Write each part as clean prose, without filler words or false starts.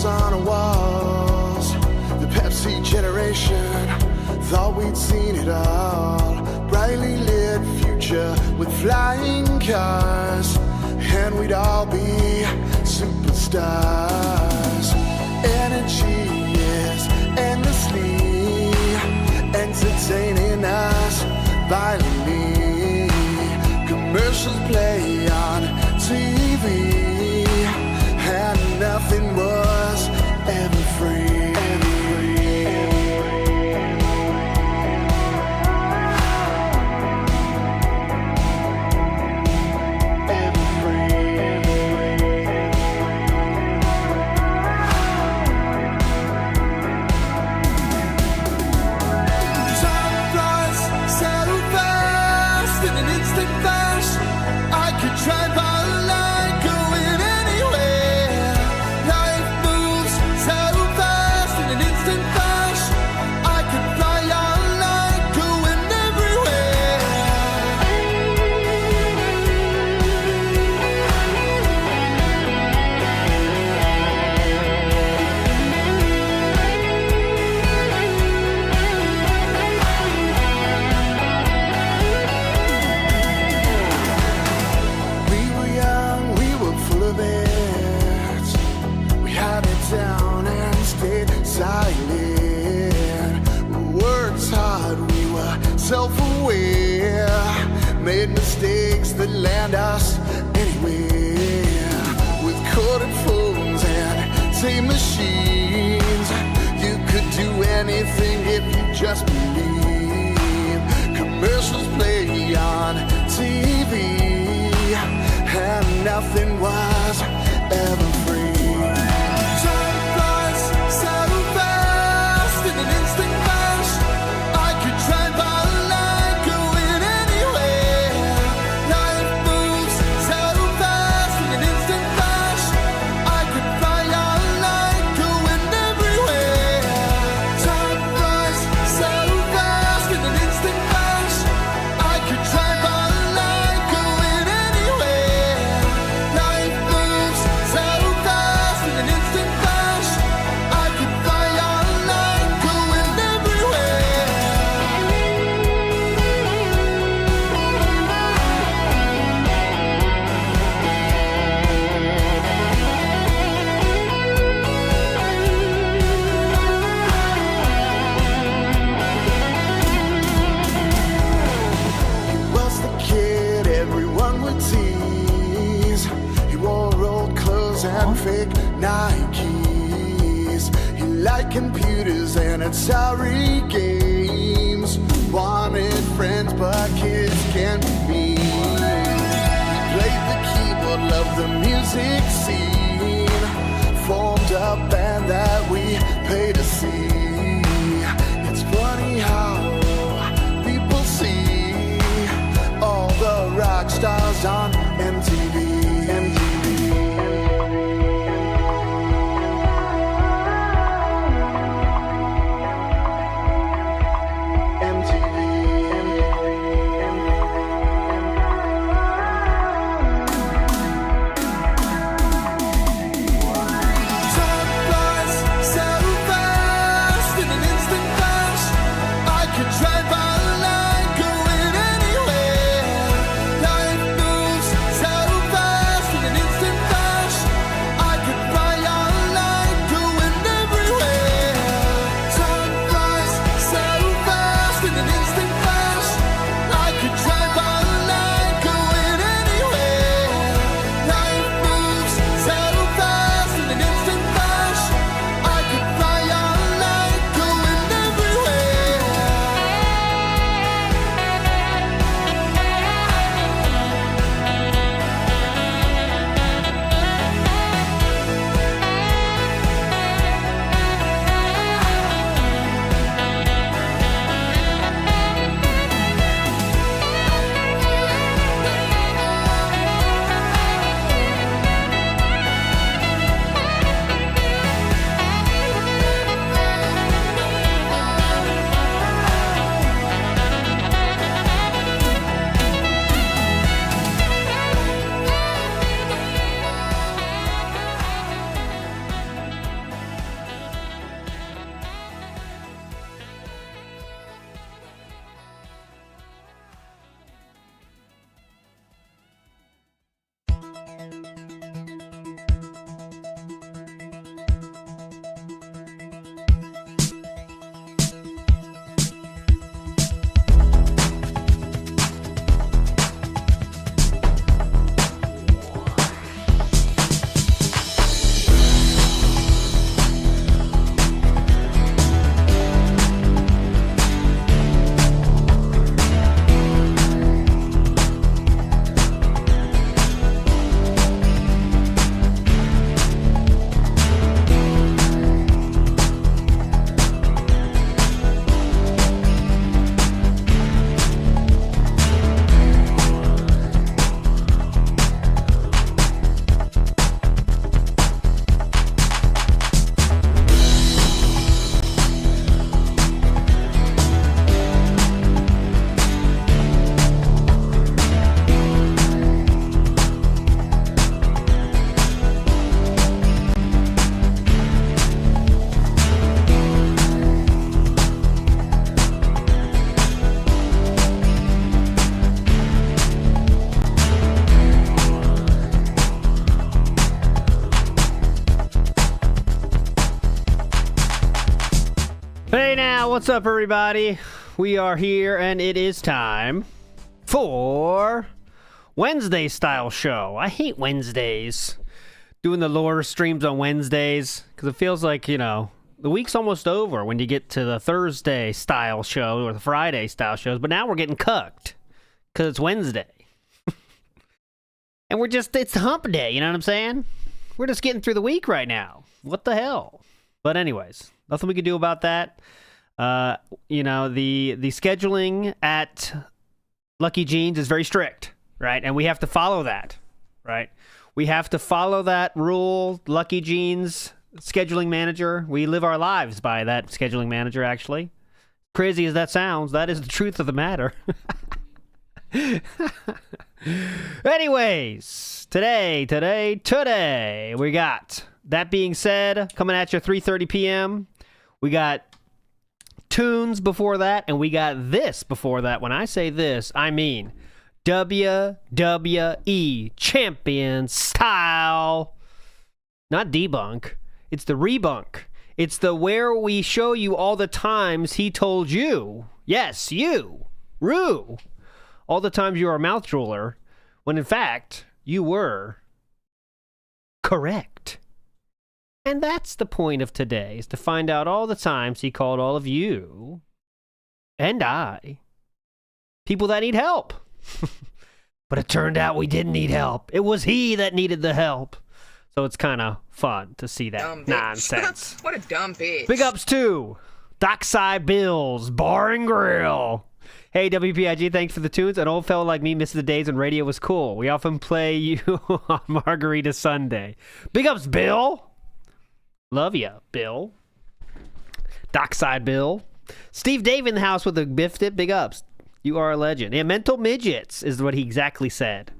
On the walls, the Pepsi generation thought we'd seen it all. Brightly lit future with flying cars, and we'd all be superstars. Energy is endlessly entertaining us violently. Commercials play on TV, and nothing was ever free. Self-aware, made mistakes that land us anywhere. With coded phones and same machines, you could do anything if you just believe. Commercials play on TV, and nothing was ever free. Fake Nikes. He liked computers and Atari games. Wanted friends, but kids can't be mean. He played the keyboard, loved the music scene. Formed a band that we pay to see. It's funny how people see all the rock stars on MTV. What's up, everybody? We are here, and it is time for Wednesday style show. I hate Wednesdays. Doing the lore streams on Wednesdays, because it feels like, you know, the week's almost over when you get to the Thursday style show or the Friday style shows, but now we're getting cucked because it's Wednesday. And it's hump day, you know what I'm saying? We're just getting through the week right now. What the hell? But anyways, nothing we can do about that. You know, the scheduling at Lucky Jeans is very strict, right? And we have to follow that, right? We have to follow that rule. Lucky Jeans scheduling manager. We live our lives by that scheduling manager, actually. Crazy as that sounds, that is the truth of the matter. Anyways, today, we got, that being said, coming at you 3:30 p.m., we got tunes before that, and we got this before that. When I say this, I mean WWE Champions style. Not debunk. It's the rebunk. It's the where we show you all the times he told you. Yes, you. Rue. All the times you are a mouth drooler, when in fact, you were correct. And that's the point of today, is to find out all the times he called all of you and I people that need help. But it turned out we didn't need help. It was he that needed the help. So it's kind of fun to see that nonsense. What a dumb bitch. Big ups to Dockside Bills, Bar and Grill. Hey, WPIG, thanks for the tunes. An old fellow like me misses the days when radio was cool. We often play you on Margarita Sunday. Big ups, Bill. Love ya, Bill. Dockside Bill. Steve Dave in the house with a gifted. Big ups. You are a legend. Yeah, mental midgets is what he exactly said.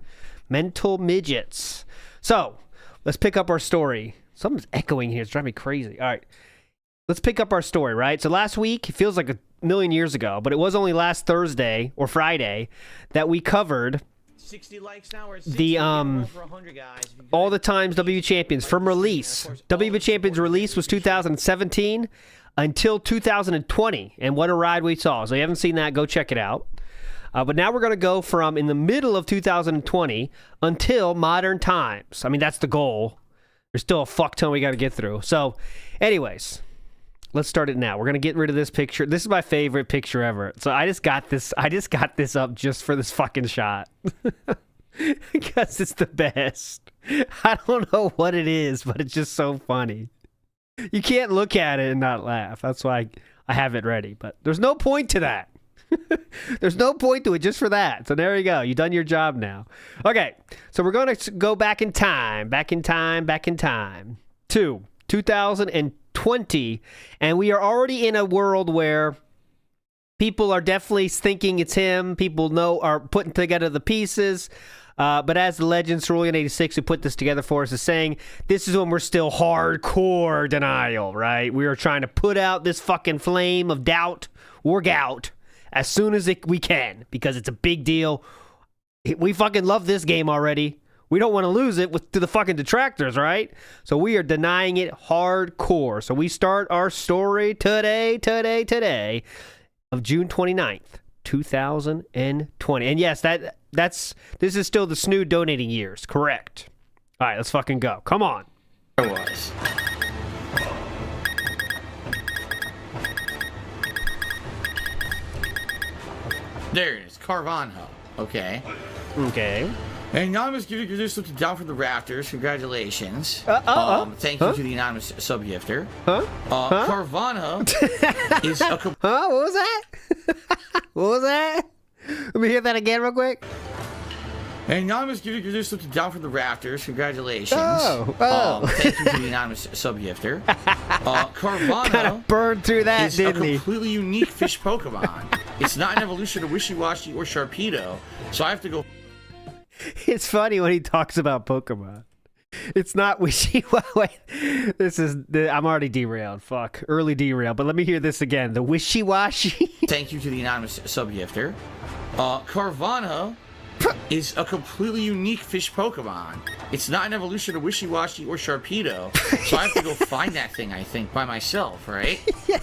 Mental midgets. So, let's pick up our story. Something's echoing here. It's driving me crazy. All right. Let's pick up our story, right? So last week, it feels like a million years ago, but it was only last Thursday or Friday that we covered 60 likes now or the all the times WWE Champions from release. WWE Champions release was 2017 until 2020, and what a ride we saw. So if you haven't seen that, go check it out. But now we're going to go from in the middle of 2020 until modern times. I mean, that's the goal. There's still a fuck ton we got to get through. So anyways, let's start it now. We're going to get rid of this picture. This is my favorite picture ever. So I just got this up just for this fucking shot. Because it's the best. I don't know what it is, but it's just so funny. You can't look at it and not laugh. That's why I have it ready. But there's no point to that. There's no point to it just for that. So there you go. You've done your job now. Okay. So we're going to go back in time to 2020. And we are already in a world where people are definitely thinking it's him. People are putting together the pieces. But as the legend Trollin 86 who put this together for us is saying, this is when we're still hardcore denial, right? We are trying to put out this fucking flame of doubt or gout as soon as we can, because it's a big deal. We fucking love this game already. We don't want to lose it to the fucking detractors, right? So we are denying it hardcore. So we start our story today of June 29th, 2020. And yes, this is still the snoo donating years, correct? All right, let's fucking go. Come on. There was. There it is, Carvana. Okay. Okay. Anonymous gifter gives this down from the rafters. Congratulations. Thank you to the anonymous sub-gifter. Carvana is a... What was that? What was that? Let me hear that again real quick. Anonymous gifter gives this down from the rafters. Congratulations. Thank you to the anonymous sub-gifter. Carvana kind of burned through that, is didn't a he? completely unique fish Pokemon. It's not an evolution of Wishy-Washy or Sharpedo, so I have to go... It's funny when he talks about Pokemon. It's not wishy-washy. I'm already derailed. Fuck. Early derail. But let me hear this again. The wishy-washy. Thank you to the anonymous sub-gifter. Carvana is a completely unique fish Pokemon. It's not an evolution of Wishy-Washy or Sharpedo, so I have to go find that thing, I think, by myself, right? Yeah.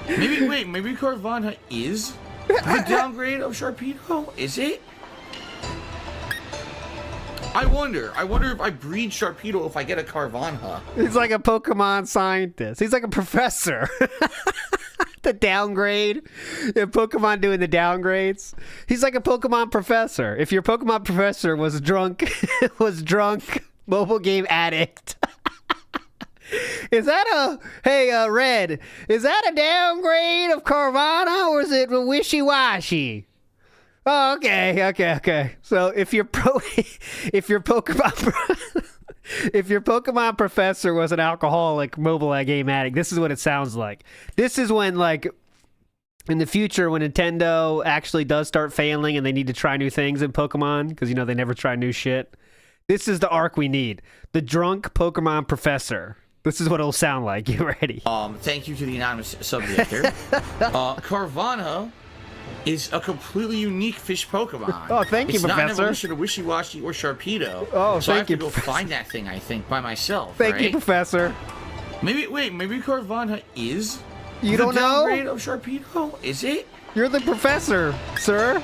maybe Carvana is the downgrade of Sharpedo? Is it? I wonder if I breed Sharpedo if I get a Carvana. He's like a Pokemon scientist. He's like a professor. The downgrade. Yeah, Pokemon doing the downgrades. He's like a Pokemon professor. If your Pokemon professor was drunk, mobile game addict. Is that Red, is that a downgrade of Carvana or is it wishy-washy? Oh, okay. So if your Pokemon professor was an alcoholic mobile game addict, this is what it sounds like. This is when, like, in the future when Nintendo actually does start failing and they need to try new things in Pokemon, because, you know, they never try new shit. This is the arc we need. The drunk Pokemon professor. This is what it'll sound like. Get ready. Thank you to the anonymous subjector. Carvana is a completely unique fish Pokemon. Oh, thank you, Professor. It's not an evolution of Wishy-Washy or Sharpedo. Oh, so thank you, I have to go find that thing, I think, by myself. Thank you, Professor. Maybe Carvana is you don't the know? downgrade of Sharpedo? Is it? You're the professor, sir.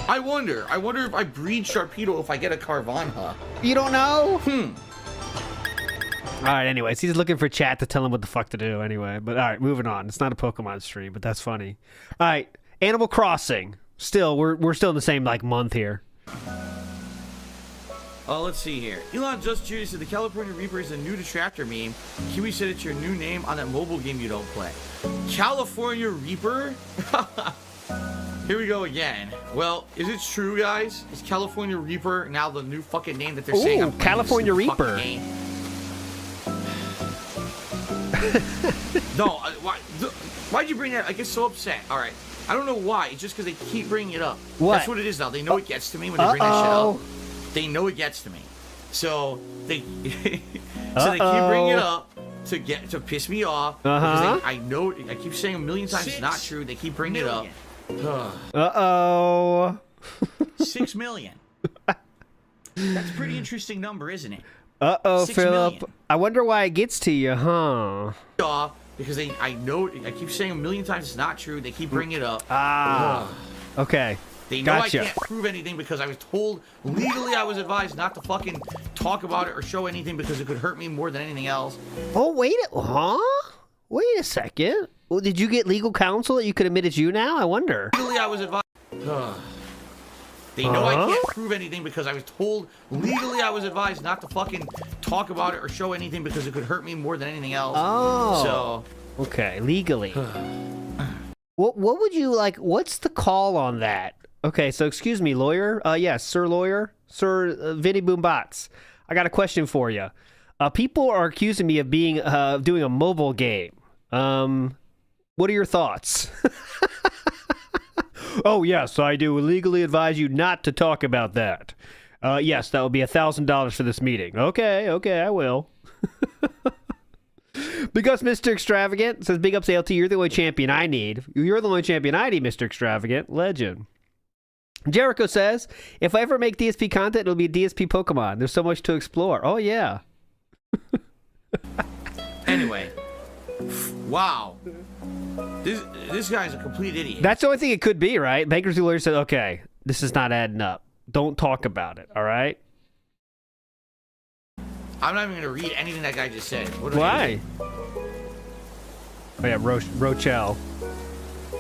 I wonder if I breed Sharpedo if I get a Carvana. You don't know? All right, anyways, he's looking for chat to tell him what the fuck to do anyway. But all right, moving on. It's not a Pokemon stream, but that's funny. All right, Animal Crossing. Still, we're still in the same, like, month here. Let's see here. Elon just cheered said the California Reaper is a new detractor meme. Kiwi said it's your new name on that mobile game you don't play. California Reaper? Here we go again. Well, is it true, guys? Is California Reaper now the new fucking name that they're saying? I'm playing California this Reaper. No, why'd you bring that? I get so upset. All right. I don't know why. It's just because they keep bringing it up. What? That's what it is now. They know it gets to me when they bring that shit up. They know it gets to me. So they they keep bringing it up to piss me off. Because I know I keep saying a million times it's not true. They keep bringing it up. 6 million. That's a pretty interesting number, isn't it? Philip. Million. I wonder why it gets to you, huh? Because I know I keep saying a million times it's not true. They keep bringing it up. Okay. They know I can't prove anything because I was told legally I was advised not to fucking talk about it or show anything because it could hurt me more than anything else. Oh, wait a second. Well, did you get legal counsel that you could admit it's you now? I wonder. Legally I was advised. They know I can't prove anything because I was told legally I was advised not to fucking talk about it or show anything because it could hurt me more than anything else. Oh. So. Okay, legally. What would you like? What's the call on that? Okay, so excuse me, lawyer. Yes, sir, lawyer, sir, Vinny Boombots. I got a question for you. People are accusing me of being doing a mobile game. What are your thoughts? Oh, yes, I do legally advise you not to talk about that. Yes, that will be $1,000 for this meeting. Okay, I will. Because Mr. Extravagant says, big ups to LT, you're the only champion I need. You're the only champion I need, Mr. Extravagant. Legend. Jericho says, if I ever make DSP content, it'll be a DSP Pokemon. There's so much to explore. Oh, yeah. Anyway. Wow. This guy's a complete idiot. That's the only thing it could be, right? Bankruptcy lawyer said, okay, this is not adding up. Don't talk about it, all right? I'm not even going to read anything that guy just said. Why? Oh, yeah, Rochelle.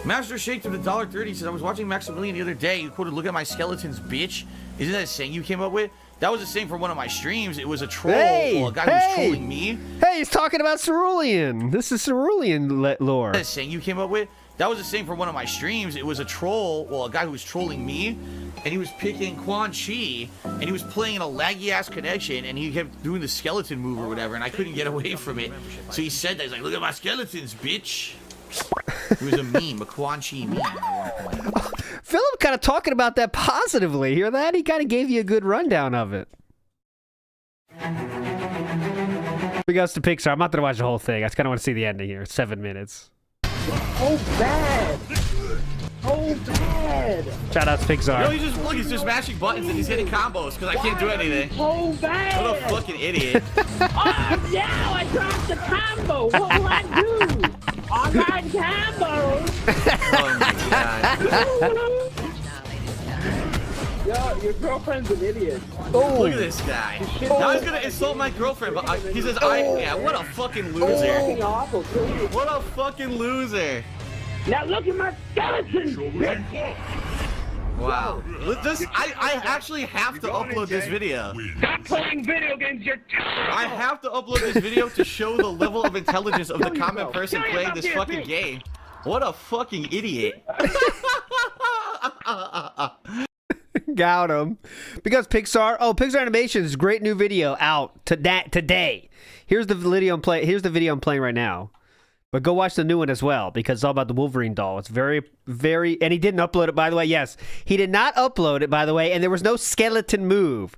Master Shake to the $1.30 says, I was watching Maximilian the other day. You quoted, look at my skeletons, bitch. Isn't that a saying you came up with? That was a saying for one of my streams. It was a troll. A guy who was trolling me. Hey, he's talking about Cerulean. This is Cerulean lore. That saying you came up with? That was a saying for one of my streams. It was a troll. Well, a guy who was trolling me. And he was picking Quan Chi. And he was playing in a laggy-ass connection. And he kept doing the skeleton move or whatever. And I couldn't get away from it. So he said that. He's like, look at my skeletons, bitch. It was a meme, a Quan Chi meme at one point. Philip kind of talking about that positively. Hear that? He kind of gave you a good rundown of it. Regards to Pixar. I'm not going to watch the whole thing. I just kind of want to see the ending here. It's 7 minutes. Oh, bad. Oh, bad. Shoutouts Pixar. No, he's just mashing buttons and he's hitting combos because I can't do anything. Oh, bad. What a fucking idiot. Oh, no, I dropped the combo. What will I do? On buying combos. Oh my god. Yo, your girlfriend's an idiot. Look at this guy. Now he's gonna insult my girlfriend, but he says, yeah, what a fucking loser. Fucking awful, too. What a fucking loser. Now look at my skeleton. Wow. I actually have to upload this video. Stop playing video games, you're terrible. I have to upload this video to show the level of intelligence of the common person playing this fucking game. What a fucking idiot. Got him. Because Pixar Animations, great new video out today. Here's the video I'm playing right now. But go watch the new one as well, because it's all about the Wolverine doll. It's very, very, and he didn't upload it, by the way. Yes, he did not upload it, by the way, and there was no skeleton move.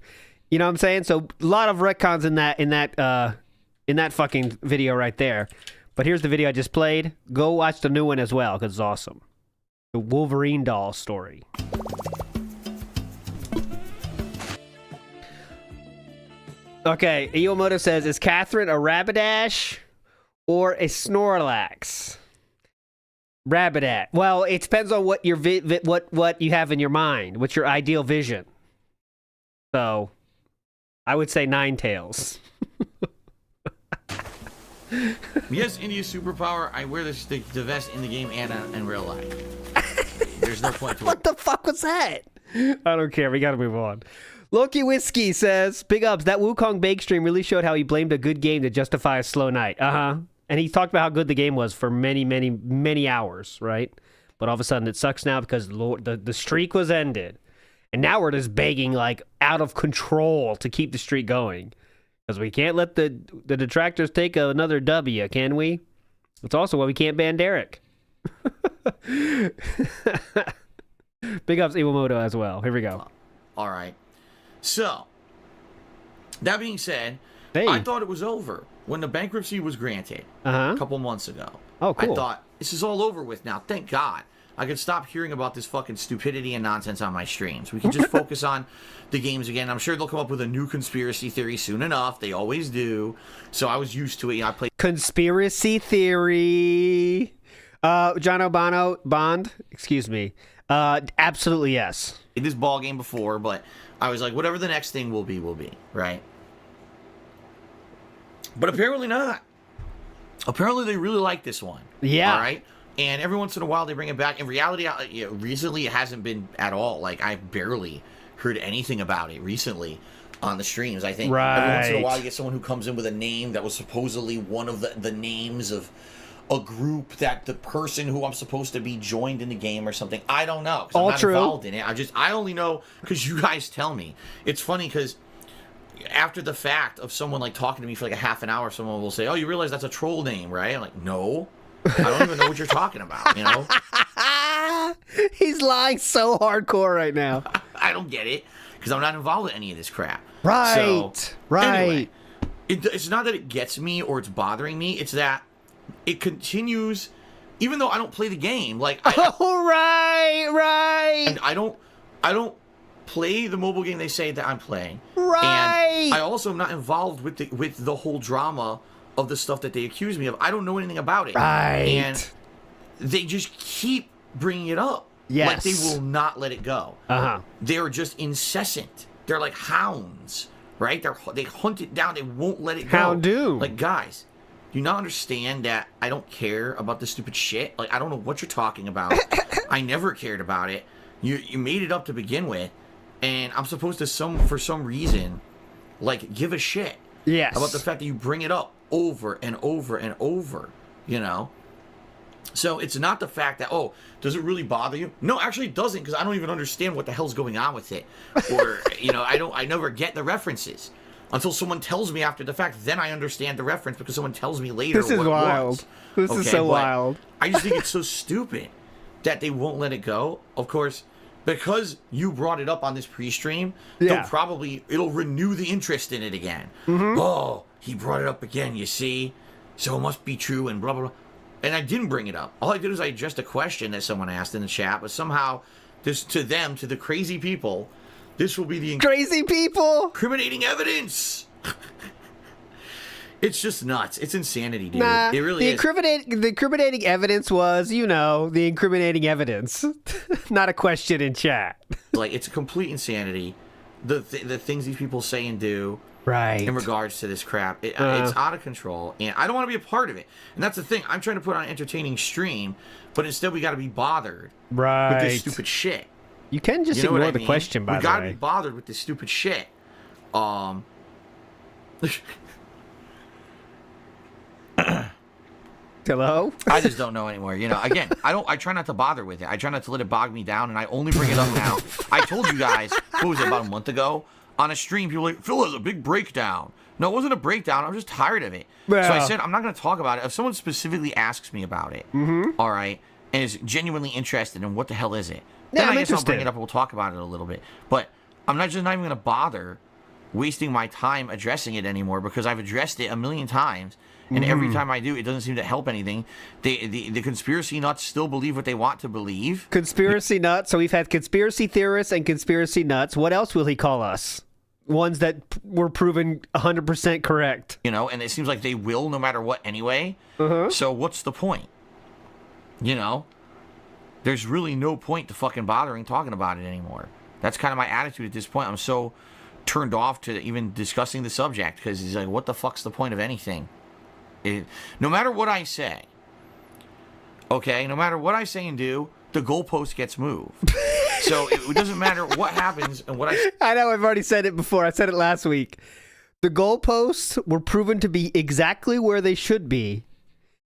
You know what I'm saying? So a lot of retcons in that fucking video right there. But here's the video I just played. Go watch the new one as well, because it's awesome. The Wolverine doll story. Okay, Iwamoto says, is Catherine a Rapidash or a Snorlax? Rapidash. Well, it depends on what your what you have in your mind. What's your ideal vision? So, I would say Ninetales. Yes, India's superpower. I wear the vest in the game and in real life. There's no point to it. What the fuck was that? I don't care. We gotta move on. Loki Whiskey says, big ups, that Wukong Bake stream really showed how he blamed a good game to justify a slow night. And he talked about how good the game was for many, many, many hours, right? But all of a sudden it sucks now because the streak was ended. And now we're just begging, like, out of control to keep the streak going. Because we can't let the detractors take another W, can we? That's also why we can't ban Derek. Big ups Iwamoto as well. Here we go. All right. So, that being said, hey. I thought it was over when the bankruptcy was granted a couple months ago. Oh, cool. I thought, this is all over with now. Thank God. I could stop hearing about this fucking stupidity and nonsense on my streams. We can just focus on the games again. I'm sure they'll come up with a new conspiracy theory soon enough. They always do. So I was used to it. You know, I played conspiracy theory. John O'Bono Bond. Excuse me. Absolutely yes. in this ball game before, but I was like, whatever the next thing will be, right? But apparently not. Apparently they really like this one. Yeah. All right. And every once in a while they bring it back. In reality, recently it hasn't been at all. Like, I barely heard anything about it recently on the streams. I think every once in a while you get someone who comes in with a name that was supposedly one of the names of a group that the person who I'm supposed to be joined in the game or something. I don't know. 'Cause I'm not involved in it. I only know because you guys tell me. It's funny because after the fact of someone like talking to me for like a half an hour, someone will say, "Oh, you realize that's a troll name, right?" I'm like, "No, I don't even know what you're talking about." You know? He's lying so hardcore right now. I don't get it because I'm not involved in any of this crap. Right. So, right. Anyway, it's not that it gets me or it's bothering me. It's that it continues, even though I don't play the game. Like, right. And I don't play the mobile game they say that I'm playing. Right. And I also am not involved with the whole drama of the stuff that they accuse me of. I don't know anything about it. Right. And they just keep bringing it up. Yes. Like they will not let it go. Uh-huh. They're just incessant. They're like hounds, right? They hunt it down. They won't let it go. Houndoom. Like, guys, do you not understand that I don't care about this stupid shit? Like, I don't know what you're talking about. I never cared about it. You made it up to begin with, and I'm supposed to for some reason, like, give a shit. Yes. About the fact that you bring it up over and over and over, you know? So it's not the fact that, oh, does it really bother you? No, actually it doesn't, because I don't even understand what the hell's going on with it. Or, you know, I never get the references. Until someone tells me after the fact, then I understand the reference, because someone tells me later This is what wild. it was. This is so wild. I just think it's so stupid that they won't let it go. Of course, because you brought it up on this pre-stream, it'll renew the interest in it again. Mm-hmm. Oh, he brought it up again, you see? So it must be true and blah, blah, blah. And I didn't bring it up. All I did was I addressed a question that someone asked in the chat, but somehow, this to the crazy people, this will be the crazy people incriminating evidence. It's just nuts. It's insanity, dude. Nah, It really is. The incriminating evidence was, the incriminating evidence. Not a question in chat. Like, it's a complete insanity. The things these people say and do. Right. In regards to this crap. It's out of control. And I don't want to be a part of it. And that's the thing. I'm trying to put on an entertaining stream, but instead we got to be bothered with this stupid shit. You can just ignore the question, by the way. We got to be bothered with this stupid shit. Hello? I just don't know anymore. Again, I try not to bother with it. I try not to let it bog me down, and I only bring it up now. I told you guys, what was it, about a month ago? On a stream, people were like, Phil has a big breakdown. No, it wasn't a breakdown. I'm just tired of it. So I said, I'm not going to talk about it. If someone specifically asks me about it, all right, and is genuinely interested in what the hell is it, then I guess I'll bring it up and we'll talk about it a little bit. But I'm not even going to bother wasting my time addressing it anymore because I've addressed it a million times. And every time I do, it doesn't seem to help anything. The conspiracy nuts still believe what they want to believe. Conspiracy nuts. So we've had conspiracy theorists and conspiracy nuts. What else will he call us? Ones that were proven 100% correct. And it seems like they will no matter what anyway. So what's the point? There's really no point to fucking bothering talking about it anymore. That's kind of my attitude at this point. I'm so turned off to even discussing the subject because he's like, what the fuck's the point of anything? No matter what I say, okay, no matter what I say and do, the goalpost gets moved. So it doesn't matter what happens and what I know I've already said it before. I said it last week. The goalposts were proven to be exactly where they should be,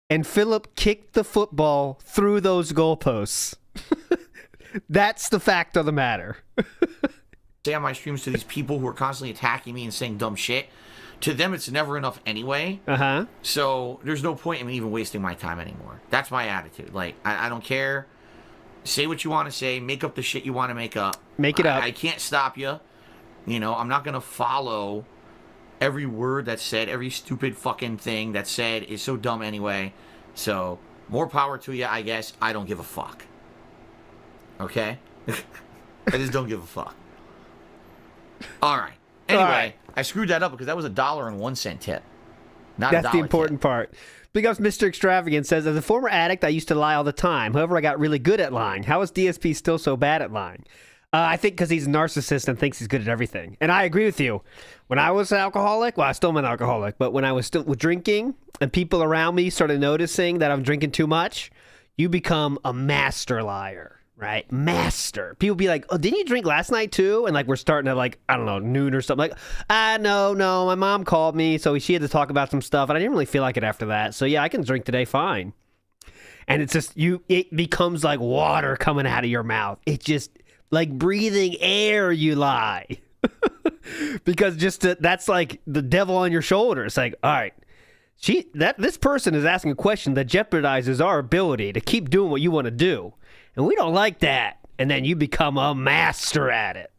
and Philip kicked the football through those goalposts. That's the fact of the matter. Say on my streams to these people who are constantly attacking me and saying dumb shit. To them, it's never enough anyway. So there's no point in me even wasting my time anymore. That's my attitude. Like, I don't care. Say what you want to say. Make up the shit you want to make up. Make it up. I can't stop you. I'm not going to follow every word that's said. Every stupid fucking thing that's said is so dumb anyway. So, more power to you, I guess. I don't give a fuck. Okay? I just don't give a fuck. All right. Anyway, I screwed that up because that was $1.01 tip. That's the important part. Big ups, Mr. Extravagant says, as a former addict, I used to lie all the time. However, I got really good at lying. How is DSP still so bad at lying? I think because he's a narcissist and thinks he's good at everything. And I agree with you. When I was an alcoholic, I still am an alcoholic, but when I was still drinking and people around me started noticing that I'm drinking too much, you become a master liar. Right? Master. People be like, oh, didn't you drink last night too? And we're starting at I don't know, noon or something. No, my mom called me, so she had to talk about some stuff, and I didn't really feel like it after that. So yeah, I can drink today fine. And it's just, it becomes like water coming out of your mouth. It's just like breathing air, you lie. Because that's like the devil on your shoulder. It's like, all right, this person is asking a question that jeopardizes our ability to keep doing what you want to do. And we don't like that. And then you become a master at it.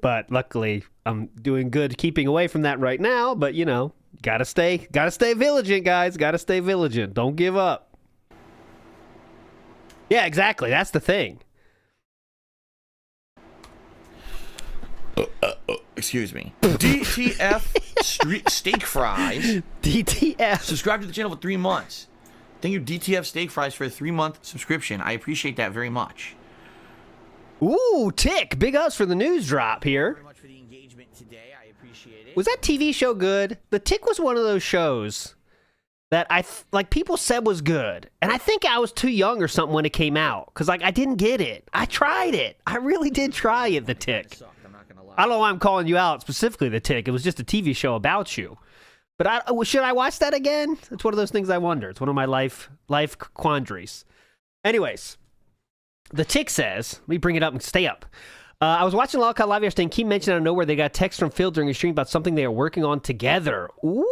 But luckily, I'm doing good keeping away from that right now. But, gotta stay vigilant, guys. Gotta stay vigilant. Don't give up. Yeah, exactly. That's the thing. Excuse me. DTF steak fries. DTF. Subscribe to the channel for 3 months. Thank you, DTF Steak Fries, for a 3-month subscription. I appreciate that very much. Ooh, Tick. Big ups for the news drop here. Very much for the engagement today. I appreciate it. Was that TV show good? The Tick was one of those shows that people said was good. And I think I was too young or something when it came out. Because, I didn't get it. I tried it. I really did try it, The Tick. I'm not gonna lie. I don't know why I'm calling you out specifically, The Tick. It was just a TV show about you. But should I watch that again? It's one of those things I wonder. It's one of my life quandaries. Anyways, The Tick says, let me bring it up and stay up. I was watching Lolcat Live yesterday, and Keem mentioned out of nowhere they got a text from Phil during a stream about something they are working on together. Ooh.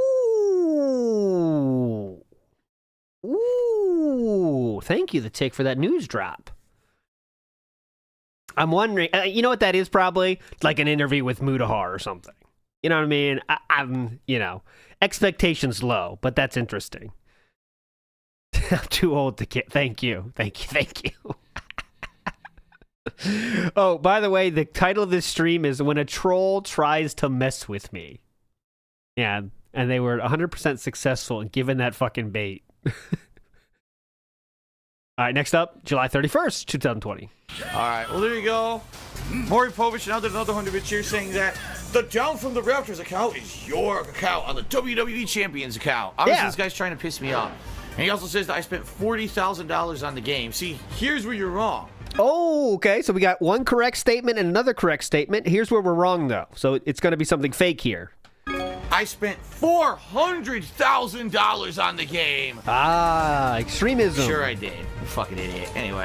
Thank you, The Tick, for that news drop. I'm wondering, you know what that is probably? It's like an interview with Mudahar or something. You know what I mean? I'm expectations low, but that's interesting. I'm too old to get. Thank you. Oh, by the way, the title of this stream is When a Troll Tries to Mess with Me. Yeah, and they were 100% successful in giving that fucking bait. All right, next up, July 31st, 2020. All right, well, there you go. Maury Povich, another 100-bit cheer saying that the Down from the Raptors account is your account on the WWE Champions account. Obviously, This guy's trying to piss me off. And he also says that I spent $40,000 on the game. See, here's where you're wrong. Oh, okay. So we got one correct statement and another correct statement. Here's where we're wrong, though. So it's going to be something fake here. I spent $400,000 on the game. Ah, extremism. Sure I did. You fucking idiot. Anyway.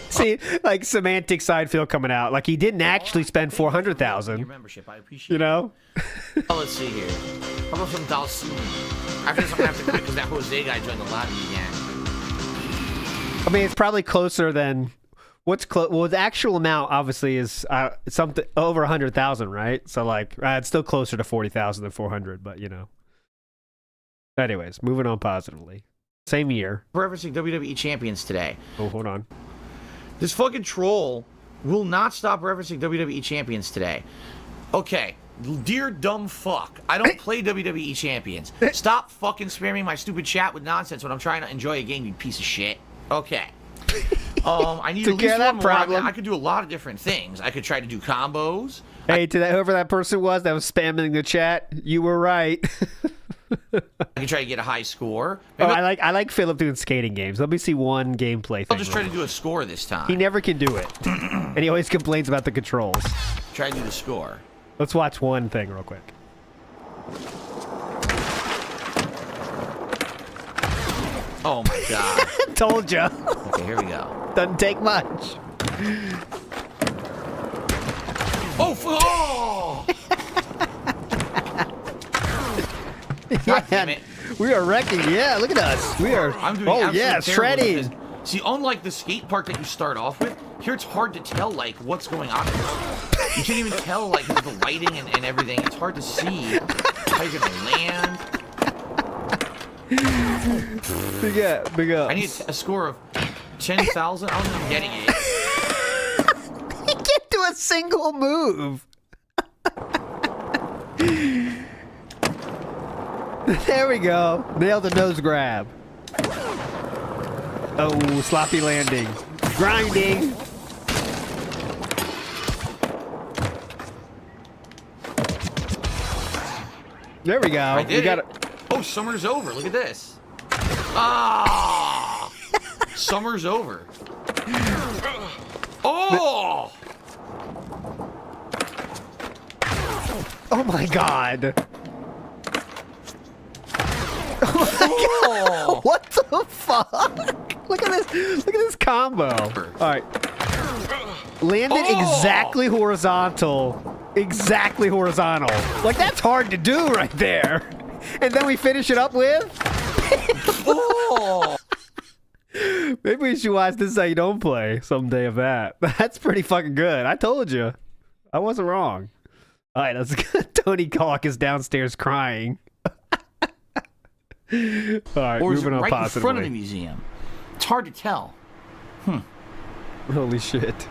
See, like semantic Seinfeld coming out. Like he didn't actually spend $400,000. Your membership, I appreciate you know? Oh, let's see here. How about some Dalsuni? After this, I'm going to have to quit because that Jose guy joined the lobby again. I mean, it's probably closer than... What's close? Well, the actual amount obviously is something over 100,000, right? So like, it's still closer to 40,000 than 400, but you know. Anyways, moving on positively. Same year. Referencing WWE Champions today. Oh, hold on. This fucking troll will not stop referencing WWE Champions today. Okay, dear dumb fuck, I don't play WWE Champions. Stop fucking spamming my stupid chat with nonsense when I'm trying to enjoy a game, you piece of shit. Okay. I need at least one more. I could do a lot of different things. I could try to do combos. Hey, to that whoever that person was that was spamming the chat, you were right. I could try to get a high score. Maybe I like Philip doing skating games. Let me see one gameplay thing. I'll just try to do a score this time. He never can do it. And he always complains about the controls. Try to do the score. Let's watch one thing real quick. Oh my god. Told ya. Okay, here we go. Doesn't take much. Oh! God damn it. We are wrecking. Yeah, look at us. We are. I'm doing shredding. See, unlike the skate park that you start off with, here it's hard to tell, like, what's going on. You can't even tell, like, the lighting and everything. It's hard to see how you're going to land. Big up. I need a score of 10,000. I don't think I'm getting it. He can't do a single move. There we go. Nailed the nose grab. Oh, sloppy landing. Grinding. There we go. I did it. Oh, summer's over. Look at this. Ah! Summer's over. Oh! Oh my god. Oh my god. What the fuck? Look at this. Look at this combo. All right. Landed exactly horizontal. Exactly horizontal. Like that's hard to do right there. And then we finish it up with. Oh! Maybe we should watch This Is How You Don't Play someday of that. That's pretty fucking good. I told you. I wasn't wrong. All right, let's go. Tony Hawk is downstairs crying. All right, or is moving it on right positively. in front of the museum? It's hard to tell. Holy shit.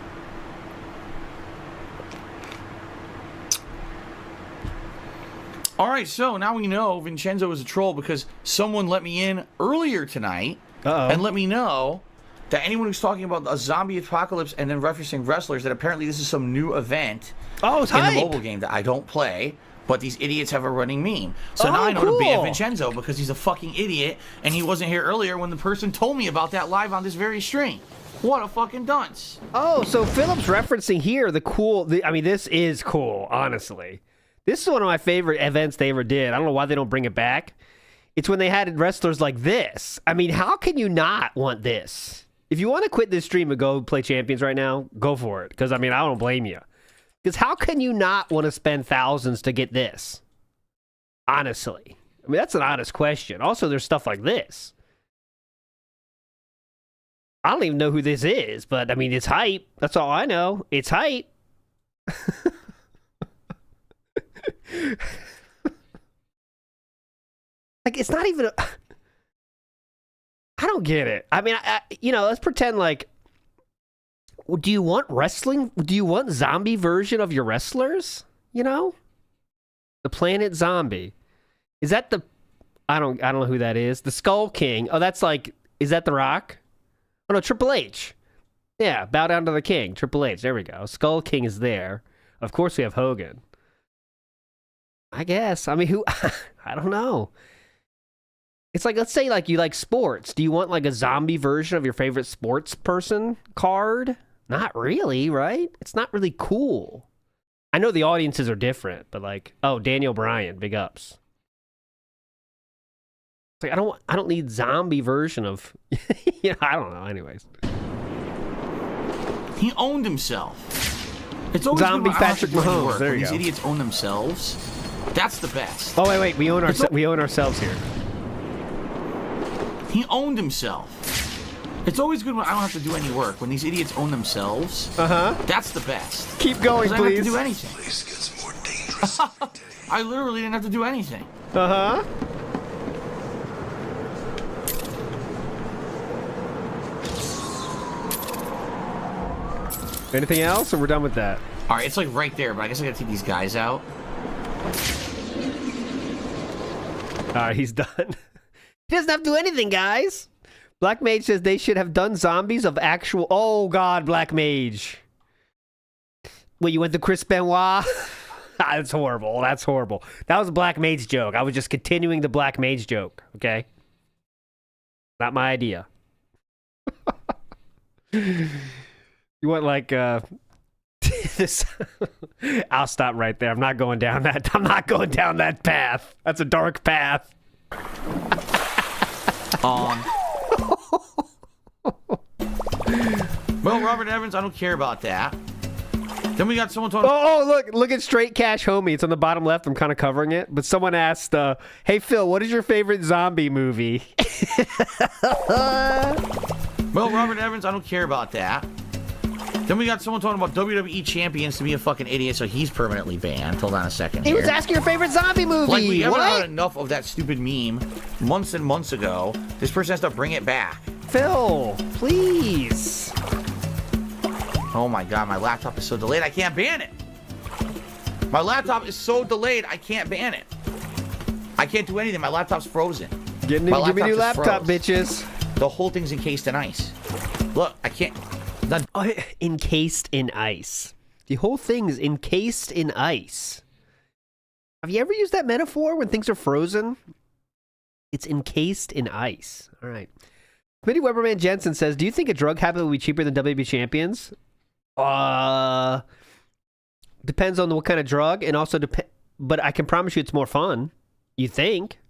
All right, so now we know Vincenzo is a troll because someone let me in earlier tonight and let me know that anyone who's talking about a zombie apocalypse and then referencing wrestlers, that apparently this is some new event it's in hype. the mobile game that I don't play, but these idiots have a running meme. So now I know to ban Vincenzo because he's a fucking idiot and he wasn't here earlier when the person told me about that live on this very stream. What a fucking dunce. Oh, so Philip's referencing here I mean, this is cool, honestly. This is one of my favorite events they ever did. I don't know why they don't bring it back. It's when they had wrestlers like this. I mean, how can you not want this? If you want to quit this stream and go play Champions right now, go for it. Because, I mean, I don't blame you. Because how can you not want to spend thousands to get this? Honestly. I mean, that's an honest question. Also, there's stuff like this. I don't even know who this is, but, I mean, it's hype. That's all I know. It's hype. Like, it's not even I don't get it. I mean, let's pretend like do you want wrestling? Do you want zombie version of your wrestlers? You know, the Planet Zombie. Is that the? I don't know who that is. The Skull King. Oh, that's like. Is that The Rock? Oh no, Triple H. Yeah, bow down to the King. Triple H. There we go. Skull King is there. Of course, we have Hogan. I guess. I mean, who? I don't know. It's like, let's say like you like sports. Do you want like a zombie version of your favorite sports person card? Not really, right? It's not really cool. I know the audiences are different, but like, oh, Daniel Bryan, big ups. It's like I don't need zombie version of I don't know, anyways. He owned himself. It's always Zombie good when Patrick Mahomes. There when you these go. idiots own themselves. That's the best. Oh wait, we own ourselves here. He owned himself. It's always good when I don't have to do any work. When these idiots own themselves. That's the best. Keep going, I don't please. have to do anything. Place gets more dangerous. I literally didn't have to do anything. Anything else, or we're done with that? All right, it's like right there, but I guess I gotta take these guys out. All right, he's done. He doesn't have to do anything, guys. Black Mage says they should have done zombies of actual... Oh, God, Black Mage. Well, you went to Chris Benoit? That's horrible. That's horrible. That was a Black Mage joke. I was just continuing the Black Mage joke, okay? Not my idea. You want, like, this... I'll stop right there. I'm not going down that... I'm not going down that path. That's a dark path. Well, Robert Evans, I don't care about that. Then we got someone talking. Oh, look at Straight Cash Homie. It's on the bottom left. I'm kind of covering it. But someone asked, hey, Phil, what is your favorite zombie movie? Well, Robert Evans, I don't care about that. Then we got someone talking about WWE Champions to be a fucking idiot, so he's permanently banned. Hold on a second He here. was asking your favorite zombie movie. Like, we haven't What? had enough of that stupid meme months and months ago. This person has to bring it back. Phil, please. Oh my god, my laptop is so delayed, I can't ban it. My laptop is so delayed, I can't ban it. I can't do anything. My laptop's frozen. Give me a new laptop, bitches. The whole thing's encased in ice. Look, I can't... Oh, encased in ice. The whole thing's encased in ice. Have you ever used that metaphor when things are frozen? It's encased in ice. All right. Smitty Weberman Jensen says, do you think a drug habit will be cheaper than WB Champions? Depends on what kind of drug, and also but I can promise you it's more fun. You think?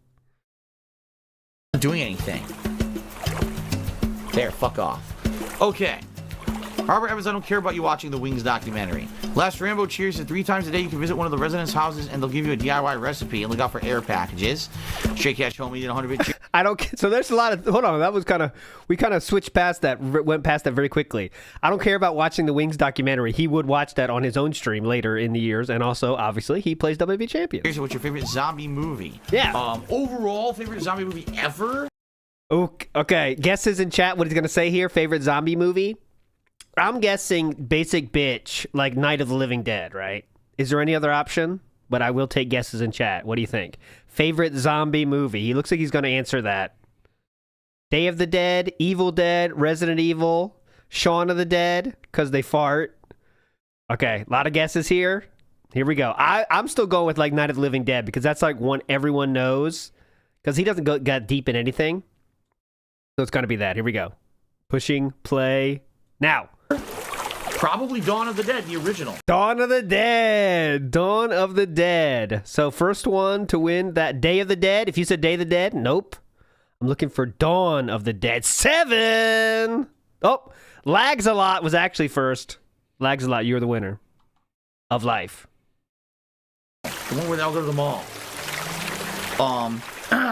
Not doing anything. There, fuck off. Okay. Robert Evans, I don't care about you watching the Wings documentary. Last Rambo cheers that 3 times a day you can visit one of the residents' houses and they'll give you a DIY recipe and look out for air packages. Straight Cash Homie did 100 bit. I don't. So there's a lot of. Hold on, that was kind of. We kind of switched past that. Went past that very quickly. I don't care about watching the Wings documentary. He would watch that on his own stream later in the years, and also obviously he plays WB Champions. Here's what's your favorite zombie movie? Yeah. Overall favorite zombie movie ever? Okay. Guesses in chat. What he's gonna say here? Favorite zombie movie? I'm guessing basic bitch, like Night of the Living Dead, right? Is there any other option? But I will take guesses in chat. What do you think? Favorite zombie movie? He looks like he's going to answer that. Day of the Dead, Evil Dead, Resident Evil, Shaun of the Dead, because they fart. Okay, a lot of guesses here. Here we go. I'm still going with like Night of the Living Dead because that's like one everyone knows because he doesn't get deep in anything. So it's going to be that. Here we go. Pushing play now. Probably Dawn of the Dead, the original. Dawn of the Dead. Dawn of the Dead. So first one to win that Day of the Dead. If you said Day of the Dead, nope. I'm looking for Dawn of the Dead. 7. Oh, Lags a Lot was actually first. Lags a Lot, you're the winner of life. The one where they all go to the mall.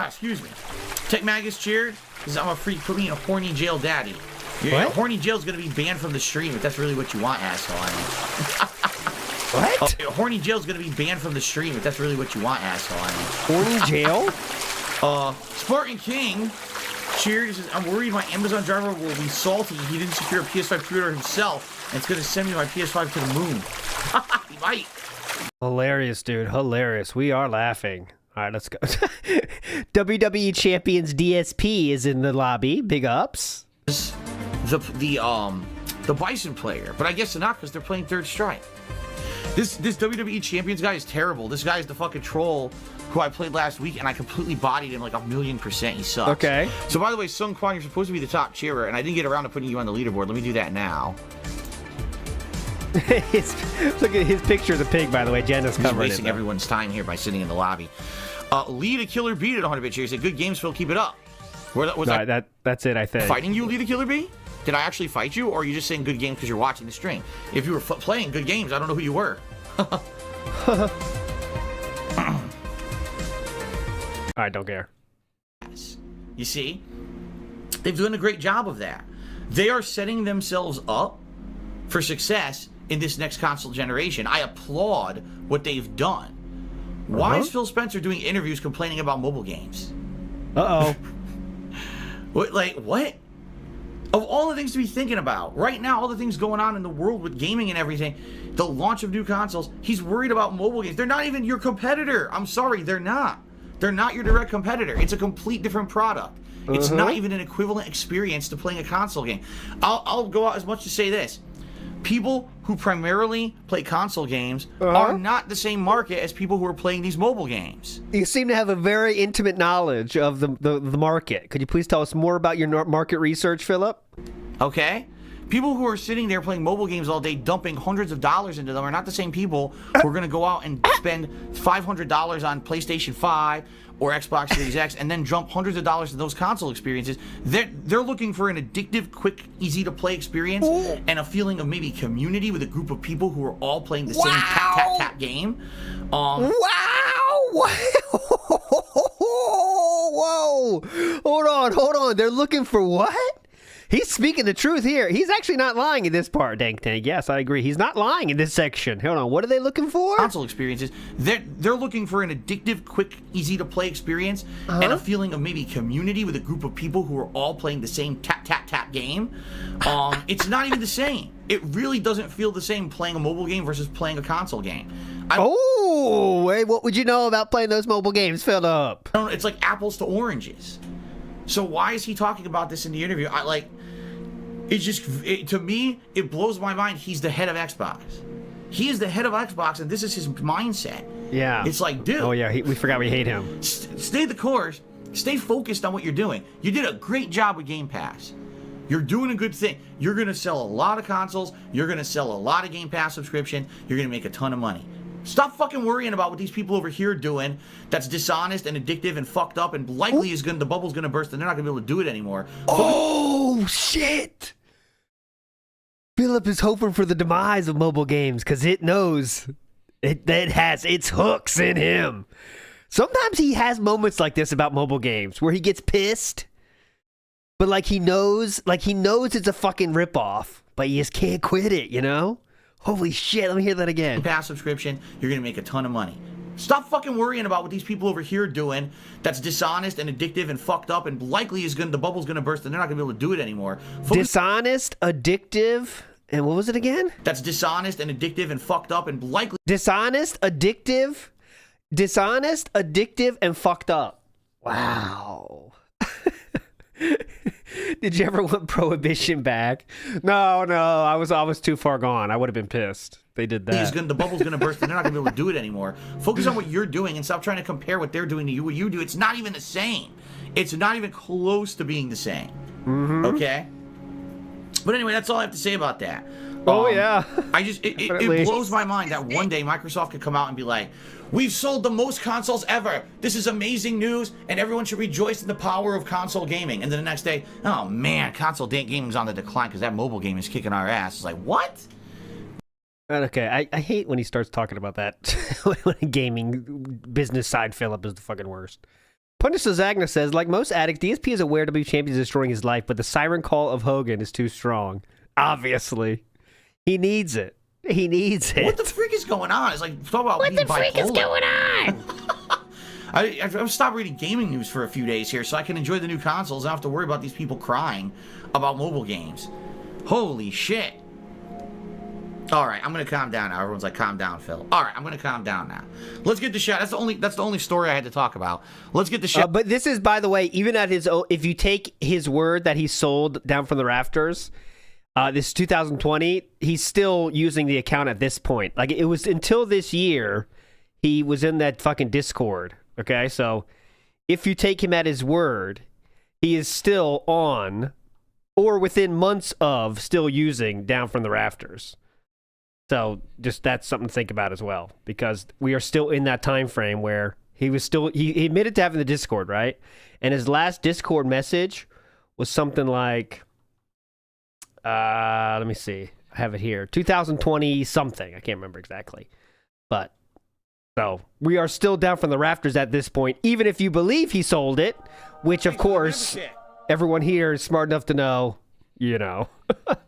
Excuse me. Tech Magus cheered because I'm a freak. Put me in a horny jail daddy. Your horny jail's gonna be banned from the stream if that's really what you want, asshole. What? Horny jail's gonna be banned from the stream if that's really what you want, asshole. Horny jail? Spartan King Cheer says, I'm worried my Amazon driver will be salty. He didn't secure a PS5 pre-order himself, and it's going to send me my PS5 to the moon. He might. Hilarious, dude. Hilarious. We are laughing. All right, let's go. WWE Champions DSP is in the lobby. Big ups. The Bison player, but I guess they're not because they're playing Third Strike. This WWE Champions guy is terrible. This guy is the fucking troll who I played last week, and I completely bodied him like 1,000,000%. He sucks. Okay. So by the way, Sung Kwan, you're supposed to be the top cheerer, and I didn't get around to putting you on the leaderboard. Let me do that now. Look at his picture of the pig, by the way. Jenna's He's covering wasting it, everyone's time here by sitting in the lobby. Lead a Killer Bee at 100 bit. He said, "Good games, Phil. Keep it up." Was that's it, I think. Fighting you, Lead a Killer Bee? Did I actually fight you, or are you just saying good games because you're watching the stream? If you were playing good games, I don't know who you were. I don't care. You see? They've done a great job of that. They are setting themselves up for success in this next console generation. I applaud what they've done. Why is Phil Spencer doing interviews complaining about mobile games? Uh-oh. What? Of all the things to be thinking about, right now, all the things going on in the world with gaming and everything, the launch of new consoles, he's worried about mobile games. They're not even your competitor. I'm sorry, they're not. They're not your direct competitor. It's a complete different product. It's not even an equivalent experience to playing a console game. I'll go out as much to say this. People who primarily play console games are not the same market as people who are playing these mobile games. You seem to have a very intimate knowledge of the market. Could you please tell us more about your market research, Philip? Okay? People who are sitting there playing mobile games all day, dumping hundreds of dollars into them, are not the same people who are going to go out and spend $500 on PlayStation 5 or Xbox Series X and then jump hundreds of dollars to those console experiences. They're looking for an addictive, quick, easy-to-play experience and a feeling of maybe community with a group of people who are all playing the same tap-tap-tap game. Wow! Whoa! Hold on. They're looking for what? He's speaking the truth here. He's actually not lying in this part, Dank Tank. Yes, I agree. He's not lying in this section. Hold on. What are they looking for? Console experiences. They're looking for an addictive, quick, easy-to-play experience and a feeling of maybe community with a group of people who are all playing the same tap-tap-tap game. It's not even the same. It really doesn't feel the same playing a mobile game versus playing a console game. Wait, what would you know about playing those mobile games, Philip? It's like apples to oranges. So why is he talking about this in the interview? To me, it blows my mind. He's the head of Xbox. He is the head of Xbox, and this is his mindset. Yeah. It's like, dude. Oh, yeah, we forgot we hate him. Stay the course. Stay focused on what you're doing. You did a great job with Game Pass. You're doing a good thing. You're going to sell a lot of consoles. You're going to sell a lot of Game Pass subscription. You're going to make a ton of money. Stop fucking worrying about what these people over here are doing that's dishonest and addictive and fucked up and likely the bubble's going to burst and they're not going to be able to do it anymore. Oh, shit! Philip is hoping for the demise of mobile games because it knows it has its hooks in him. Sometimes he has moments like this about mobile games where he gets pissed, but he knows it's a fucking ripoff, but he just can't quit it, you know? Holy shit, let me hear that again. Pass subscription, you're going to make a ton of money. Stop fucking worrying about what these people over here are doing that's dishonest and addictive and fucked up and likely the bubble's going to burst and they're not going to be able to do it anymore. Dishonest, addictive, and what was it again? That's dishonest and addictive and fucked up and likely... Dishonest, addictive, and fucked up. Wow. Did you ever want Prohibition back? No, I was too far gone. I would have been pissed. They did that. The bubble's going to burst and they're not going to be able to do it anymore. Focus on what you're doing and stop trying to compare what they're doing to you. What you do, it's not even the same. It's not even close to being the same. Okay? But anyway, that's all I have to say about that. Yeah. It blows my mind that one day Microsoft could come out and be like, we've sold the most consoles ever. This is amazing news, and everyone should rejoice in the power of console gaming. And then the next day, oh man, console gaming's on the decline because that mobile game is kicking our ass. It's like, what? Okay, I hate when he starts talking about that. When a gaming business side Philip is the fucking worst. Punisher Zagna says, like most addicts, DSP is aware WWE Champions is destroying his life, but the siren call of Hogan is too strong. Obviously. He needs it. He needs it. What the freak is going on? It's like, talk about what the freak is going on? I've stopped reading gaming news for a few days here so I can enjoy the new consoles. I don't have to worry about these people crying about mobile games. Holy shit. All right, I'm gonna calm down now. Everyone's like, calm down, Phil. All right, I'm gonna calm down now. Let's get the shot. That's the only story I had to talk about. Let's get the shot. But this is, by the way, even at his, if you take his word that he sold down from the rafters, this is 2020, he's still using the account at this point. Like, it was until this year, he was in that fucking Discord. Okay, so if you take him at his word, he is still on, or within months of, still using down from the rafters. So just that's something to think about as well, because we are still in that time frame where he was still, he admitted to having the Discord, right? And his last Discord message was something like, let me see, I have it here, 2020 something, I can't remember exactly. But so we are still down from the rafters at this point, even if you believe he sold it, which of course everyone here is smart enough to know, you know,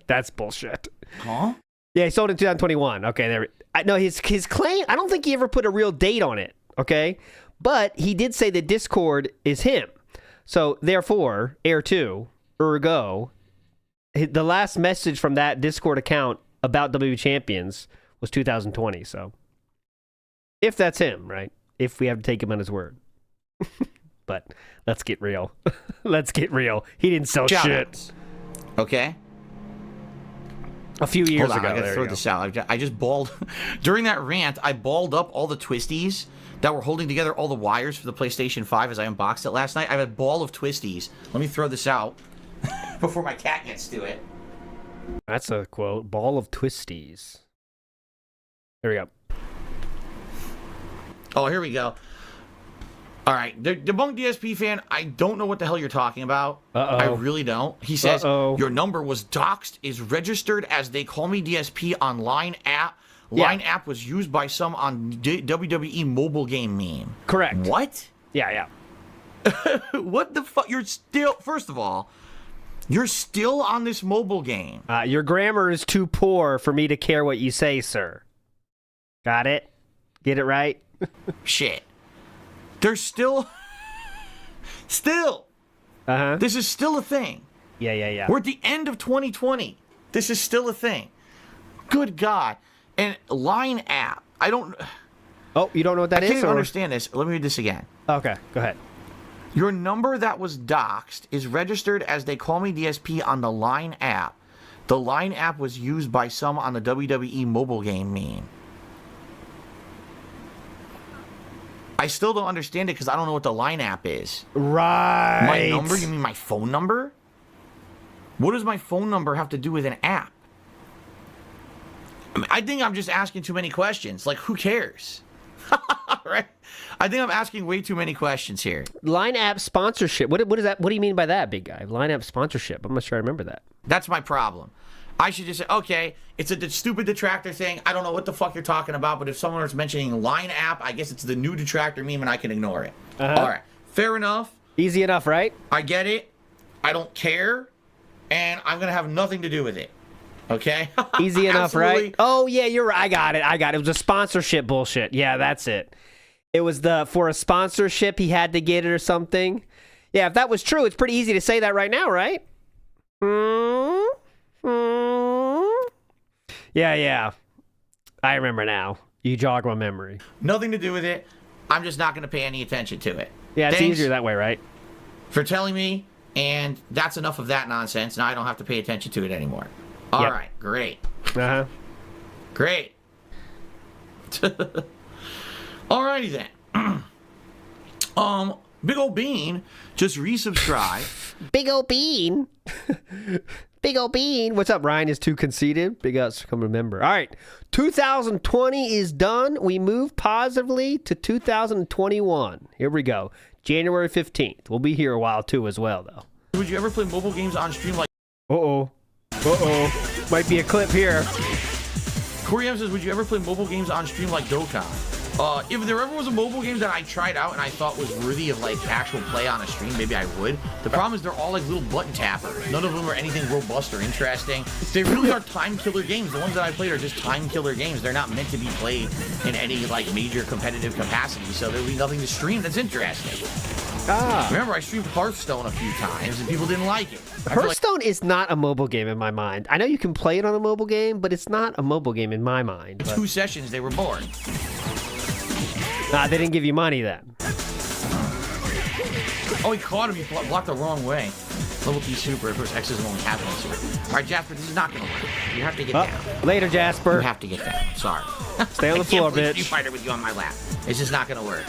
that's bullshit. Huh? Yeah, he sold it in 2021. Okay, there. No, his claim, I don't think he ever put a real date on it, okay? But he did say that Discord is him. So, therefore, ergo, the last message from that Discord account about WWE Champions was 2020, so. If that's him, right? If we have to take him on his word. But let's get real. Let's get real. He didn't sell shit. Okay. A few years Hold on, ago. I gotta throw this out. I just balled during that rant. I balled up all the twisties that were holding together all the wires for the PlayStation 5 as I unboxed it last night. I have a ball of twisties. Let me throw this out before my cat gets to it. That's a quote. Ball of twisties. Here we go. Oh, here we go. All right, Debunk DSP fan, I don't know what the hell you're talking about. I really don't. He says, your number was doxed, is registered as They Call Me DSP on Line app. Line app was used by some on WWE mobile game meme. Correct. What? Yeah. What the fuck? You're still, first of all, you're still on this mobile game. Your grammar is too poor for me to care what you say, sir. Got it? Get it right? Shit. There's still, this is still a thing. Yeah. We're at the end of 2020. This is still a thing. Good God. And Line app, I don't... Oh, you don't know what that is? I can't understand this. Let me read this again. Okay, go ahead. Your number that was doxed is registered as They Call Me DSP on the Line app. The Line app was used by some on the WWE mobile game meme. I still don't understand it because I don't know what the Line app is. Right. My number? You mean my phone number? What does my phone number have to do with an app? I think I'm just asking too many questions. Like, who cares? Right? I think I'm asking way too many questions here. Line app sponsorship. What is that? What do you mean by that, big guy? Line app sponsorship. I'm not sure I remember that. That's my problem. I should just say, okay, it's a stupid detractor thing. I don't know what the fuck you're talking about, but if someone is mentioning Line app, I guess it's the new detractor meme and I can ignore it. All right. Fair enough. Easy enough, right? I get it. I don't care. And I'm going to have nothing to do with it. Okay? Easy enough, right? Oh, yeah, you're right. I got it. It was a sponsorship bullshit. Yeah, that's it. It was for a sponsorship, he had to get it or something. Yeah, if that was true, it's pretty easy to say that right now, right? Yeah. I remember now. You jog my memory. Nothing to do with it. I'm just not going to pay any attention to it. Yeah, it's Thanks easier that way, right? for telling me, and that's enough of that nonsense. Now I don't have to pay attention to it anymore. All right, great. Great. Alrighty then. Big ol' Bean just resubscribed. Big ol' Bean. Big ol' Bean. What's up, Ryan? Is too conceited? Big ups, come remember. All right, 2020 is done. We move positively to 2021. Here we go. January 15th. We'll be here a while too as well, though. Would you ever play mobile games on stream like... Might be a clip here. Corey M says, would you ever play mobile games on stream like Dokkan? If there ever was a mobile game that I tried out and I thought was worthy of like actual play on a stream, maybe I would. The problem is they're all like little button tappers. None of them are anything robust or interesting. They really are time killer games. The ones that I played are just time killer games. They're not meant to be played in any like major competitive capacity. So there'll be nothing to stream that's interesting. Remember, I streamed Hearthstone a few times and people didn't like it. Hearthstone is not a mobile game in my mind. I know you can play it on a mobile game, but it's not a mobile game in my mind. But... 2 sessions, they were bored. They didn't give you money then. Oh, he caught him. He blocked the wrong way. Level P super. Of course, X is only half one super. All right, Jasper, this is not going to work. You have to get down. Later, Jasper. You have to get down. Sorry. Stay on the floor, bitch. Street Fighter with you on my lap. It's just not going to work.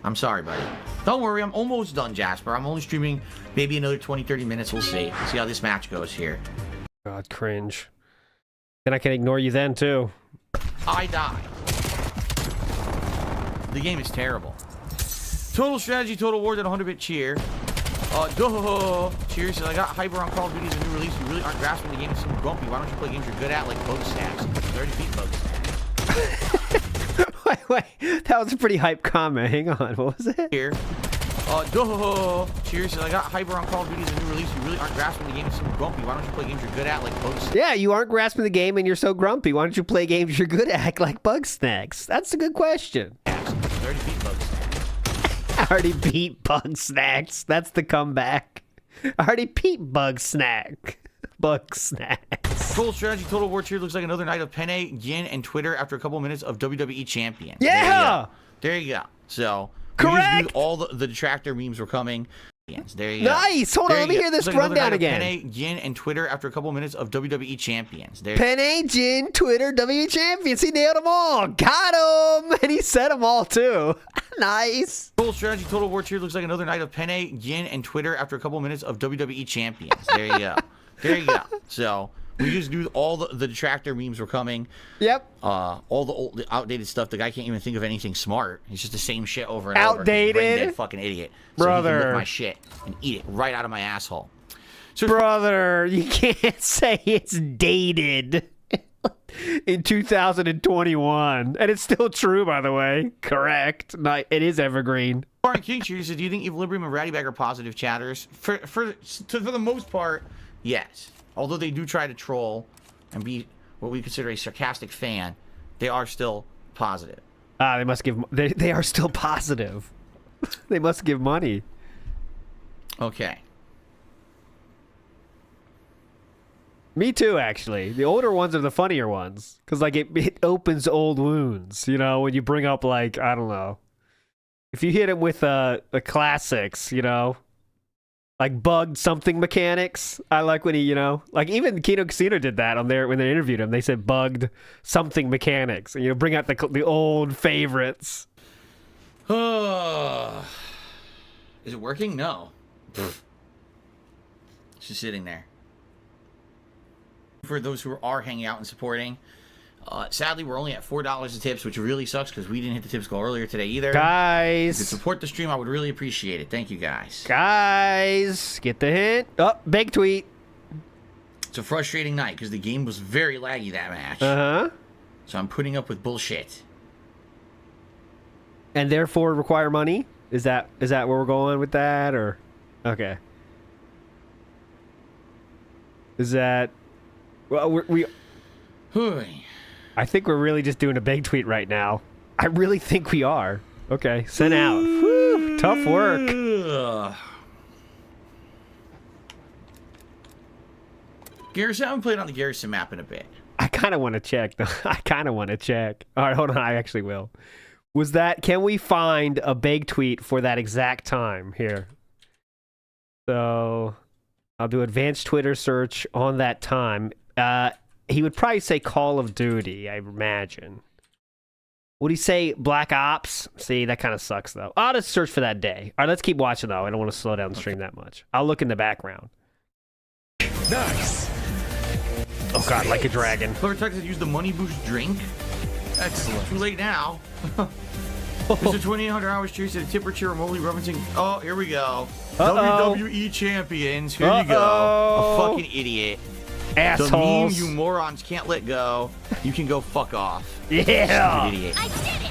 I'm sorry, buddy. Don't worry. I'm almost done, Jasper. I'm only streaming maybe another 20, 30 minutes. We'll see. See how this match goes here. God, cringe. Then I can ignore you then, too. I die. The game is terrible. Total strategy, total war, and 100-bit cheer. Cheers. So I got hyper on Call of Duty's a new release. You really aren't grasping the game. It's so grumpy. Why don't you play games you're good at, like bug stacks? 30 feet bug stacks. wait. That was a pretty hype comment. Hang on. What was it? Here. Cheers. So I got hyper on Call of Duty's a new release. You really aren't grasping the game. It's so grumpy. Why don't you play games you're good at, like bug stacks? Yeah, you aren't grasping the game and you're so grumpy. Why don't you play games you're good at, like bug snacks? That's a good question. 30 feet bug stacks. I already beat bug snacks. That's the comeback. I already beat bug snack. Bug snacks. Total strategy, total war cheer looks like another night of Penne, Yin, and Twitter after a couple minutes of WWE Champions. Yeah! There you go. So, correct! All the detractor memes were coming. There you go. Nice! Hold on, let me hear this rundown again. Penne, Yin, and Twitter after a couple minutes of WWE Champions. Penne, Jin, Twitter, WWE Champions. He nailed them all. Got him! And he said them all, too. Nice. Total strategy, total war cheer looks like another night of Penne, Yin, and Twitter after a couple minutes of WWE Champions. There you go. There you go. So, we just knew all the detractor memes were coming. Yep. All the old, outdated stuff. The guy can't even think of anything smart. It's just the same shit over and outdated. over. Outdated. Fucking idiot. So brother. He can lick my shit and eat it right out of my asshole. So brother, you can't say it's dated in 2021, and it's still true, by the way. Correct. It is evergreen. Warren King says, do you think Equilibrium and Ratty Bag are positive chatters? For the most part, yes. Although they do try to troll and be what we consider a sarcastic fan, they are still positive. They must give. They are still positive. They must give money. Okay. Me too, actually. The older ones are the funnier ones, because like it opens old wounds. You know, when you bring up like I don't know, if you hit it with the classics, you know. Like bugged something mechanics. I like when he, like even Kino Casino did that on there when they interviewed him. They said bugged something mechanics. And, bring out the old favorites. Is it working? No. It's just sitting there. For those who are hanging out and supporting, sadly, we're only at $4 of tips, which really sucks because we didn't hit the tips goal earlier today either. Guys. If you could support the stream, I would really appreciate it. Thank you, guys. Guys, get the hint. Oh, big tweet. It's a frustrating night because the game was very laggy, that match. Uh-huh. So I'm putting up with bullshit. And therefore require money? Is that where we're going with that, or? Okay. Is that... Well, we I think we're really just doing a big tweet right now. I really think we are. Okay, sent out. Whew, tough work. Garrison, I haven't played on the Garrison map in a bit. I kind of want to check, though. I kind of want to check. All right, hold on. I actually will. Can we find a big tweet for that exact time here? So, I'll do advanced Twitter search on that time. He would probably say Call of Duty, I imagine. Would he say Black Ops? See, that kind of sucks, though. I'll just search for that day. All right, let's keep watching, though. I don't want to slow down the stream that much. I'll look in the background. Nice. Oh, God, like a dragon. Clever Texas used the money boost drink. Excellent. Too late now. Mr. 2800 hours cheers to the tipper cheer remotely referencing. Oh, here we go. WWE Champions. Here you go. A fucking idiot. Assholes. The meme you morons can't let go. You can go fuck off. Yeah. Stupid idiot. I did it.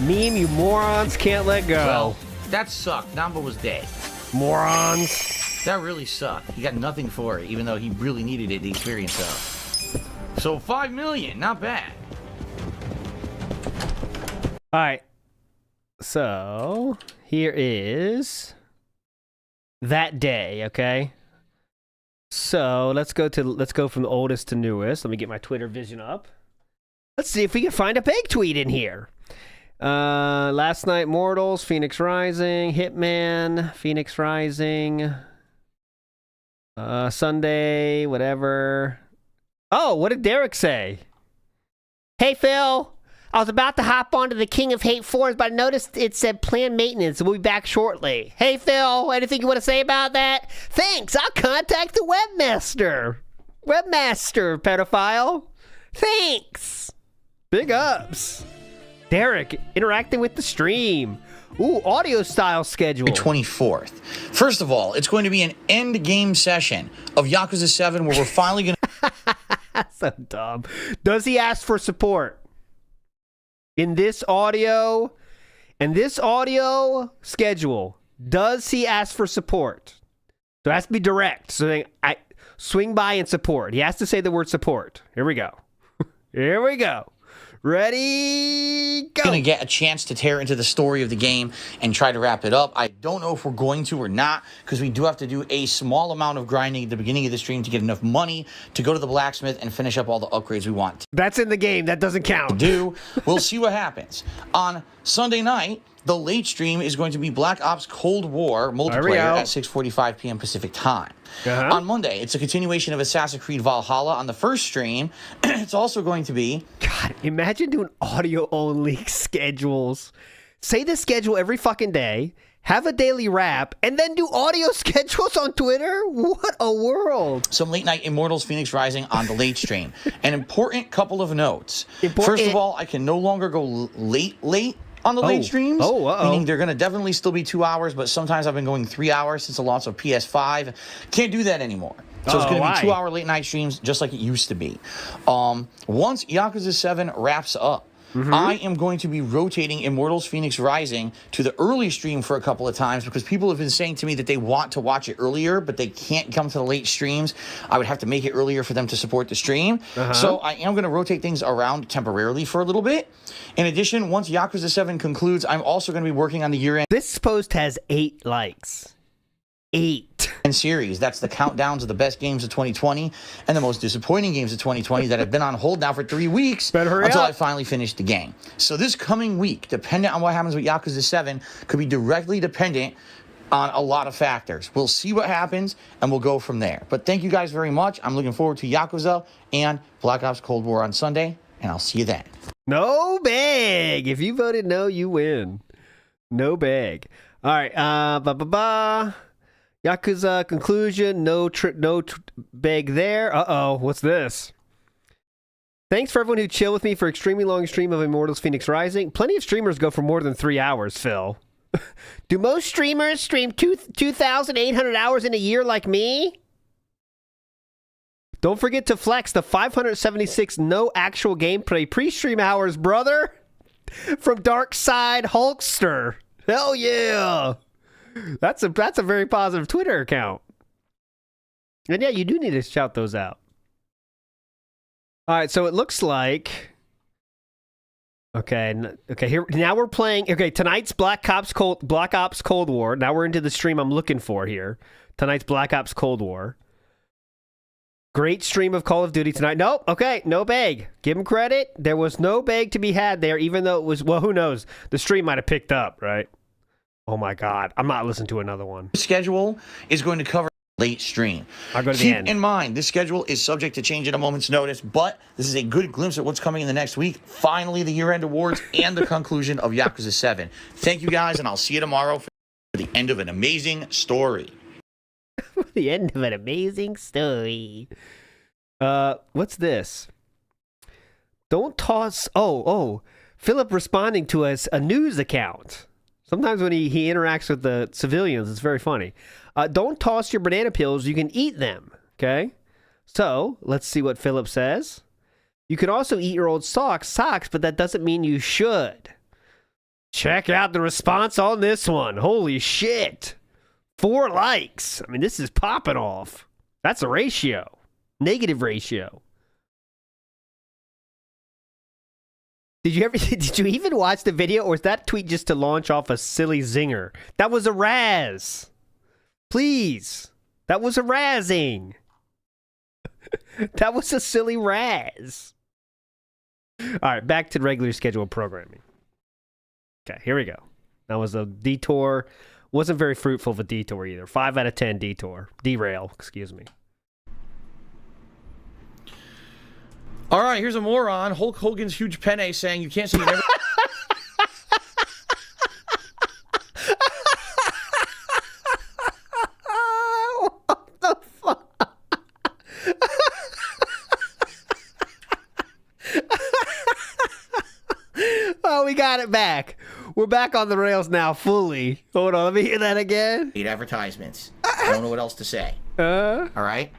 Meme, you morons can't let go. Well, that sucked. Namba was dead. Morons. That really sucked. He got nothing for it, even though he really needed it, the experience of. So 5 million, not bad. All right. So here is that day, okay? So let's go from the oldest to newest. Let me get my Twitter vision up. Let's see if we can find a big tweet in here. Last night, Mortals, Phoenix Rising, Hitman, Phoenix Rising, Sunday, whatever. Oh, what did Derek say? Hey, Phil. I was about to hop onto the King of Hate 4s, but I noticed it said planned maintenance. We'll be back shortly. Hey, Phil, anything you want to say about that? Thanks. I'll contact the webmaster. Webmaster, pedophile. Thanks. Big ups. Derek, interacting with the stream. Ooh, audio style schedule. 24th. First of all, it's going to be an end game session of Yakuza 7 where we're finally going to... That's so dumb. Does he ask for support? In this audio schedule, does he ask for support? So it has to be direct. So I swing by and support. He has to say the word support. Here we go. Here we go. Ready, go. Going to get a chance to tear into the story of the game and try to wrap it up. I don't know if we're going to or not, because we do have to do a small amount of grinding at the beginning of the stream to get enough money to go to the blacksmith and finish up all the upgrades we want That's in the game. That doesn't count. We'll see what happens. On Sunday night, the late stream is going to be Black Ops Cold War multiplayer at 6:45 p.m. Pacific time. On Monday, it's a continuation of Assassin's Creed Valhalla. On the first stream, it's also going to be... God, imagine doing audio-only schedules. Say the schedule every fucking day, have a daily wrap, and then do audio schedules on Twitter? What a world. Some late night Immortals Phoenix Rising on the late stream. An important couple of notes. First of all, I can no longer go late on the late streams, meaning they're going to definitely still be 2 hours, but sometimes I've been going 3 hours since the launch of PS5. Can't do that anymore. So it's going to be 2 hour late night streams just like it used to be. Once Yakuza 7 wraps up, I am going to be rotating Immortals Phoenix Rising to the early stream for a couple of times because people have been saying to me that they want to watch it earlier, but they can't come to the late streams. I would have to make it earlier for them to support the stream. So I am going to rotate things around temporarily for a little bit. In addition, once Yakuza 7 concludes, I'm also going to be working on the year-end... This post has 8 likes. 8. Series. That's the countdowns of the best games of 2020 and the most disappointing games of 2020 that have been on hold now for 3 weeks until I finally finish the game. So this coming week, dependent on what happens with Yakuza 7, could be directly dependent on a lot of factors. We'll see what happens, and we'll go from there. But thank you guys very much. I'm looking forward to Yakuza and Black Ops Cold War on Sunday, and I'll see you then. No bag. If you voted no, you win. No bag. All right. Yakuza conclusion. No bag there. Uh-oh. What's this? Thanks for everyone who chilled with me for extremely long stream of Immortals Phoenix Rising. Plenty of streamers go for more than 3 hours, Phil. Do most streamers stream 2,800 hours in a year like me? Don't forget to flex the 576 no actual gameplay pre-stream hours, brother. From Dark Side Hulkster. Hell yeah. That's a very positive Twitter account. And yeah, you do need to shout those out. All right, so it looks like... Okay, here now we're playing... Okay, tonight's Black Ops Cold War. Now we're into the stream I'm looking for here. Tonight's Black Ops Cold War. Great stream of Call of Duty tonight. Nope, okay, no bag. Give him credit. There was no bag to be had there, even though it was... Well, who knows? The stream might have picked up, right? Oh my God, I'm not listening to another one. Schedule is going to cover late stream. I'll go to the end. Keep in mind, this schedule is subject to change at a moment's notice, but this is a good glimpse at what's coming in the next week. Finally, the year-end awards and the conclusion of Yakuza 7. Thank you guys, and I'll see you tomorrow for the end of an amazing story. The end of an amazing story. What's this? Don't toss... Oh, Philip responding to us, a news account. Sometimes when he interacts with the civilians, it's very funny. Don't toss your banana peels. You can eat them, okay? So, let's see what Philip says. You can also eat your old socks, but that doesn't mean you should. Check out the response on this one. Holy shit. 4 likes. I mean, this is popping off. That's a ratio. Negative ratio. Did you even watch the video, or is that tweet just to launch off a silly zinger? That was a razz. Please. That was a razzing. That was a silly razz. All right, back to regular scheduled programming. Okay, here we go. That was a detour. Wasn't very fruitful of a detour either. 5 out of 10 detour. Derail, excuse me. All right, here's a moron. Hulk Hogan's huge penne saying you can't say you never... What the fuck? Oh, we got it back. We're back on the rails now, fully. Hold on, let me hear that again. advertisements. I don't know what else to say. All right?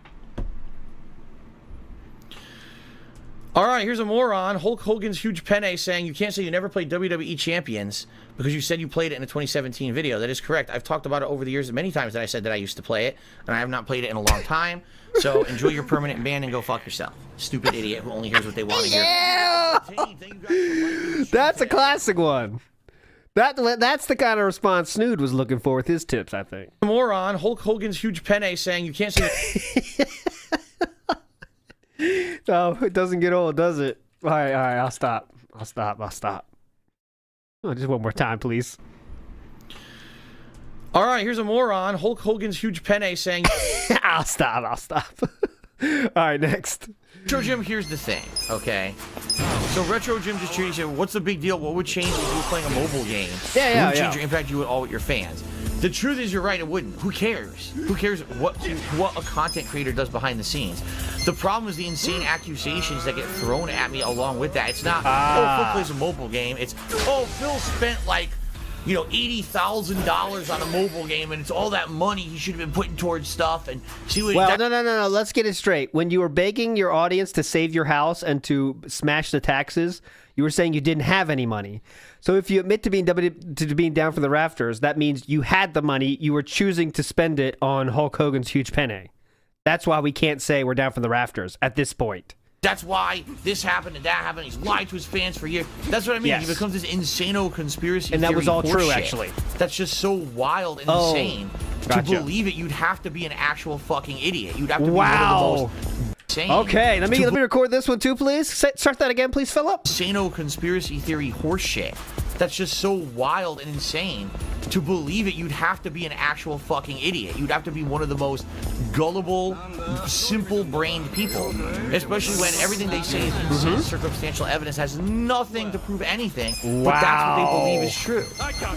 All right, here's a moron. Hulk Hogan's huge penne saying you can't say you never played WWE Champions because you said you played it in a 2017 video. That is correct. I've talked about it over the years many times that I said that I used to play it, and I have not played it in a long time. So enjoy your permanent ban and go fuck yourself. Stupid idiot who only hears what they want to hear. Yeah! That's a classic one. That's the kind of response Snood was looking for with his tips, I think. Moron. Hulk Hogan's huge penne saying you can't say... No, it doesn't get old, does it? All right, I'll stop. Oh, just one more time, please. All right, here's a moron. Hulk Hogan's huge penne saying... I'll stop. All right, next. Retro Jim, here's the thing, okay? So Retro Jim just cheated. He said, what's the big deal? What would change if you were playing a mobile game? Yeah. What would change your impact you with all with your fans? The truth is, you're right, it wouldn't. Who cares? Who cares what a content creator does behind the scenes? The problem is the insane accusations that get thrown at me along with that. It's not, oh, Phil plays a mobile game. It's, oh, Phil spent like, you know, $80,000 on a mobile game, and it's all that money he should have been putting towards stuff. And see what? Well, no. Let's get it straight. When you were begging your audience to save your house and to smash the taxes, you were saying you didn't have any money. So if you admit to being down for the rafters, that means you had the money. You were choosing to spend it on Hulk Hogan's huge penne. That's why we can't say we're down for the rafters at this point. That's why this happened and that happened. He's lied to his fans for years. That's what I mean. Yes. He becomes this insano conspiracy and that theory was all true, horseshit. actually. That's just so wild and insane. Gotcha. To believe it, you'd have to be an actual fucking idiot. You'd have to be one of the most insane. Okay, let me record this one too, please. Start that again, please, Philip. Insano conspiracy theory horseshit. That's just so wild and insane. To believe it, you'd have to be an actual fucking idiot. You'd have to be one of the most gullible, simple-brained people. Especially when everything they say is insane circumstantial evidence has nothing to prove anything. Wow. But that's what they believe is true.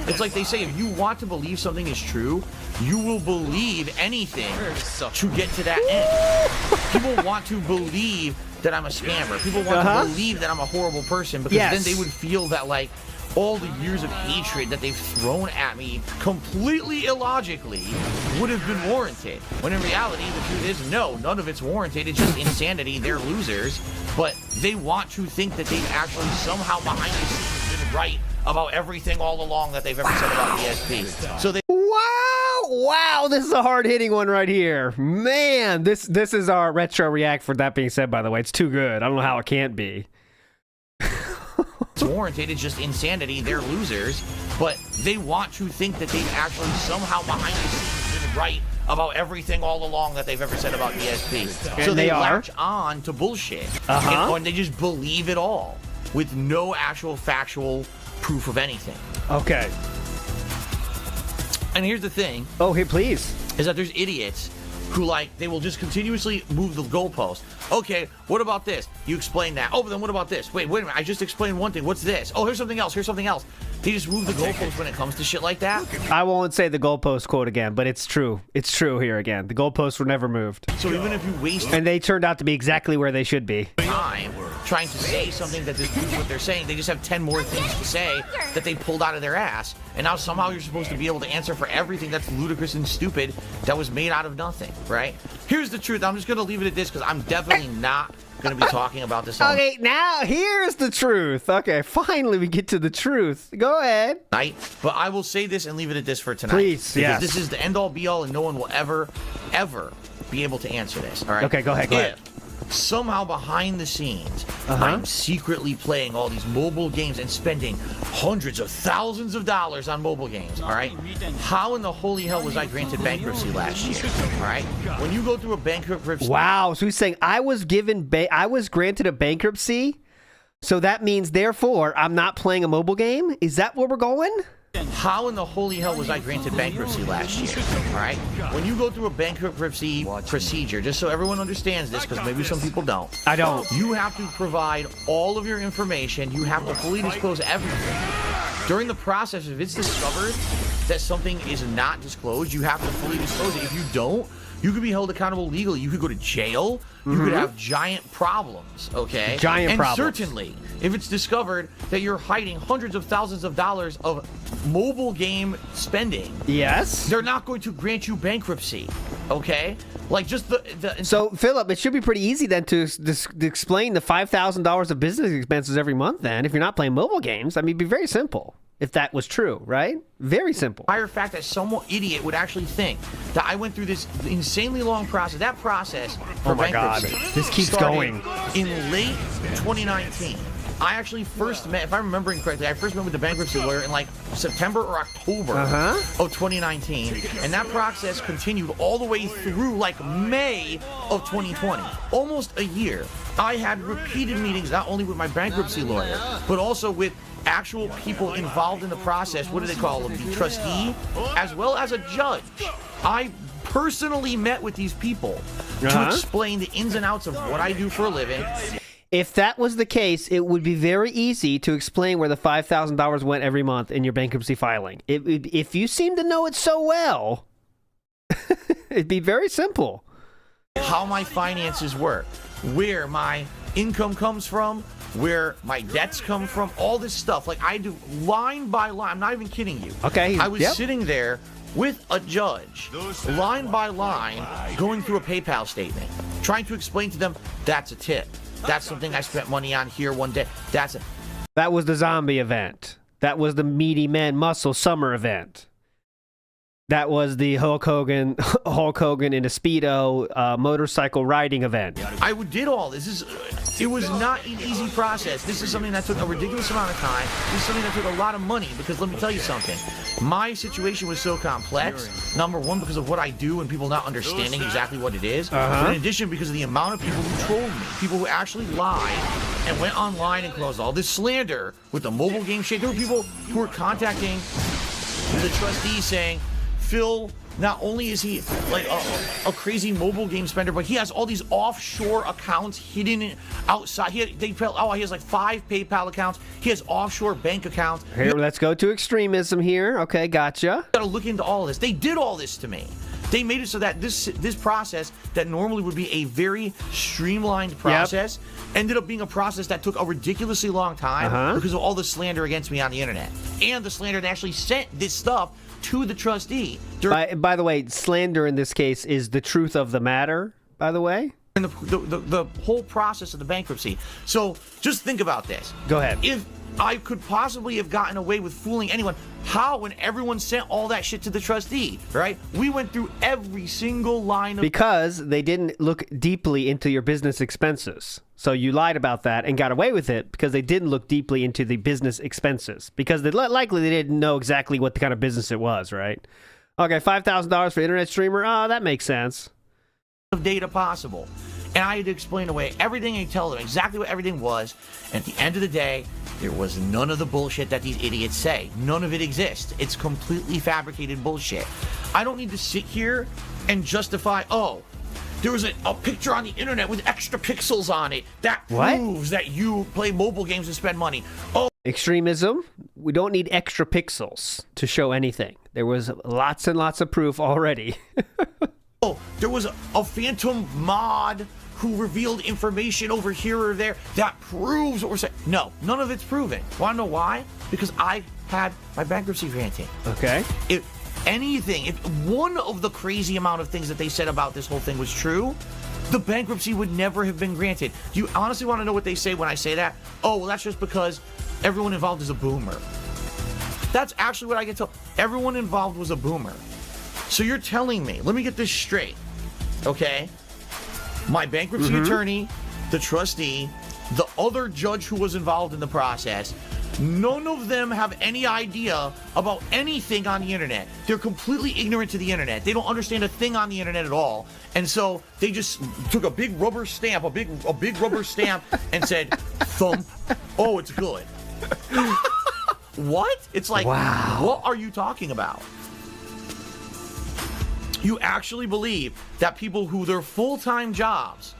It's like they say, if you want to believe something is true, you will believe anything to get to that end. People want to believe that I'm a scammer. People want to believe that I'm a horrible person because then they would feel that, like, all the years of hatred that they've thrown at me completely illogically would have been warranted. When in reality, the truth is, no, none of it's warranted. It's just insanity. They're losers. But they want to think that they've actually somehow behind the scenes been right about everything all along that they've ever said about DSP. So they... Wow, this is a hard-hitting one right here. Man, this is our retro react for that being said, by the way. It's too good. I don't know how it can't be. It's warranted. It's just insanity. They're losers, but they want to think that they've actually somehow behind the scenes been right about everything all along that they've ever said about DSP. So they latch on to bullshit, and they just believe it all with no actual factual proof of anything. Okay. And here's the thing. Oh, here, please. Is that there's idiots who, like, they will just continuously move the goalpost. Okay, what about this? You explain that. Oh, but then what about this? Wait a minute. I just explained one thing. What's this? Oh, here's something else. Here's something else. They just move the goalpost when it comes to shit like that. I won't say the goalpost quote again, but it's true. It's true here again. The goalposts were never moved. So even if you waste... And they turned out to be exactly where they should be. ...time trying to say something that disproves what they're saying, they just have 10 more things to say that they pulled out of their ass. And now somehow you're supposed to be able to answer for everything that's ludicrous and stupid that was made out of nothing, right? Here's the truth. I'm just going to leave it at this because I'm definitely not going to be talking about this all Okay, now here's the truth. Okay, finally we get to the truth. Go ahead. night. But I will say this and leave it at this for tonight. Please, because yes. this is the end all be all, and no one will ever be able to answer this. All right. Okay, go ahead. Go ahead. Somehow behind the scenes, I'm secretly playing all these mobile games and spending hundreds of thousands of dollars on mobile games, all right? How in the holy hell was I granted bankruptcy last year, all right? When you go through a bankruptcy... Wow, so he's saying I was granted a bankruptcy, so that means, therefore, I'm not playing a mobile game? Is that where we're going? How in the holy hell was I granted bankruptcy last year? All right? When you go through a bankruptcy procedure, just so everyone understands this, because maybe some people don't. I don't. You have to provide all of your information. You have to fully disclose everything. During the process, if it's discovered that something is not disclosed, you have to fully disclose it. If you don't, you could be held accountable legally. You could go to jail. You could have giant problems, okay? Giant problems. And certainly, if it's discovered that you're hiding hundreds of thousands of dollars of mobile game spending, yes, they're not going to grant you bankruptcy, okay? Like, just the So, Philip, it should be pretty easy then to explain the $5,000 of business expenses every month then, if you're not playing mobile games. I mean, it'd be very simple if that was true, right? Very simple. entire fact that some idiot would actually think that I went through this insanely long process. That process for Oh my God. bankruptcy This keeps started going. in late 2019. I actually first met, if I'm remembering correctly, I first met with the bankruptcy lawyer in like September or October of 2019. And that process continued all the way through like May of 2020. Almost a year. I had repeated meetings not only with my bankruptcy lawyer, but also with actual people involved in the process. What do they call them? The trustee, as well as a judge. I personally met with these people to explain the ins and outs of what I do for a living. If that was the case, it would be very easy to explain where the $5,000 went every month in your bankruptcy filing. If you seem to know it so well, it'd be very simple. How my finances work, where my income comes from, where my debts come from, all this stuff. Like, I do line by line. I'm not even kidding you. Okay. I was sitting there with a judge, line by line, going through a PayPal statement, trying to explain to them, that's a tip. That's something I spent money on here one day. That was the zombie event. That was the Meaty Man Muscle summer event. That was the Hulk Hogan in a Speedo motorcycle riding event. I did all this. It was not an easy process. This is something that took a ridiculous amount of time. This is something that took a lot of money, because let me tell you something. My situation was so complex, number one, because of what I do and people not understanding exactly what it is. But in addition, because of the amount of people who trolled me, people who actually lied and went online and caused all this slander with the mobile game shit. There were people who were contacting the trustee saying, Phil, not only is he like a crazy mobile game spender, but he has all these offshore accounts hidden outside. He has like 5 PayPal accounts. He has offshore bank accounts. Here, let's go to extremism here. Okay, gotcha. You gotta look into all of this. They did all this to me. They made it so that this process that normally would be a very streamlined process ended up being a process that took a ridiculously long time because of all the slander against me on the internet. And the slander that actually sent this stuff to the trustee. By the way, slander in this case is the truth of the matter, by the way. And the whole process of the bankruptcy. So just think about this. Go ahead. If I could possibly have gotten away with fooling anyone, how, when everyone sent all that shit to the trustee, right? We went through every single line of... Because they didn't look deeply into your business expenses. So you lied about that and got away with it because they didn't look deeply into the business expenses. Because likely they didn't know exactly what the kind of business it was, right? Okay, $5,000 for internet streamer. Oh, that makes sense. Of data possible. And I had to explain away everything and tell them exactly what everything was. And at the end of the day, there was none of the bullshit that these idiots say. None of it exists. It's completely fabricated bullshit. I don't need to sit here and justify, oh, there was a picture on the internet with extra pixels on it. That proves that you play mobile games and spend money. Oh, extremism. We don't need extra pixels to show anything. There was lots and lots of proof already. oh, there was a phantom mod who revealed information over here or there that proves what we're saying. No, none of it's proven. Want to know why? Because I had my bankruptcy granted. Okay. If anything, if one of the crazy amount of things that they said about this whole thing was true, the bankruptcy would never have been granted. Do you honestly want to know what they say when I say that? Oh, well, that's just because everyone involved is a boomer. That's actually what I get told. Everyone involved was a boomer. So you're telling me, let me get this straight, okay? My bankruptcy attorney, the trustee, the other judge who was involved in the process, none of them have any idea about anything on the internet. They're completely ignorant to the internet. They don't understand a thing on the internet at all. And so they just took a big rubber stamp, a big rubber stamp, and said, thump, oh, it's good. What? It's like, wow. What are you talking about? You actually believe that people who their full-time jobs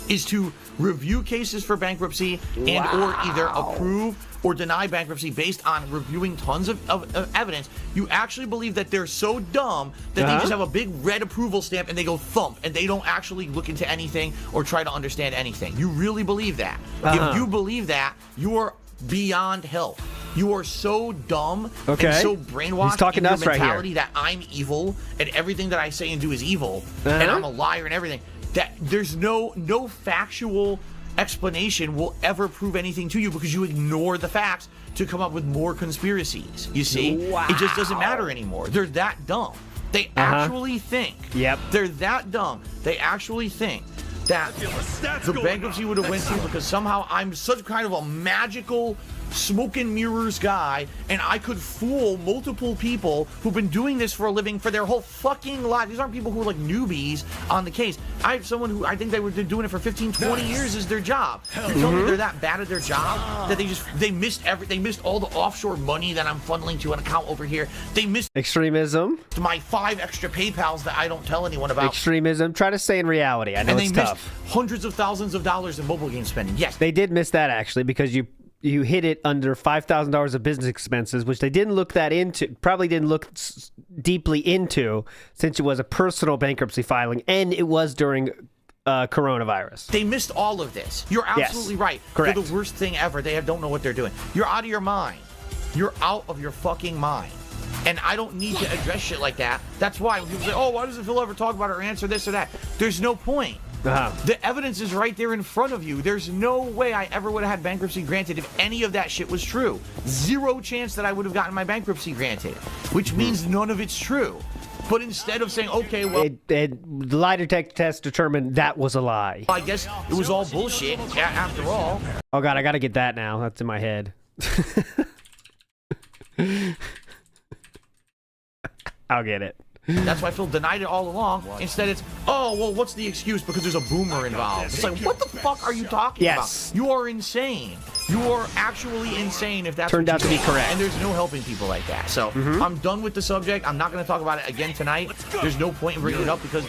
is to review cases for bankruptcy and or either approve or deny bankruptcy based on reviewing tons of evidence, you actually believe that they're so dumb that they just have a big red approval stamp and they go thump and they don't actually look into anything or try to understand anything. You really believe that. If you believe that, you are beyond help. You are so dumb and so brainwashed in your mentality that I'm evil and everything that I say and do is evil and I'm a liar and everything, that there's no factual explanation will ever prove anything to you because you ignore the facts to come up with more conspiracies. You see? It just doesn't matter anymore. They're that dumb. They actually think. They're that dumb. They actually think that the bankruptcy would have went through because somehow I'm such kind of a magical smoke and mirrors guy and I could fool multiple people who've been doing this for a living for their whole fucking life. These aren't people who are like newbies on the case. I have someone who I think they were doing it for 15, 20 years is their job. You tell me they're that bad at their job that they missed all the offshore money that I'm funneling to an account over here. They missed extremism. My 5 extra PayPals that I don't tell anyone about. Extremism. Try to stay in reality. I know it's tough. Missed hundreds of thousands of dollars in mobile game spending. Yes. They did miss that actually because you hit it under $5,000 of business expenses, which they didn't look probably didn't look deeply into since it was a personal bankruptcy filing and it was during coronavirus. They missed all of this. You're absolutely right. Correct. They're the worst thing ever. They don't know what they're doing. You're out of your mind. You're out of your fucking mind. And I don't need to address shit like that. That's why when people say, oh, why doesn't Phil ever talk about it or answer this or that? There's no point. The evidence is right there in front of you. There's no way I ever would have had bankruptcy granted if any of that shit was true. Zero chance that I would have gotten my bankruptcy granted, which means none of it's true. But instead of saying, okay, well... the lie detector test determined that was a lie. I guess it was all bullshit after all. Oh, God, I got to get that now. That's in my head. I'll get it. That's why Phil denied it all along. Instead, it's, oh, well, what's the excuse? Because there's a boomer involved. It's like, what the fuck are you talking about? You are insane. You are actually insane if that's turned out to be correct. And there's no helping people like that. So I'm done with the subject. I'm not going to talk about it again tonight. There's no point in bringing it up because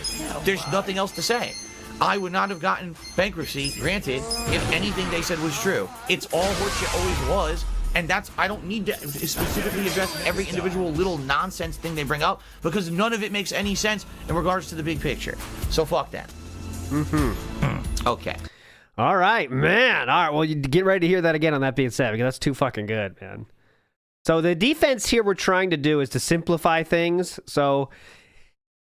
there's nothing else to say. I would not have gotten bankruptcy granted if anything they said was true. It's all horseshit always was. And I don't need to specifically address every individual little nonsense thing they bring up because none of it makes any sense in regards to the big picture. So fuck that. Okay. All right, man. All right, well, you get ready to hear that again on that being said because that's too fucking good, man. So the defense here we're trying to do is to simplify things. So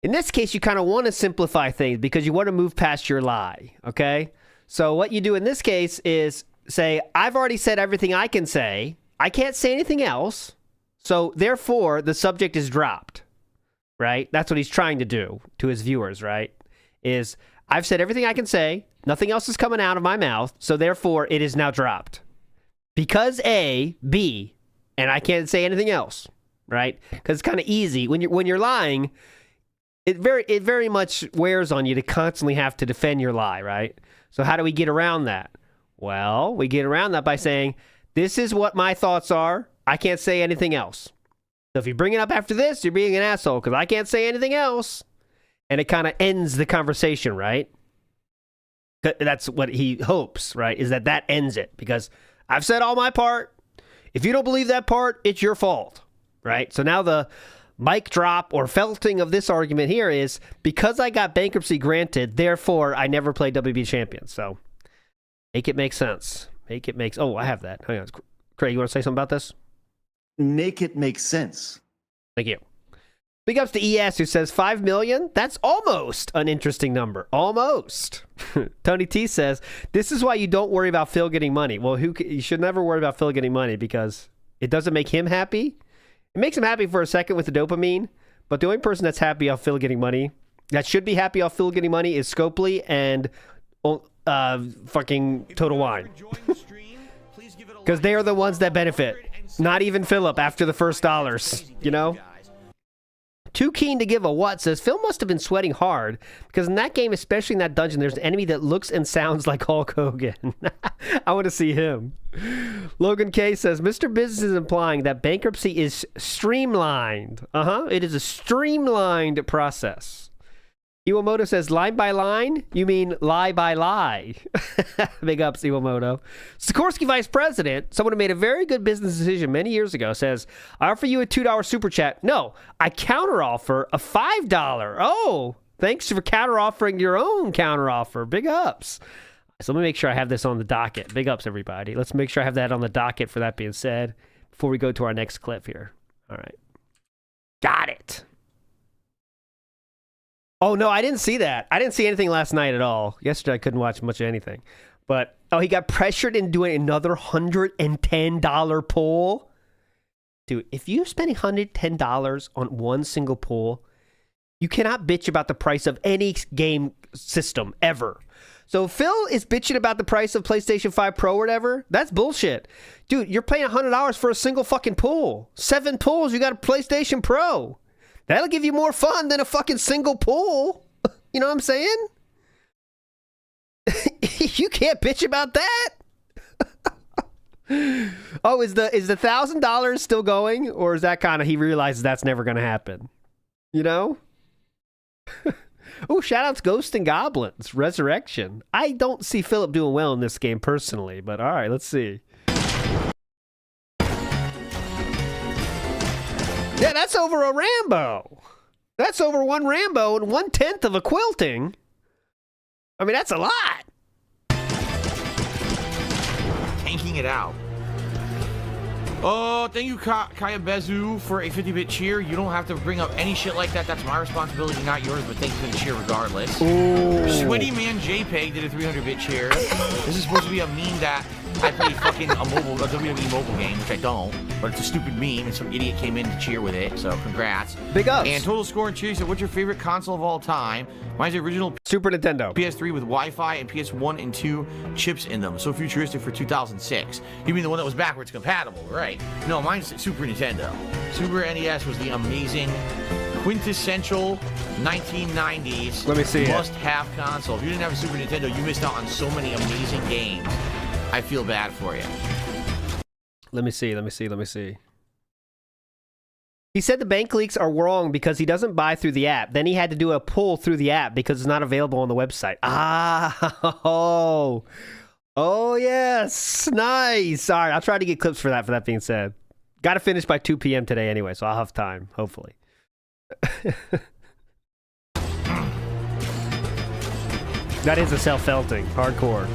in this case, you kind of want to simplify things because you want to move past your lie, okay? So what you do in this case is say, I've already said everything I can say. I can't say anything else. So therefore, the subject is dropped, right? That's what he's trying to do to his viewers, right? Is I've said everything I can say. Nothing else is coming out of my mouth. So therefore, it is now dropped. Because A, B, and I can't say anything else, right? Because it's kind of easy. When you're lying, it very much wears on you to constantly have to defend your lie, right? So how do we get around that? Well, we get around that by saying, this is what my thoughts are. I can't say anything else. So if you bring it up after this, you're being an asshole because I can't say anything else. And it kind of ends the conversation, right? That's what he hopes, right? Is that ends it because I've said all my part. If you don't believe that part, it's your fault, right? So now the mic drop or felting of this argument here is because I got bankruptcy granted, therefore I never played WB Champions. So make it make sense. Oh, I have that. Hang on. Craig, you want to say something about this? Make it make sense. Thank you. Big ups to ES, who says 5 million. That's almost an interesting number. Almost. Tony T says, this is why you don't worry about Phil getting money. Well, you should never worry about Phil getting money because it doesn't make him happy. It makes him happy for a second with the dopamine, but the only person that's happy off Phil getting money, that should be happy off Phil getting money, is Scopely and fucking Total Wine. Because they are the ones that benefit. Not even Philip after the first dollars, you know? Too Keen to Give a What says, Phil must have been sweating hard because in that game, especially in that dungeon, there's an enemy that looks and sounds like Hulk Hogan. I want to see him. Logan K says, Mr. Business is implying that bankruptcy is streamlined. It is a streamlined process. Iwamoto says, line by line? You mean lie by lie. Big ups, Iwamoto. Sikorsky Vice President, someone who made a very good business decision many years ago, says, I offer you a $2 super chat. No, I counteroffer a $5. Oh, thanks for counteroffering your own counteroffer. Big ups. So let me make sure I have this on the docket. Big ups, everybody. Let's make sure I have that on the docket for that being said before we go to our next clip here. All right. Got it. Oh, no, I didn't see that. I didn't see anything last night at all. Yesterday, I couldn't watch much of anything. But, he got pressured into doing another $110 pull. Dude, if you're spending $110 on one single pull, you cannot bitch about the price of any game system ever. So Phil is bitching about the price of PlayStation 5 Pro or whatever. That's bullshit. Dude, you're paying $100 for a single fucking pull. 7 pulls, you got a PlayStation Pro. That'll give you more fun than a fucking single pull. You know what I'm saying? You can't bitch about that. Oh, is the $1,000 still going? Or is that kind of, he realizes that's never going to happen? You know? Oh, shoutouts Ghost and Goblins. Resurrection. I don't see Philip doing well in this game personally, but all right, let's see. Yeah, that's over a Rambo. That's over one Rambo and 1/10 of a quilting. I mean, that's a lot. Tanking it out. Oh, thank you, Kaya Bezu, for a 50-bit cheer. You don't have to bring up any shit like that. That's my responsibility, not yours, but thank you for the cheer regardless. Ooh. Sweaty Man JPEG did a 300-bit cheer. This is supposed to be a meme that I play fucking a WWE mobile game, which I don't, but it's a stupid meme, and some idiot came in to cheer with it, so congrats. Big ups. And Total Score and Cheer said, what's your favorite console of all time? Mine's the original Super Nintendo. PS3 with Wi-Fi and PS1 and 2 chips in them. So futuristic for 2006. You mean the one that was backwards compatible, right? No, mine's Super Nintendo. Super NES was the amazing, quintessential 1990s Let me see must-have console. If you didn't have a Super Nintendo, you missed out on so many amazing games. I feel bad for you. Let me see. He said the bank leaks are wrong because he doesn't buy through the app. Then he had to do a pull through the app because it's not available on the website. Oh, yes. Nice. All right, I'll try to get clips for that being said. Got to finish by 2 p.m. today anyway, so I'll have time, hopefully. That is a self-felting. Hardcore.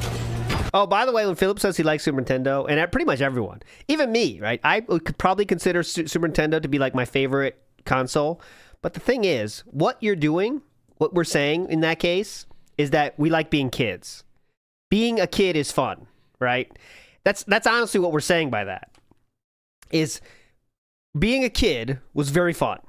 Oh, by the way, when Philip says he likes Super Nintendo, and pretty much everyone, even me, right? I could probably consider Super Nintendo to be like my favorite console. But the thing is, what you're doing, what we're saying in that case, is that we like being kids. Being a kid is fun, right? That's honestly what we're saying by that. Is being a kid was very fun.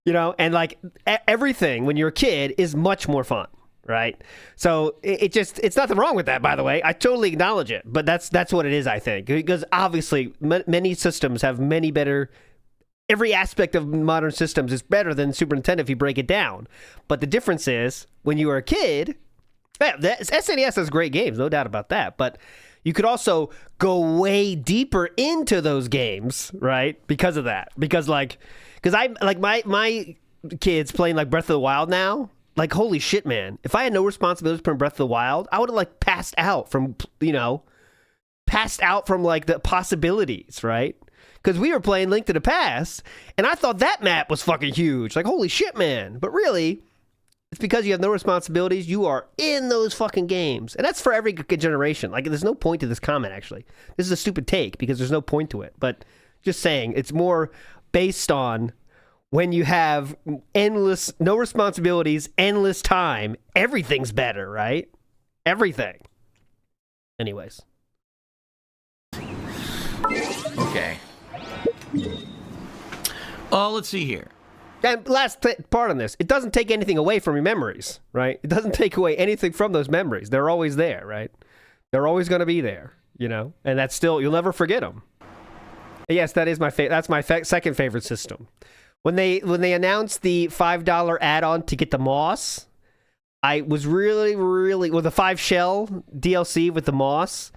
You know, and like everything when you're a kid is much more fun. Right, so it's nothing wrong with that. By the way, I totally acknowledge it, but that's what it is. I think because obviously many systems have many better. Every aspect of modern systems is better than Super Nintendo if you break it down. But the difference is when you were a kid, the SNES has great games, no doubt about that. But you could also go way deeper into those games, right? Because of that, because I like my kids playing like Breath of the Wild now. Like, holy shit, man. If I had no responsibilities for Breath of the Wild, I would have, like, passed out from like, the possibilities, right? Because we were playing Link to the Past, and I thought that map was fucking huge. Like, holy shit, man. But really, it's because you have no responsibilities. You are in those fucking games. And that's for every generation. Like, there's no point to this comment, actually. This is a stupid take because there's no point to it. But just saying, it's more based on when you have no responsibilities, endless time, everything's better, right? Everything. Anyways. Okay. Let's see here. And last part on this, it doesn't take anything away from your memories, right? It doesn't take away anything from those memories. They're always there, right? They're always going to be there, you know? And that's still, you'll never forget them. Yes, that is that's my second favorite system. When they announced the $5 add-on to get the moss, I was really, with the 5 shell DLC with the moss,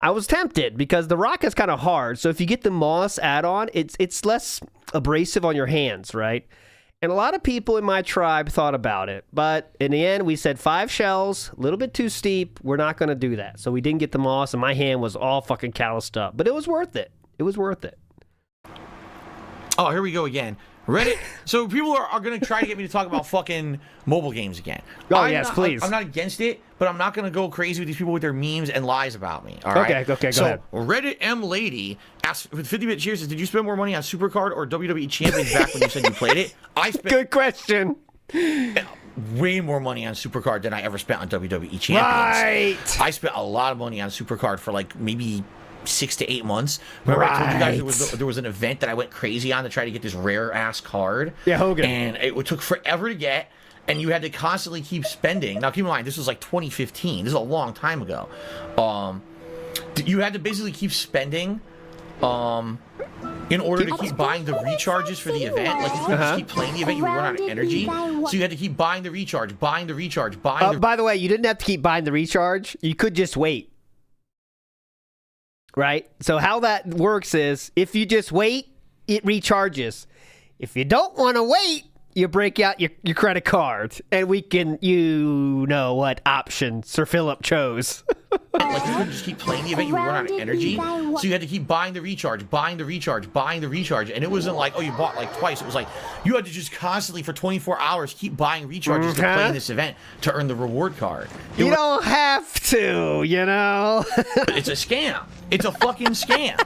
I was tempted because the rock is kind of hard. So if you get the moss add-on, it's less abrasive on your hands, right? And a lot of people in my tribe thought about it. But in the end, we said 5 shells, a little bit too steep. We're not going to do that. So we didn't get the moss, and my hand was all fucking calloused up. But it was worth it. It was worth it. Oh, here we go again. Reddit. So people are going to try to get me to talk about fucking mobile games again. Oh, yes, please. I'm not against it, but I'm not going to go crazy with these people with their memes and lies about me. All right? Okay, go ahead. Reddit M Lady asked with 50-bit cheers, says, did you spend more money on Supercard or WWE Champions back when you said you played it? I spent Good question. way more money on Supercard than I ever spent on WWE Champions. Right. I spent a lot of money on Supercard for like maybe 6 to 8 months. Remember I told you guys there was an event that I went crazy on to try to get this rare ass card. Yeah, Hogan. And it took forever to get, and you had to constantly keep spending. Now keep in mind, this was like 2015. This is a long time ago. You had to basically keep spending in order to keep buying the recharges for the event. Like, you couldn't just keep playing the event, you would run out of energy. So you had to keep buying the recharge, buying the recharge, buying the... By the way, you didn't have to keep buying the recharge. You could just wait. Right? So how that works is, if you just wait, it recharges. If you don't want to wait, you break out your credit card. And we can, you know what option Sir Philip chose. Like, you couldn't just keep playing the event, you would run out of energy. So you had to keep buying the recharge, buying the recharge, buying the recharge. And it wasn't like, oh, you bought like twice. It was like, you had to just constantly, for 24 hours, keep buying recharges to play in this event to earn the reward card. You don't have to, you know? It's a scam. It's a fucking scam.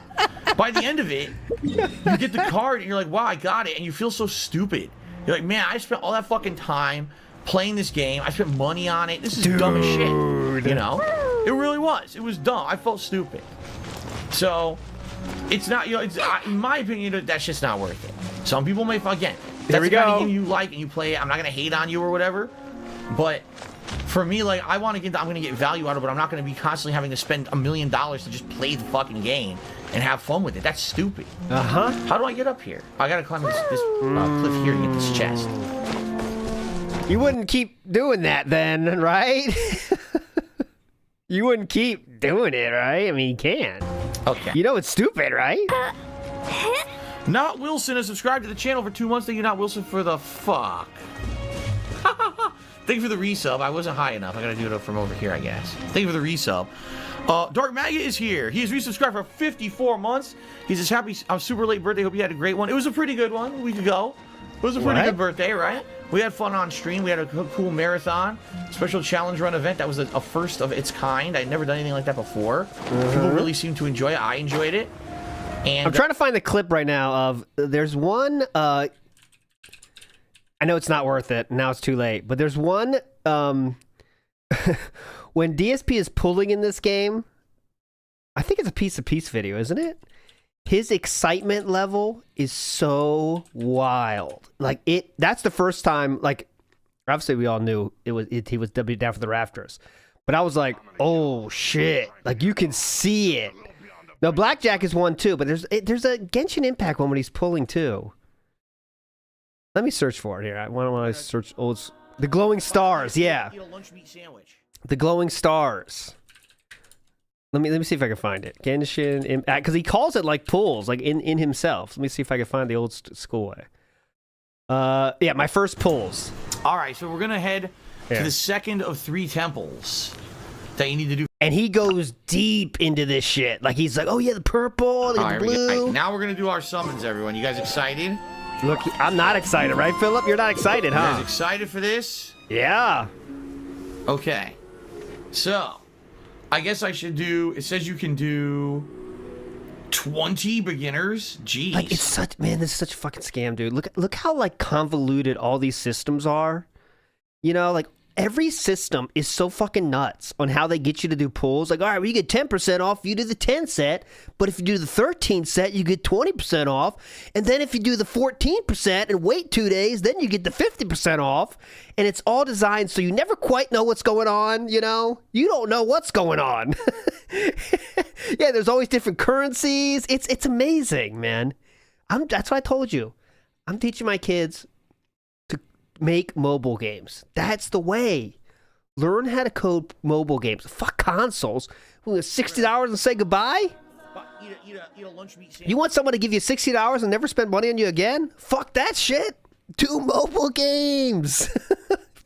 By the end of it, you get the card and you're like, wow, I got it. And you feel so stupid. You're like, man, I spent all that fucking time playing this game. I spent money on it. This is dumb as shit. You know? It really was. It was dumb. I felt stupid. So, it's not, you know, it's, in my opinion, that's just not worth it. Some people may, again, that's the kind of game you like and you play it. I'm not going to hate on you or whatever. But for me, like, I'm going to get value out of it. I'm not going to be constantly having to spend $1 million to just play the fucking game and have fun with it. That's stupid. How do I get up here? I got to climb this cliff here to get this chest. You wouldn't keep doing that then, right? You wouldn't keep doing it, right? I mean, you can't. Okay. You know it's stupid, right? Not Wilson has subscribed to the channel for 2 months. Thank you, Not Wilson, for the fuck. Thank you for the resub. I wasn't high enough. I gotta do it from over here, I guess. Thank you for the resub. Dark Maggot is here. He has resubscribed for 54 months. He's just happy. Super late birthday. Hope you had a great one. It was a pretty good one a week ago. It was a pretty good birthday, right? We had fun on stream. We had a cool marathon, special challenge run event. That was a first of its kind. I'd never done anything like that before. People really seemed to enjoy it. I enjoyed it. And I'm trying to find the clip right now of, there's one, I know it's not worth it. Now it's too late. But there's one, when DSP is pulling in this game, I think it's a piece-to-piece video, isn't it? His excitement level is so wild. Like, that's the first time, like, obviously we all knew he was down for the rafters. But I was like, oh shit. Like, you can see it. Now, Blackjack is one too, but there's a Genshin Impact one when he's pulling too. Let me search for it here. Why don't I search the glowing stars? Yeah, eat a lunch meat sandwich. The glowing stars. Let me see if I can find it. Genshin Impact, because he calls it like pulls, like in himself. Let me see if I can find the old school way. Yeah, my first pulls. All right, so we're gonna head to the second of 3 temples that you need to do. And he goes deep into this shit. Like, he's like, oh yeah, the purple, the blue. Right, now we're gonna do our summons, everyone. You guys excited? Look, I'm not excited, right, Philip? You're not excited, huh? You guys excited for this? Yeah. Okay. So, I guess I should do... It says you can do... 20 beginners? Jeez. Like, it's such, man, this is such a fucking scam, dude. Look how, like, convoluted all these systems are. You know, like, every system is so fucking nuts on how they get you to do pulls. Like, all right, well, you get 10% off if you do the 10 set, but if you do the 13 set, you get 20% off. And then if you do the 14% and wait 2 days, then you get the 50% off. And it's all designed so you never quite know what's going on, you know? You don't know what's going on. Yeah, there's always different currencies. It's amazing, man. That's what I told you. I'm teaching my kids make mobile games. That's the way. Learn how to code mobile games. Fuck consoles. $60 and say goodbye? Eat a lunch meat sandwich. You want someone to give you $60 and never spend money on you again? Fuck that shit. Do mobile games.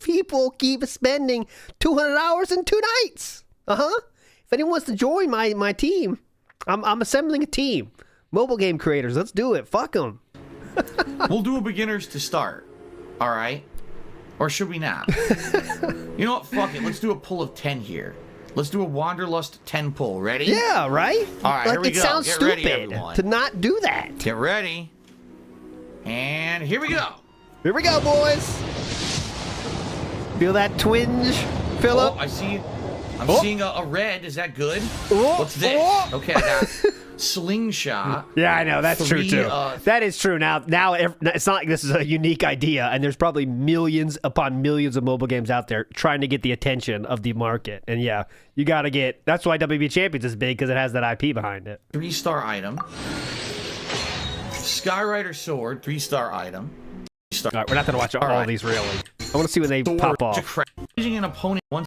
People keep spending $200 in 2 nights. If anyone wants to join my team, I'm assembling a team. Mobile game creators, let's do it. Fuck them. We'll do a beginners to start. All right? Or should we not? You know what? Fuck it. Let's do a pull of 10 here. Let's do a Wanderlust 10 pull. Ready? Yeah, right? All right, like, here we it go. sounds Get stupid ready, everyone. to not do that. Get ready. And here we go. Here we go, boys. Feel that twinge, Philip? Oh, I see. I'm seeing a red. Is that good? Oh, What's this? oh. Okay, I got slingshot. Yeah, I know. That's true, too. That is true. Now, it's not like this is a unique idea, and there's probably millions upon millions of mobile games out there trying to get the attention of the market. And yeah, you got to get... That's why WP Champions is big, because it has that IP behind it. 3-star item. Skyrider sword, 3-star item. All right, we're not going to watch all these, really. I want to see when they pop off. Using an opponent once,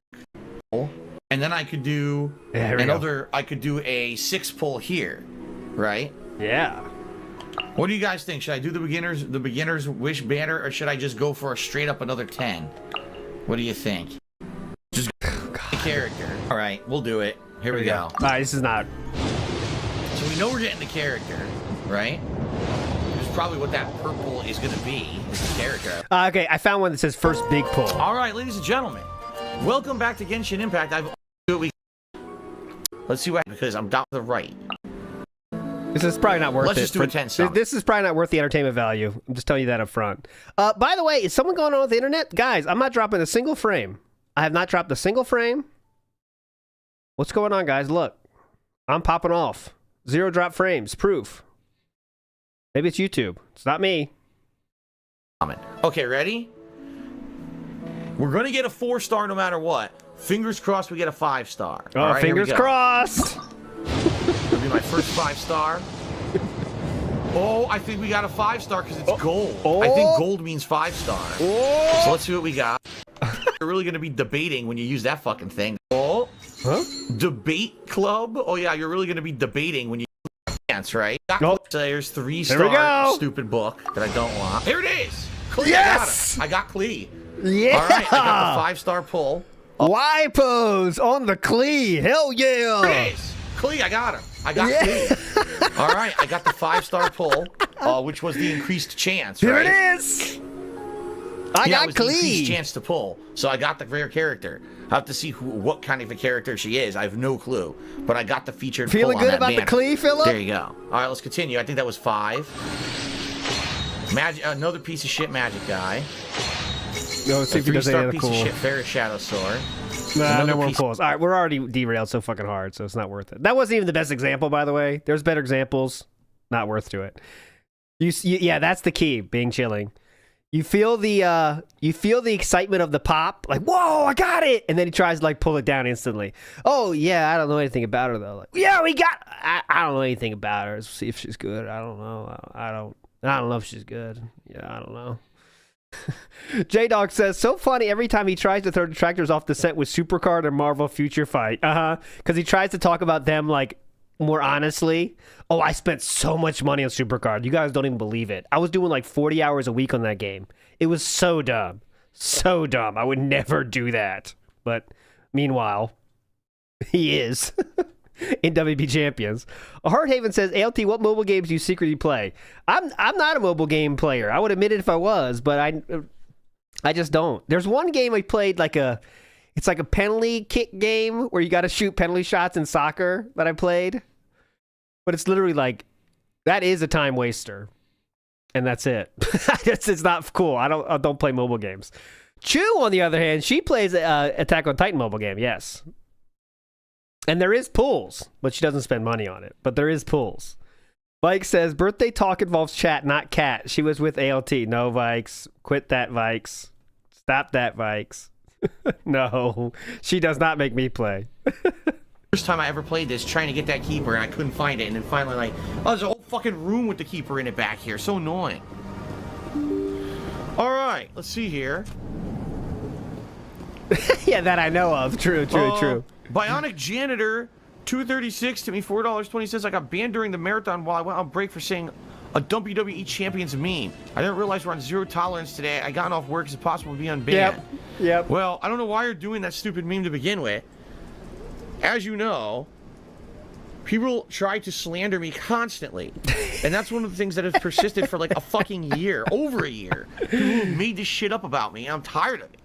and then I could do another. I could do a 6 pull here, right? Yeah. What do you guys think? Should I do the beginners wish banner, or should I just go for a straight up another 10? What do you think? Just the character. All right, we'll do it. Here we go. All right, this is not. So we know we're getting the character, right? Which is probably what that purple is going to be. Is the character. Okay, I found one that says first big pull. All right, ladies and gentlemen, welcome back to Genshin Impact. Let's see what, because I'm down to the right. This is probably not worth it. Let's just do a 10 song. This is probably not worth the entertainment value. I'm just telling you that up front. By the way, is someone going on with the internet? Guys, I'm not dropping a single frame. I have not dropped a single frame. What's going on, guys? Look, I'm popping off. 0 drop frames. Proof. Maybe it's YouTube. It's not me. Okay, ready? We're going to get a 4-star no matter what. Fingers crossed we get a 5-star. Oh, right, fingers crossed. It'll be my first 5-star. Oh, I think we got a 5-star because it's gold. I think gold means 5-star. So let's see what we got. You're really going to be debating when you use that fucking thing. Oh. Huh? Debate club? Oh, yeah, you're really going to be debating when you use that, right? Nope. There's 3-star stupid book that I don't want. Here it is. Klee, Yes! I got Klee. Yeah. All right, I got the 5-star pull. Y pose on the Klee. Hell yeah. Here it is. Klee, I got him. I got Klee. All right, I got the 5-star pull, which was the increased chance, right? Here it is. I got it was the increased Klee. chance to pull, so I got the rare character. I have to see what kind of a character she is. I have no clue, but I got the featured Feeling pull on good that about the banner. Klee, Philip? There you go. All right, let's continue. I think that was 5. Magic, another piece of shit magic guy. No, let's see if he does any 3-star other piece cool. of shit Ferris Shadow Sword. Nah, Another no more piece- pulls. All right, we're already derailed so fucking hard, so it's not worth it. That wasn't even the best example, by the way. There's better examples. Not worth to it. Yeah, that's the key. Being chilling. You feel the excitement of the pop, like, whoa, I got it, and then he tries to like pull it down instantly. Oh yeah, I don't know anything about her though. Like, yeah, we got. I don't know anything about her. Let's see if she's good. I don't know. I don't know if she's good. Yeah, I don't know. J-Dog says, so funny every time he tries to throw detractors off the set with Supercard and Marvel Future Fight. Because he tries to talk about them like more honestly. Oh, I spent so much money on Supercard. You guys don't even believe it. I was doing like 40 hours a week on that game. It was so dumb. So dumb. I would never do that. But meanwhile, he is. In WP Champions. Hearthaven says, ALT, what mobile games do you secretly play? I'm not a mobile game player. I would admit it if I was, but I just don't. There's one game I played it's like a penalty kick game where you got to shoot penalty shots in soccer that I played. But it's literally like, that is a time waster. And that's it. It's not cool. I don't play mobile games. Chu, on the other hand, she plays Attack on Titan mobile game, yes. And there is pools, but she doesn't spend money on it. But there is pools. Vike says, birthday talk involves chat, not cat. She was with ALT. No, Vikes. Quit that, Vikes. Stop that, Vikes. No, she does not make me play. First time I ever played this, trying to get that keeper, and I couldn't find it. And then finally, like, oh, there's a whole fucking room with the keeper in it back here. So annoying. All right, let's see here. Yeah, that I know of. True. Bionic Janitor 236 to me, $4.20. I got banned during the marathon while I went on break for saying a WWE Champions meme. I didn't realize we're on zero tolerance today. I got off work. Is it possible to be unbanned? Yep. Well, I don't know why you're doing that stupid meme to begin with. As you know, people try to slander me constantly. And that's one of the things that has persisted for like a fucking year, over a year. People have made this shit up about me, and I'm tired of it.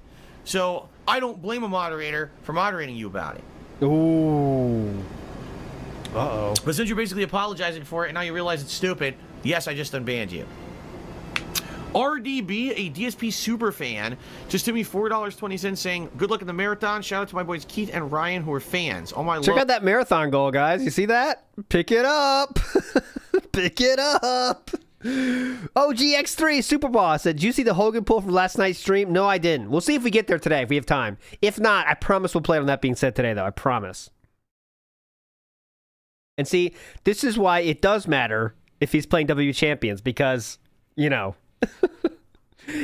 So I don't blame a moderator for moderating you about it. Ooh. Uh-oh. But since you're basically apologizing for it and now you realize it's stupid, yes, I just unbanned you. RDB, a DSP super fan, just sent me $4.20 saying, good luck in the marathon. Shout out to my boys Keith and Ryan who are fans. All my Check out that marathon goal, guys. You see that? Pick it up. Pick it up. OGX3 Super Boss said, did you see the Hogan pull from last night's stream? No, I didn't. We'll see if we get there today, if we have time. If not, I promise we'll play it on That Being Said today, though. I promise. And see, this is why it does matter if he's playing WWE Champions, because, you know,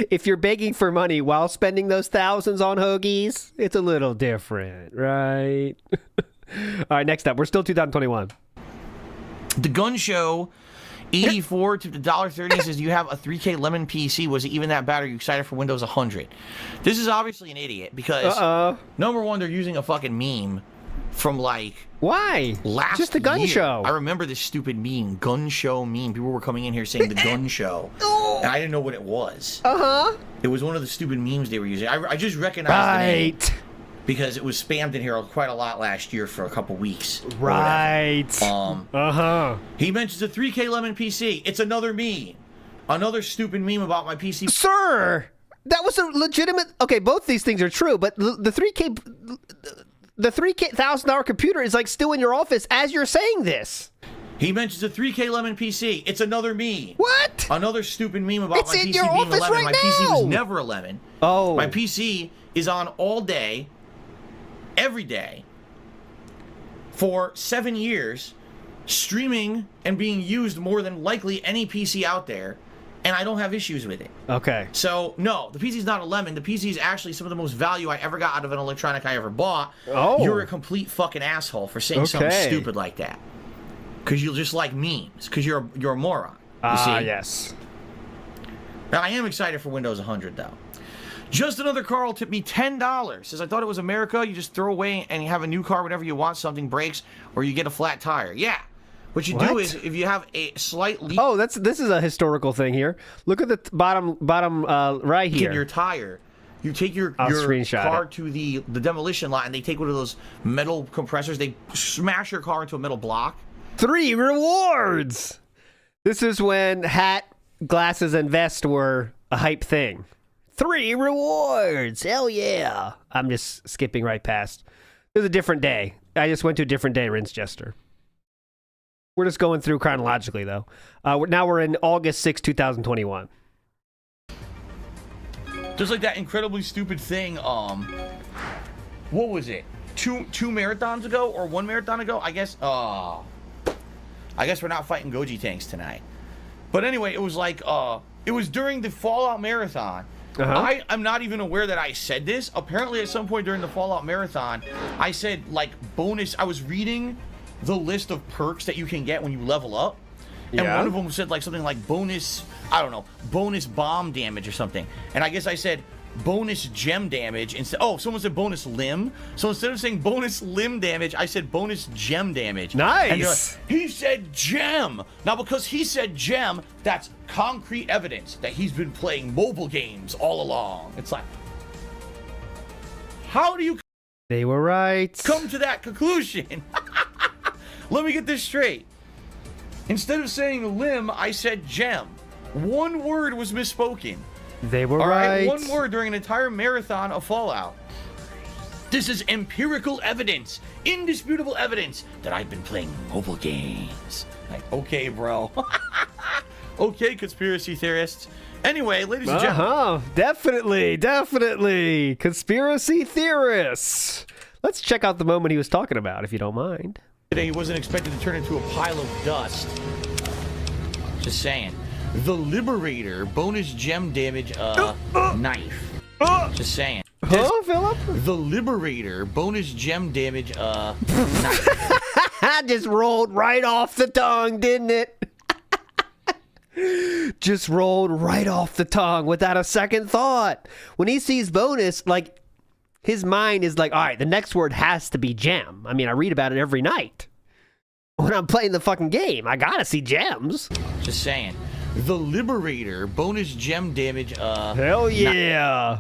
if you're begging for money while spending those thousands on hoagies, it's a little different, right? All right, next up. We're still 2021. The Gun Show 84 to the $1.30 says, you have a 3K Lemon PC. Was it even that bad? Are you excited for Windows 100? This is obviously an idiot because, number one, they're using a fucking meme from like... Why? Last just a gun year. show. I remember this stupid meme, gun show meme. People were coming in here saying the gun show, and I didn't know what it was. It was one of the stupid memes they were using. I just recognized the name because it was spammed in here quite a lot last year for a couple weeks. Right. He mentions a 3K Lemon PC. It's another meme, another stupid meme about my PC. Sir, that was a legitimate. Okay, both these things are true, but the 3K. The $3,000 computer is like still in your office as you're saying this. He mentions a 3K Lemon PC. It's another meme. What? Another stupid meme about it's my in PC your being office 11. Right my now. PC was never 11. Oh. My PC is on all day, every day, for 7 years, streaming and being used more than likely any PC out there. And I don't have issues with it. Okay. So, no, the PC's not a lemon. The PC is actually some of the most value I ever got out of an electronic I ever bought. Oh. You're a complete fucking asshole for saying something stupid like that. Because you just like memes. Because you're a moron. You see? Yes. Now, I am excited for Windows 100, though. Just Another Carl tipped me $10. Says, I thought it was America. You just throw away and you have a new car whenever you want. Something breaks or you get a flat tire. Yeah. What you do is, if you have a slight leak... Oh, this is a historical thing here. Look at the bottom right here. In your tire, you take your car to the demolition lot, and they take one of those metal compressors. They smash your car into a metal block. 3 rewards! This is when hat, glasses, and vest were a hype thing. 3 rewards! Hell yeah! I'm just skipping right past. It was a different day. I just went to a different day, Rinse Jester. We're just going through chronologically, though. Now we're in August 6, 2021. Just like that incredibly stupid thing, what was it? Two marathons ago or one marathon ago? I guess we're not fighting Goji tanks tonight. But anyway, it was like, it was during the Fallout Marathon. I'm not even aware that I said this. Apparently at some point during the Fallout Marathon, I said, like, bonus, I was reading the list of perks that you can get when you level up, and one of them said like something like bonus, I don't know, bonus bomb damage or something, and I guess I said bonus gem damage instead. Oh, someone said bonus limb, so instead of saying bonus limb damage, I said bonus gem damage. Nice. And he said gem. Now because he said gem, that's concrete evidence that he's been playing mobile games all along. It's like, how do you They were right. come to that conclusion? Let me get this straight. Instead of saying limb, I said gem. One word was misspoken. They were All right. One word during an entire marathon of Fallout. This is empirical evidence, indisputable evidence that I've been playing mobile games. Like, okay, bro. Okay, conspiracy theorists. Anyway, ladies and gentlemen. Definitely. Conspiracy theorists. Let's check out the moment he was talking about, if you don't mind. Today he wasn't expected to turn into a pile of dust. Just saying. The Liberator bonus gem damage knife. Just saying. Huh, Philip? The Liberator bonus gem damage knife. Just rolled right off the tongue, didn't it? Just rolled right off the tongue without a second thought. When he sees bonus, like, his mind is like, all right, the next word has to be gem. I mean, I read about it every night. When I'm playing the fucking game, I gotta see gems. Just saying. The Liberator bonus gem damage Hell yeah.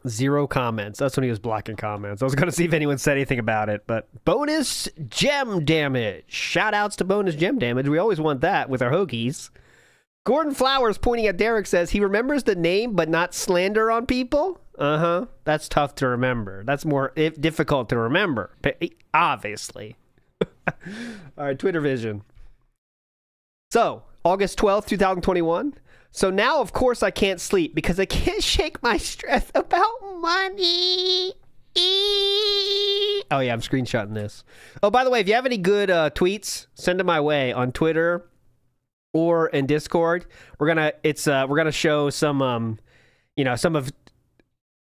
0 comments. That's when he was blocking comments. I was gonna see if anyone said anything about it, but bonus gem damage. Shout outs to bonus gem damage. We always want that with our hoagies. Gordon Flowers, pointing at Derek, says he remembers the name but not slander on people. That's tough to remember. That's more difficult to remember, obviously. All right, Twitter Vision. So, August 12th, 2021. So now, of course, I can't sleep because I can't shake my stress about money. Oh, yeah, I'm screenshotting this. Oh, by the way, if you have any good tweets, send them my way on Twitter or in Discord. We're gonna show some some of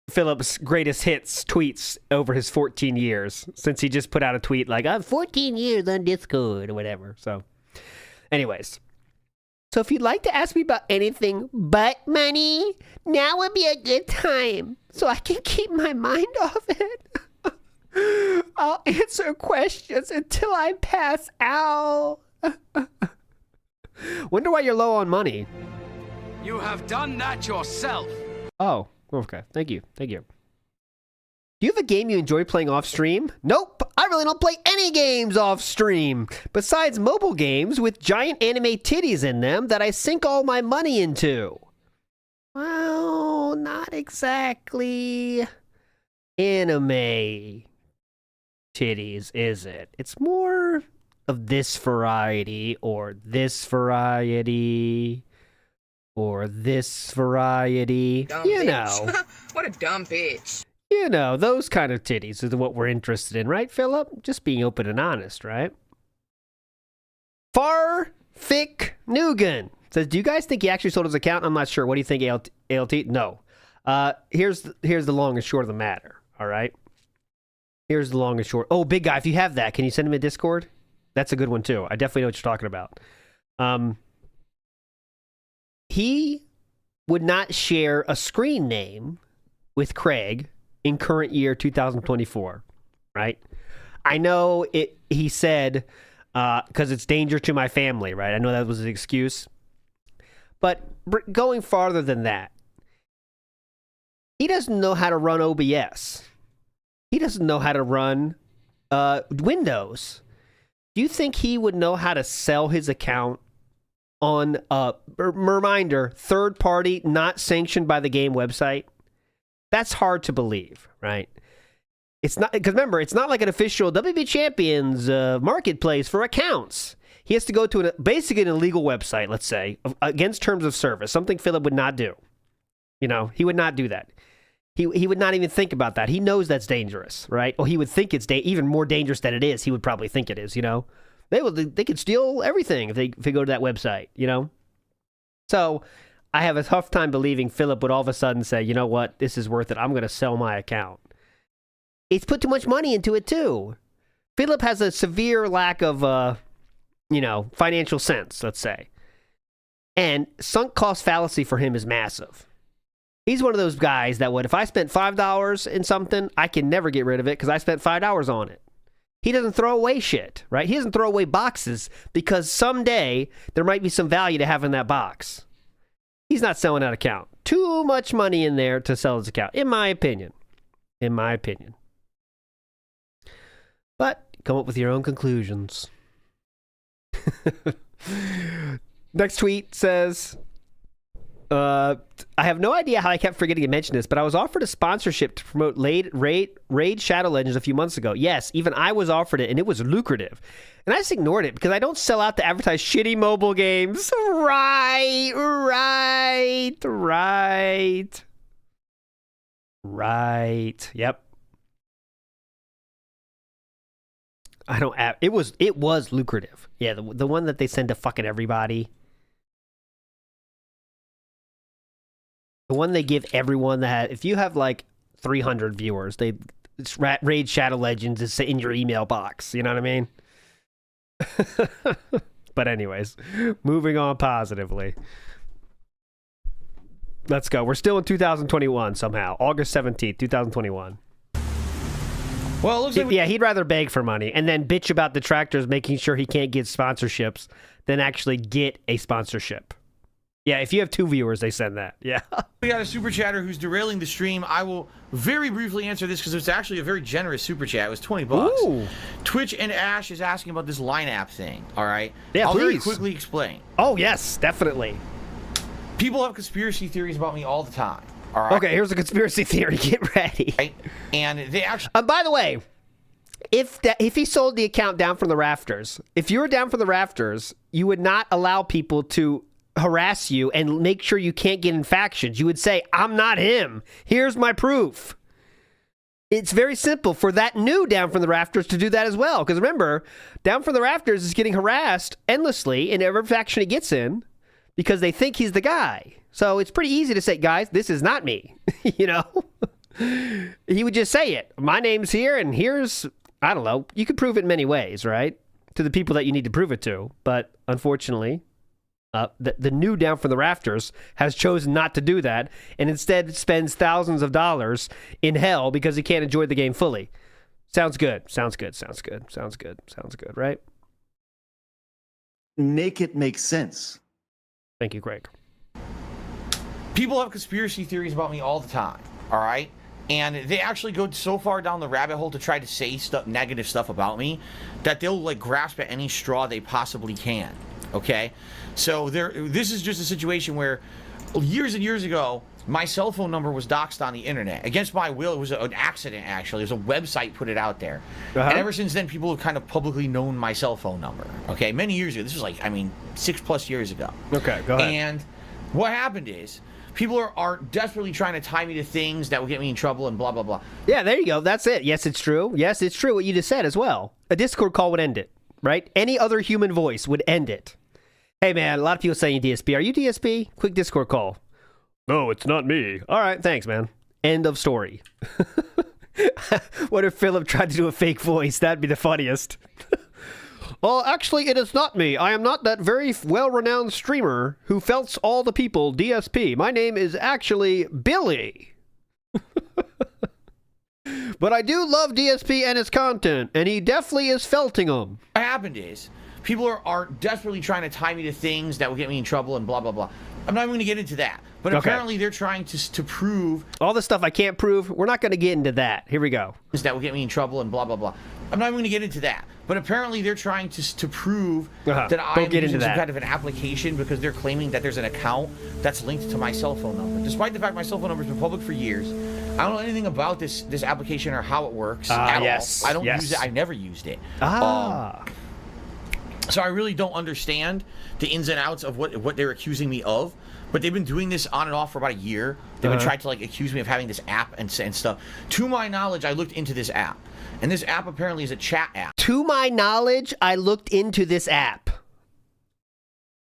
Philip's greatest hits tweets over his 14 years, since he just put out a tweet like, I'm 14 years on Discord or whatever. So anyways, so if you'd like to ask me about anything but money, now would be a good time so I can keep my mind off it. I'll answer questions until I pass out. Wonder why you're low on money. You have done that yourself. Oh, okay. Thank you. Do you have a game you enjoy playing off stream? Nope. I really don't play any games off stream. Besides mobile games with giant anime titties in them that I sink all my money into. Well, not exactly anime titties, is it? It's more of this variety or this variety. Or this variety. Dumb you bitch. know. What a dumb bitch. You know, those kind of titties is what we're interested in, right, Philip? Just being open and honest, right? Farfick Nugan says, do you guys think he actually sold his account? I'm not sure. What do you think, ALT? No. Here's the long and short of the matter, all right? Here's the long and short. Oh, big guy, if you have that, can you send him a Discord? That's a good one, too. I definitely know what you're talking about. He would not share a screen name with Craig in current year 2024, right? I know it. He said, because it's danger to my family, right? I know that was an excuse. But going farther than that, he doesn't know how to run OBS. He doesn't know how to run Windows. Do you think he would know how to sell his account on reminder, third party, not sanctioned by the game website? That's hard to believe, right? It's not, because remember, it's not like an official WP Champions marketplace for accounts. He has to go to basically an illegal website, let's say, against terms of service, something Philip would not do. You know, he would not do that. He would not even think about that. He knows that's dangerous, right? Or he would think it's even more dangerous than it is. He would probably think it is, you know? They could steal everything if they go to that website, you know? So I have a tough time believing Philip would all of a sudden say, you know what, this is worth it. I'm going to sell my account. It's put too much money into it, too. Philip has a severe lack of, financial sense, let's say. And sunk cost fallacy for him is massive. He's one of those guys that if I spent $5 in something, I can never get rid of it because I spent $5 on it. He doesn't throw away shit, right? He doesn't throw away boxes because someday there might be some value to having that box. He's not selling that account. Too much money in there to sell his account, in my opinion. But come up with your own conclusions. Next tweet says, I have no idea how I kept forgetting to mention this, but I was offered a sponsorship to promote Raid Shadow Legends a few months ago. Yes, even I was offered it, and it was lucrative. And I just ignored it because I don't sell out to advertise shitty mobile games. Right. Yep. I don't. It was lucrative. Yeah, the one that they send to fucking everybody. The one they give everyone that if you have like 300 viewers, it's Raid Shadow Legends is in your email box. You know what I mean? But anyways, moving on positively. Let's go. We're still in 2021 somehow. August 17th, 2021. Well, it looks like he'd rather beg for money and then bitch about detractors making sure he can't get sponsorships than actually get a sponsorship. Yeah, if you have 2 viewers, they send that. Yeah. We got a super chatter who's derailing the stream. I will very briefly answer this because it's actually a very generous super chat. It was $20. Ooh. Twitch and Ash is asking about this line app thing. All right. Yeah, I'll very please. quickly explain. Oh yes, definitely. People have conspiracy theories about me all the time. All right. Okay, here's a conspiracy theory. Get ready. Right? And they actually. By the way, if he sold the account down from the rafters, if you were down from the rafters, you would not allow people to harass you and make sure you can't get in factions. You would say, I'm not him. Here's my proof. It's very simple for that new down from the rafters to do that as well. Because remember, down from the rafters is getting harassed endlessly in every faction he gets in because they think he's the guy. So it's pretty easy to say, guys, this is not me. You know? He would just say it. My name's here and here's, I don't know. You could prove it in many ways, right? To the people that you need to prove it to. But unfortunately, the new down from the rafters has chosen not to do that and instead spends thousands of dollars in hell because he can't enjoy the game fully. Sounds good, right? Make it make sense. Thank you, Greg. People have conspiracy theories about me all the time. All right. And they actually go so far down the rabbit hole to try to say negative stuff about me that they'll like grasp at any straw they possibly can. Okay, so this is just a situation where years and years ago, my cell phone number was doxed on the internet. Against my will, it was an accident, actually. It was a website put it out there. And ever since then, people have kind of publicly known my cell phone number. Okay, many years ago. This was like, 6+ years ago. Okay, go ahead. And what happened is, people are desperately trying to tie me to things that will get me in trouble and blah, blah, blah. Yeah, there you go. That's it. Yes, it's true. Yes, it's true what you just said as well. A Discord call would end it, right? Any other human voice would end it. Hey, man, a lot of people saying DSP. Are you DSP? Quick Discord call. No, it's not me. All right, thanks, man. End of story. What if Philip tried to do a fake voice? That'd be the funniest. Well, actually, it is not me. I am not that very well-renowned streamer who felts all the people DSP. My name is actually Billy. But I do love DSP and his content, and he definitely is felting them. What happened is, people are desperately trying to tie me to things that will get me in trouble and blah, blah, blah. I'm not even going to get into that. But apparently they're trying to prove... all the stuff I can't prove, we're not going to get into that. Here we go. ...that will get me in trouble and blah, blah, blah. I'm not even going to get into that. But apparently they're trying to prove that I'm using some kind of an application because they're claiming that there's an account that's linked to my cell phone number. Despite the fact my cell phone number has been public for years, I don't know anything about this application or how it works at all. I don't use it. I never used it. So I really don't understand the ins and outs of what they're accusing me of. But they've been doing this on and off for about a year. They've been trying to accuse me of having this app and stuff. To my knowledge, I looked into this app. And this app apparently is a chat app. To my knowledge, I looked into this app.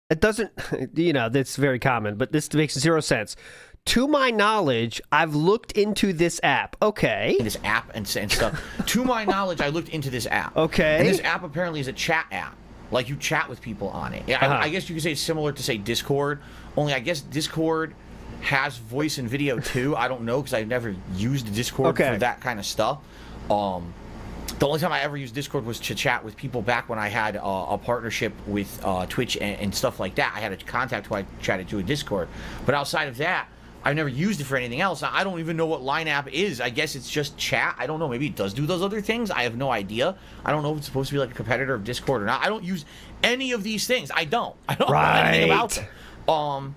It doesn't, that's very common, but this makes zero sense. To my knowledge, I've looked into this app. Okay. This app and stuff. To my knowledge, I looked into this app. Okay. And this app apparently is a chat app. Like, you chat with people on it. I guess you could say it's similar to, say, Discord. Only, I guess Discord has voice and video, too. I don't know, because I've never used Discord for that kind of stuff. The only time I ever used Discord was to chat with people back when I had a partnership with Twitch and stuff like that. I had a contact who I chatted to in Discord. But outside of that, I've never used it for anything else. I don't even know what Line app is. I guess it's just chat. I don't know. Maybe it does do those other things. I have no idea. I don't know if it's supposed to be like a competitor of Discord or not. I don't use any of these things. I don't know anything about them.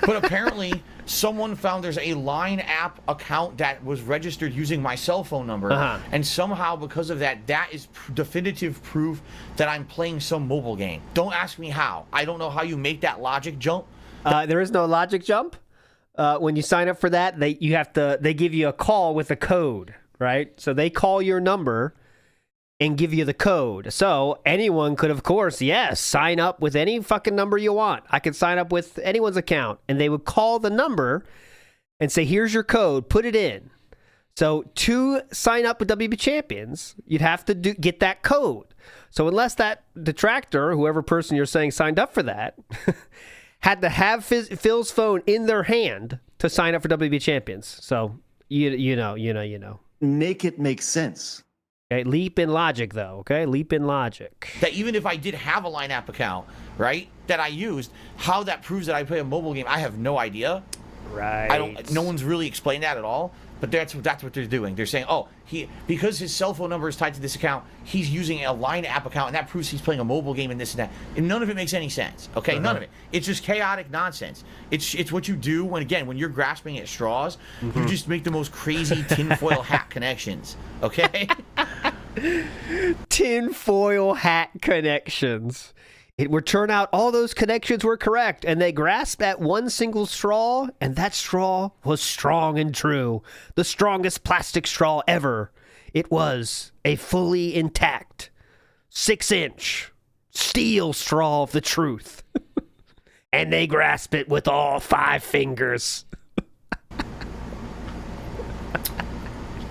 But apparently someone found there's a Line app account that was registered using my cell phone number, and somehow because of that, that is definitive proof that I'm playing some mobile game. Don't ask me how. I don't know how you make that logic jump. There is no logic jump. When you sign up for that, they give you a call with a code, right? So they call your number and give you the code. So anyone could, of course, sign up with any fucking number you want. I could sign up with anyone's account, and they would call the number and say, here's your code, put it in. So to sign up with WP Champions, you'd have to get that code. So unless that detractor, whoever person you're saying signed up for that, had to have Phil's phone in their hand to sign up for WP Champions. So you know. Make it make sense. Okay, leap in logic, though, okay? Leap in logic. That even if I did have a Line app account, right, that I used, how that proves that I play a mobile game, I have no idea. Right. No one's really explained that at all, but that's what they're doing. They're saying, oh, because his cell phone number is tied to this account, he's using a Line app account, and that proves he's playing a mobile game and this and that. And none of it makes any sense, okay? None of it. It's just chaotic nonsense. It's what you do when you're grasping at straws, you just make the most crazy tinfoil hat connections, okay? Tinfoil hat connections. It would turn out all those connections were correct, and they grasped at one single straw, and that straw was strong and true. The strongest plastic straw ever. It was a fully intact 6-inch steel straw of the truth. And they grasped it with all 5 fingers.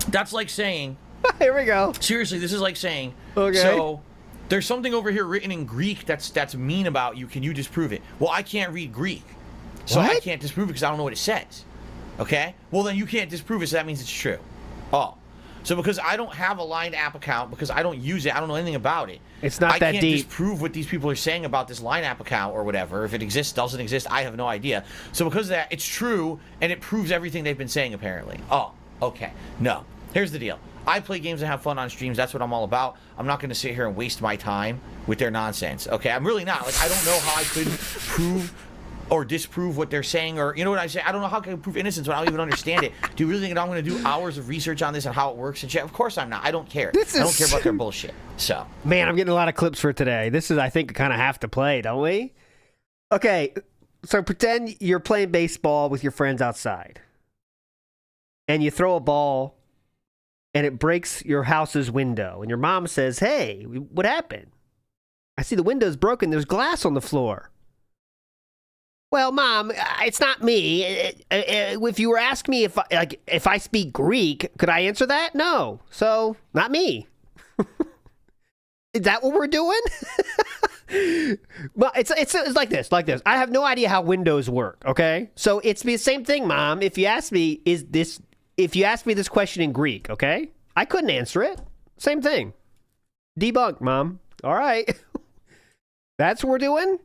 That's like saying... Here we go. Seriously, this is like saying... Okay. So... There's something over here written in Greek that's mean about you. Can you disprove it? Well, I can't read Greek, so I can't disprove it because I don't know what it says. Okay? Well, then you can't disprove it, so that means it's true. Oh. So because I don't have a Line app account, because I don't use it, I don't know anything about it. It's not that deep. I can't disprove what these people are saying about this Line app account or whatever. If it exists, doesn't exist, I have no idea. So because of that, it's true, and it proves everything they've been saying, apparently. Oh, okay. No. Here's the deal. I play games and have fun on streams. That's what I'm all about. I'm not going to sit here and waste my time with their nonsense. Okay, I'm really not. Like, I don't know how I could prove or disprove what they're saying, or you know what I say. I don't know how I can prove innocence when I don't even understand it. Do you really think that I'm going to do hours of research on this and how it works and shit? Of course I'm not. I don't care. I don't care about their bullshit. So, man, I'm getting a lot of clips for today. This is, I think, kind of have to play, don't we? Okay, so pretend you're playing baseball with your friends outside, and you throw a ball. And it breaks your house's window. And your mom says, hey, what happened? I see the window's broken. There's glass on the floor. Well, Mom, it's not me. If you were asking me if I speak Greek, could I answer that? No. So, not me. Is that what we're doing? Well, it's like this. I have no idea how windows work, okay? So, it's the same thing, Mom. If you ask me this question in Greek, okay? I couldn't answer it. Same thing. Debunked, Mom. All right. That's what we're doing?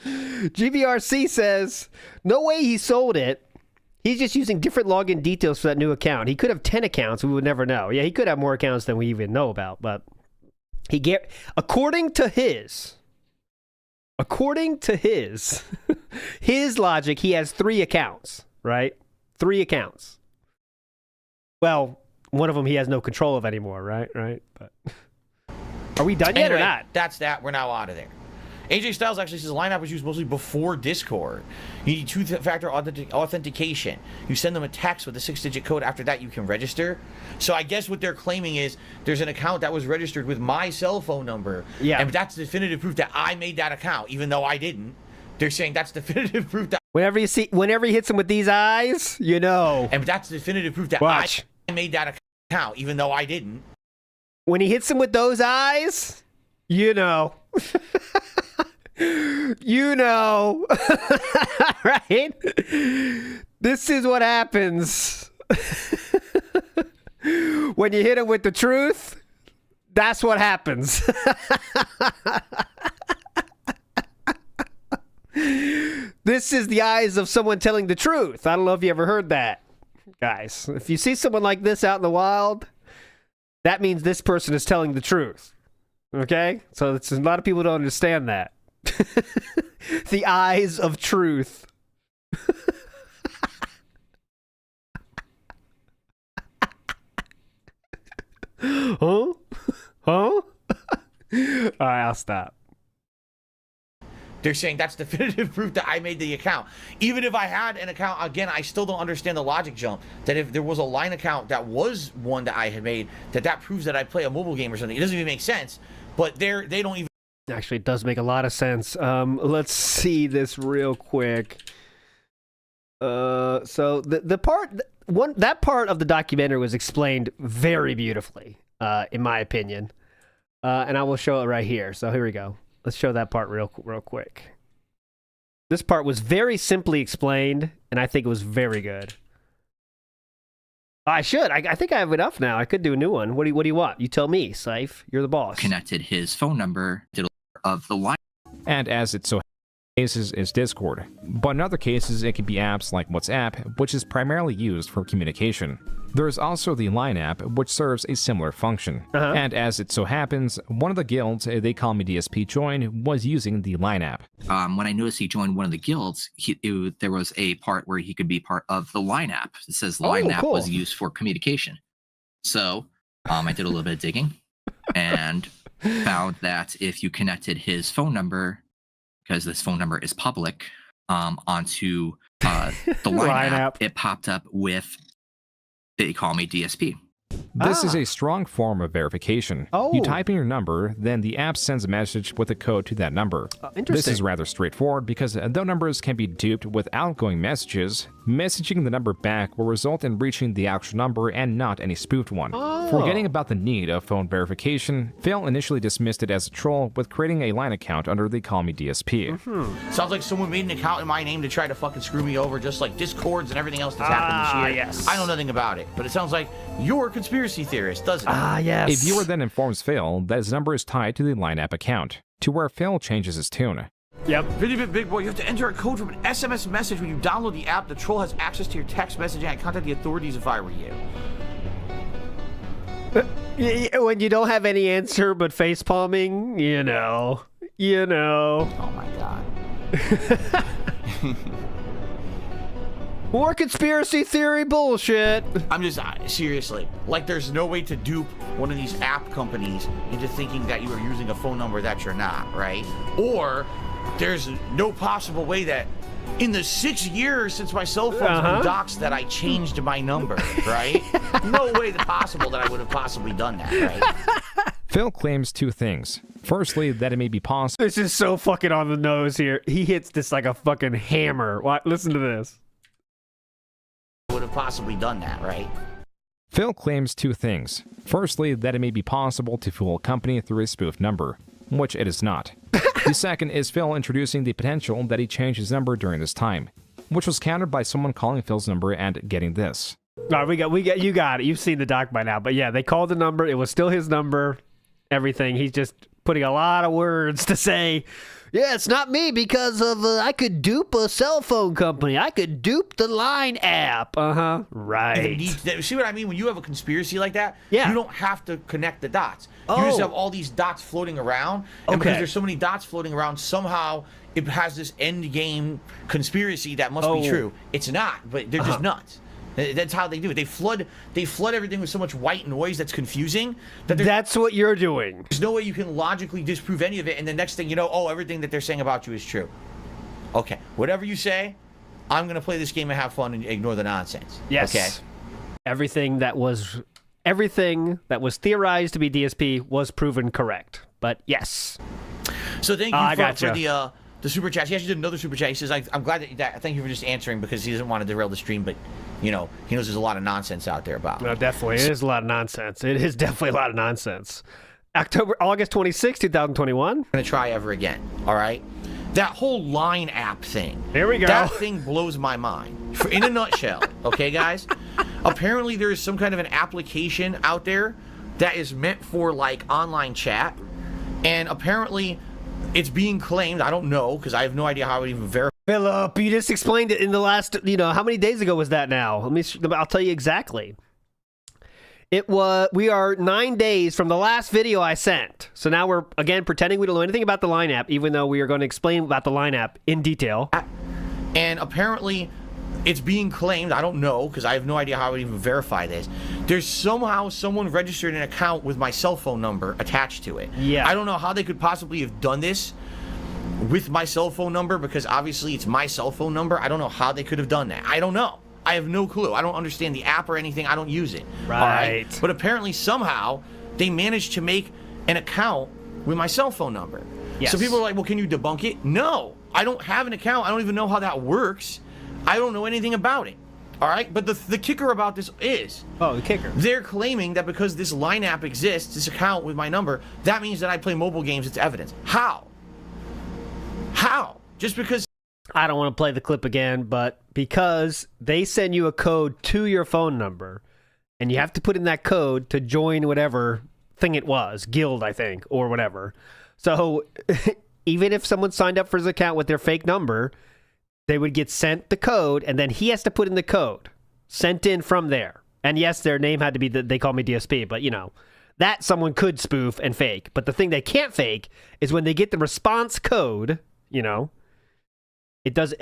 GBRC says, no way he sold it. He's just using different login details for that new account. He could have 10 accounts. We would never know. Yeah, he could have more accounts than we even know about. But according to his his logic, he has 3 accounts, right? 3 accounts. Well, one of them he has no control of anymore, right? But are we done yet or not? That's that. We're now out of there. AJ Styles actually says the Line app was used mostly before Discord. You need 2-factor authentication. You send them a text with a 6-digit code. After that, you can register. So I guess what they're claiming is there's an account that was registered with my cell phone number. Yeah. And that's definitive proof that I made that account, even though I didn't. They're saying that's definitive proof that... Whenever he hits him with these eyes, you know. And that's definitive proof that I made that account, even though I didn't. When he hits him with those eyes, you know. You know. Right? This is what happens. When you hit him with the truth, that's what happens. This is the eyes of someone telling the truth. I don't know if you ever heard that, guys. If you see someone like this out in the wild, that means this person is telling the truth. Okay? So a lot of people don't understand that. The eyes of truth. Huh? Huh? All right, I'll stop. They're saying that's definitive proof that I made the account. Even if I had an account, again, I still don't understand the logic jump. That if there was a line account that was one that I had made, that proves that I play a mobile game or something. It doesn't even make sense. But they don't even. Actually, it does make a lot of sense. Let's see this real quick. So that part of the documentary was explained very beautifully, in my opinion. And I will show it right here. So here we go. Let's show that part real quick. This part was very simply explained, and I think it was very good. I should. I think I have enough now. I could do a new one. What do you want? You tell me, Saif. You're the boss. Connected his phone number of the line. And as it so cases is Discord, but in other cases it can be apps like WhatsApp, which is primarily used for communication. There is also the Line app, which serves a similar function. And as it so happens, one of the guilds they call me DSP joined was using the Line app. When I noticed he joined one of the guilds, there was a part where he could be part of the Line app. It says Line app was used for communication. So I did a little bit of digging and found that if you connected his phone number, because this phone number is public, onto the Line app, it popped up with, they call me DSP. This is a strong form of verification. You type in your number, then the app sends a message with a code to that number. This is rather straightforward because though numbers can be duped with outgoing messages, messaging the number back will result in reaching the actual number and not any spoofed one. Forgetting about the need of phone verification, Phil initially dismissed it as a troll with creating a Line account under the Call Me DSP. Sounds like someone made an account in my name to try to fucking screw me over, just like Discords and everything else that's happened this year. Yes. I know nothing about it, but it sounds like you're a conspiracy theorist, doesn't it? Yes. A viewer then informs Phil that his number is tied to the Line app account, to where Phil changes his tune. Yep. Video big boy, you have to enter a code from an SMS message when you download the app. The troll has access to your text messaging. I'd contact the authorities if I were you. When you don't have any answer but face palming, you know. Oh my god. More conspiracy theory bullshit. I'm just, seriously, like there's no way to dupe one of these app companies into thinking that you are using a phone number that you're not, right? Or there's no possible way that in the 6 years since my cell phone's been doxxed that I changed my number, right? No way possible that I would have possibly done that, right? Phil claims two things. Firstly, that it may be possible. This is so fucking on the nose here. He hits this like a fucking hammer. Listen to this. Would have possibly done that, right? Phil claims two things. Firstly, that it may be possible to fool a company through a spoofed number, which it is not. The second is Phil introducing the potential that he changed his number during this time, which was countered by someone calling Phil's number and getting this. All right, you got it. You've seen the doc by now. But yeah, they called the number. It was still his number. Everything. He's just putting a lot of words to say, yeah, it's not me because of I could dupe a cell phone company. I could dupe the Line app. Right. See what I mean? When you have a conspiracy like that, yeah, you don't have to connect the dots. You just have all these dots floating around. And because there's so many dots floating around, somehow it has this end game conspiracy that must be true. It's not, but they're just nuts. That's how they do it. They flood everything with so much white noise that's confusing. That's what you're doing. There's no way you can logically disprove any of it, and the next thing you know, everything that they're saying about you is true. Okay, whatever you say, I'm gonna play this game and have fun and ignore the nonsense. Yes. Okay. Everything that was theorized to be DSP was proven correct. But yes. So thank you for the super chat. He actually did another super chat. He says, I'm glad that thank you for just answering because he doesn't want to derail the stream, but he knows there's a lot of nonsense out there about it. No, definitely. It is a lot of nonsense. It is definitely a lot of nonsense. August 26, 2021. I'm going to try ever again. All right. That whole Line app thing. Here we go. That thing blows my mind. In a nutshell. Okay, guys? Apparently there is some kind of an application out there that is meant for like online chat. And apparently it's being claimed, I don't know, because I have no idea how I would even verify. Philip, you just explained it in the last, how many days ago was that now? I'll tell you exactly. We are 9 days from the last video I sent. So now we're, again, pretending we don't know anything about the line app, even though we are going to explain about the line app in detail. And apparently, it's being claimed, I don't know, because I have no idea how I would even verify this. There's somehow someone registered an account with my cell phone number attached to it. Yeah. I don't know how they could possibly have done this with my cell phone number, because obviously it's my cell phone number. I don't know how they could have done that. I don't know. I have no clue. I don't understand the app or anything. I don't use it. Right. All right? But apparently somehow they managed to make an account with my cell phone number. Yes. So people are like, well, can you debunk it? No. I don't have an account. I don't even know how that works. I don't know anything about it. All right? But the kicker about this is... Oh, the kicker. They're claiming that because this line app exists, this account with my number, that means that I play mobile games. It's evidence. How? How? Just because... I don't want to play the clip again, but because they send you a code to your phone number, and you have to put in that code to join whatever thing it was, guild, I think, or whatever. So even if someone signed up for his account with their fake number, they would get sent the code, and then he has to put in the code, sent in from there. And yes, their name had to be, they call me DSP, but that someone could spoof and fake. But the thing they can't fake is when they get the response code, it does.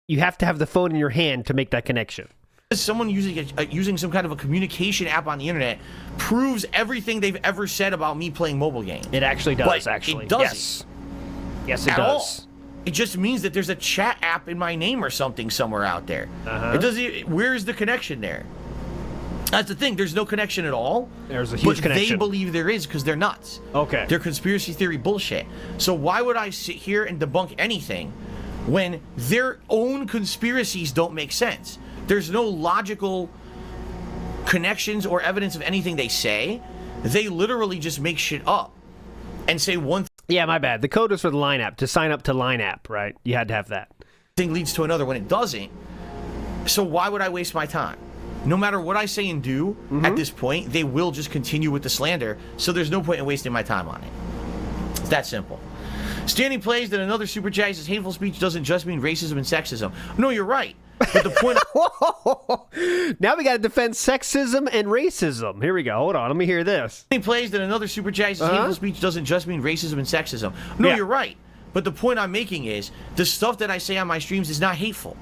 You have to have the phone in your hand to make that connection. Someone using some kind of a communication app on the internet proves everything they've ever said about me playing mobile games. It actually does. But actually, it doesn't. Yes, it at does. All. It just means that there's a chat app in my name or something somewhere out there. Uh-huh. It doesn't. Where's the connection there? That's the thing. There's no connection at all. There's a huge connection. They believe there is because they're nuts. Okay. They're conspiracy theory bullshit. So why would I sit here and debunk anything when their own conspiracies don't make sense? There's no logical connections or evidence of anything they say. They literally just make shit up and say one Yeah, my bad. The code was for the Line app. To sign up to Line app, right? You had to have that. thing leads to another when it doesn't. So why would I waste my time? No matter what I say and do at this point, they will just continue with the slander. So there's no point in wasting my time on it. It's that simple. Standing plays that another super chat says hateful speech doesn't just mean racism and sexism. No, you're right. But the point... Now we got to defend sexism and racism. Here we go. Hold on. Let me hear this. Standing plays that another super chat says hateful speech doesn't just mean racism and sexism. No, you're right. But the point I'm making is the stuff that I say on my streams is not hateful.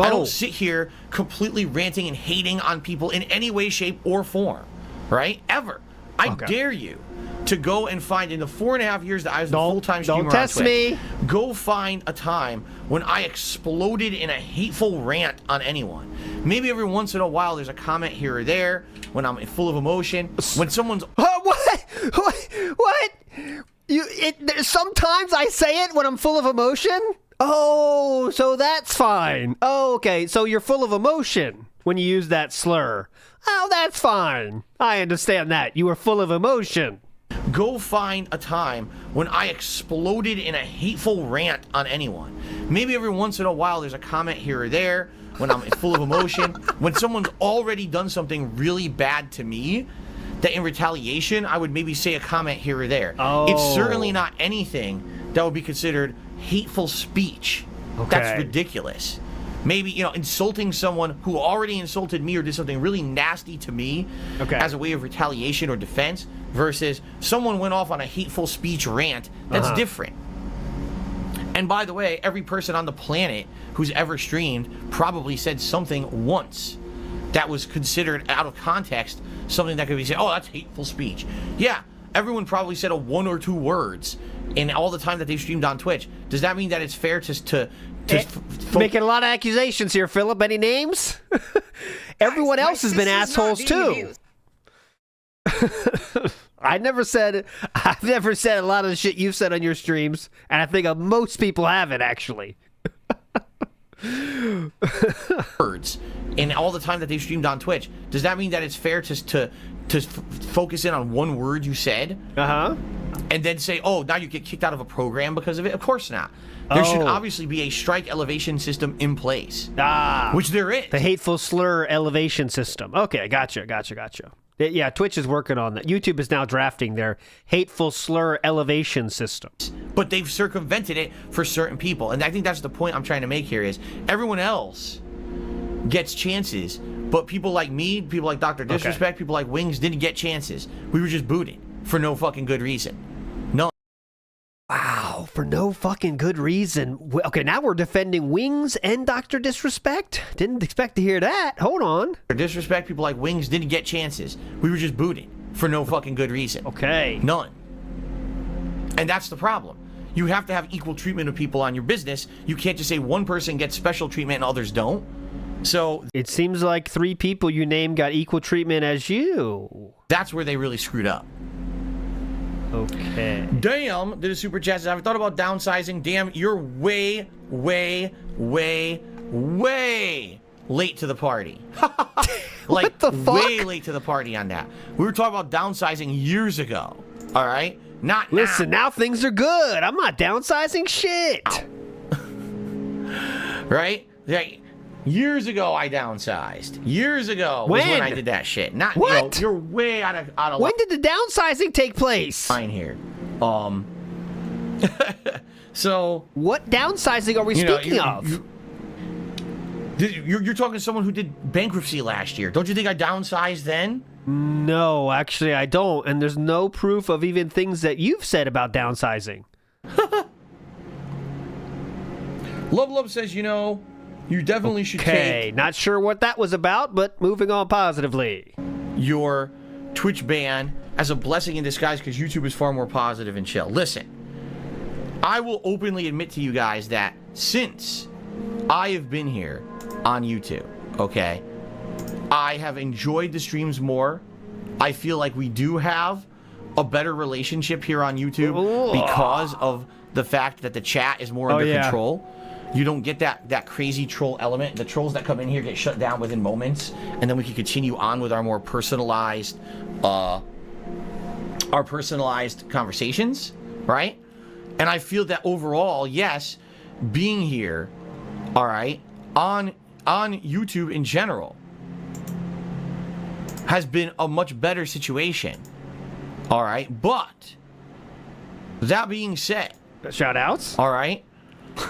I don't sit here completely ranting and hating on people in any way, shape, or form. Right? Ever. I dare you to go and find, in the 4.5 years that I was a full-time streamer on test Twitch, me. go find a time when I exploded in a hateful rant on anyone. Maybe every once in a while there's a comment here or there when I'm full of emotion. When someone's... What? Sometimes I say it when I'm full of emotion? Oh, so that's fine. Oh, okay, so you're full of emotion when you use that slur. Oh, that's fine. I understand that. You were full of emotion. Go find a time when I exploded in a hateful rant on anyone. Maybe every once in a while there's a comment here or there when I'm full of emotion. When someone's already done something really bad to me, that in retaliation I would maybe say a comment here or there. It's certainly not anything that would be considered hateful speech. That's ridiculous. Maybe, insulting someone who already insulted me or did something really nasty to me as a way of retaliation or defense versus someone went off on a hateful speech rant. That's different. And by the way, every person on the planet who's ever streamed probably said something once that was considered out of context, something that could be said, oh, that's hateful speech. Yeah, everyone probably said 1 or 2 words in all the time that they've streamed on Twitch. Does that mean that it's fair to making a lot of accusations here, Philip? Any names? Everyone else has been assholes too. I've never said a lot of the shit you've said on your streams, and I think most people haven't actually. Words in all the time that they've streamed on Twitch. Does that mean that it's fair to focus in on one word you said? And then say, oh, now you get kicked out of a program because of it? Of course not. There should obviously be a strike elevation system in place. Which there is. The hateful slur elevation system. Okay, gotcha. Yeah, Twitch is working on that. YouTube is now drafting their hateful slur elevation system. but they've circumvented it for certain people. And I think that's the point I'm trying to make here is everyone else gets chances, but people like me, people like Dr. Disrespect, people like Wings didn't get chances. We were just booted for no fucking good reason. No. Wow, for no fucking good reason. Okay, now we're defending Wings and Dr. Disrespect? Didn't expect to hear that. Hold on. Dr. Disrespect, people like Wings didn't get chances. We were just booted for no fucking good reason. Okay. None. And that's the problem. You have to have equal treatment of people on your business. You can't just say one person gets special treatment and others don't. So it seems like 3 people you named got equal treatment as you. That's where they really screwed up. Okay. Damn, did a super chat. I've thought about downsizing. Damn, you're way, way, way, way late to the party. Like, the fuck? Way late to the party on that. We were talking about downsizing years ago. All right? Not Listen, now things are good. I'm not downsizing shit. Right? Like, years ago, I downsized. Years ago was when I did that shit. Not what? You're way out of. When did the downsizing take place? Fine here. So what downsizing are we speaking of? You're talking to someone who did bankruptcy last year. Don't you think I downsized then? No, actually, I don't. And there's no proof of even things that you've said about downsizing. Love says, you definitely should take... Okay, not sure what that was about, but moving on positively. Your Twitch ban as a blessing in disguise because YouTube is far more positive and chill. Listen, I will openly admit to you guys that since I have been here on YouTube, okay, I have enjoyed the streams more. I feel like we do have a better relationship here on YouTube because of the fact that the chat is more under control. You don't get that crazy troll element. The trolls that come in here get shut down within moments, and then we can continue on with our more personalized, conversations, right? And I feel that overall, yes, being here, all right, on YouTube in general, has been a much better situation, all right. But that being said, shoutouts, all right.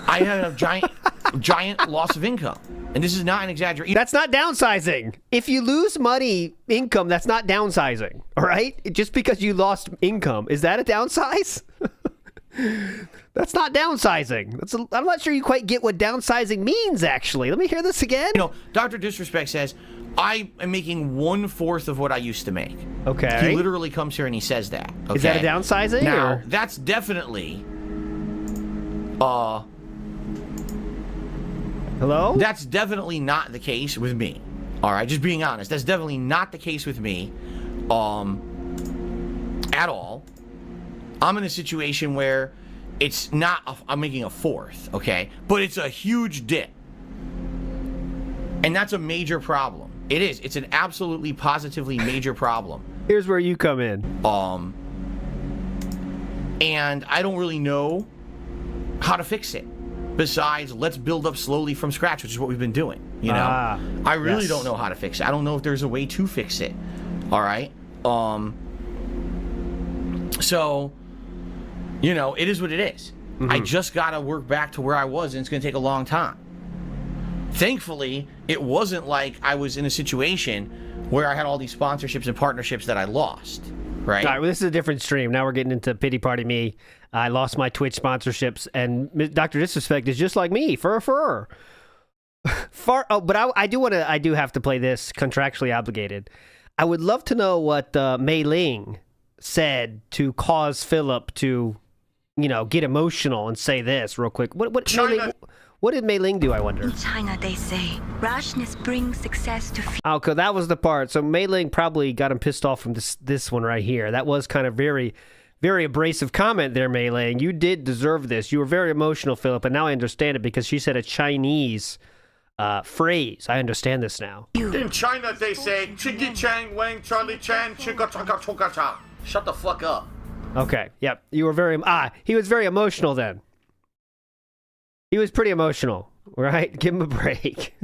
I had a giant loss of income. And this is not an exaggeration. That's not downsizing. If you lose money, income, that's not downsizing. All right? Just because you lost income. Is that a downsize? That's not downsizing. I'm not sure you quite get what downsizing means, actually. Let me hear this again. Dr. Disrespect says, I am making 1/4 of what I used to make. Okay. He literally comes here and he says that. Okay? Is that a downsizing? Now, that's definitely... Hello? That's definitely not the case with me. All right, just being honest. That's definitely not the case with me at all. I'm in a situation where it's not, I'm making 1/4, okay? But it's a huge dip. And that's a major problem. It is. It's an absolutely positively major problem. Here's where you come in. And I don't really know how to fix it. Besides, let's build up slowly from scratch, which is what we've been doing. I really don't know how to fix it. I don't know if there's a way to fix it. All right. So, it is what it is. Mm-hmm. I just got to work back to where I was, and it's going to take a long time. Thankfully, it wasn't like I was in a situation where I had all these sponsorships and partnerships that I lost. Right. All right, well, this is a different stream. Now we're getting into pity party me. I lost my Twitch sponsorships, and Dr. Disrespect is just like me, fur. But I do have to play this, contractually obligated. I would love to know what Mei Ling said to cause Philip to, get emotional and say this real quick. What did Mei Ling do, I wonder? In China, they say, rashness brings success to... Okay, that was the part. So Mei Ling probably got him pissed off from this one right here. That was kind of very, very abrasive comment there, Mei Ling. You did deserve this. You were very emotional, Philip, and now I understand it because she said a Chinese phrase. I understand this now. In China, they say, Chiggy Chang, Wang, Charlie Chan, Chika Chaka Choka Cha. Shut the fuck up. Okay, yep. You were very... he was very emotional then. He was pretty emotional, right? Give him a break.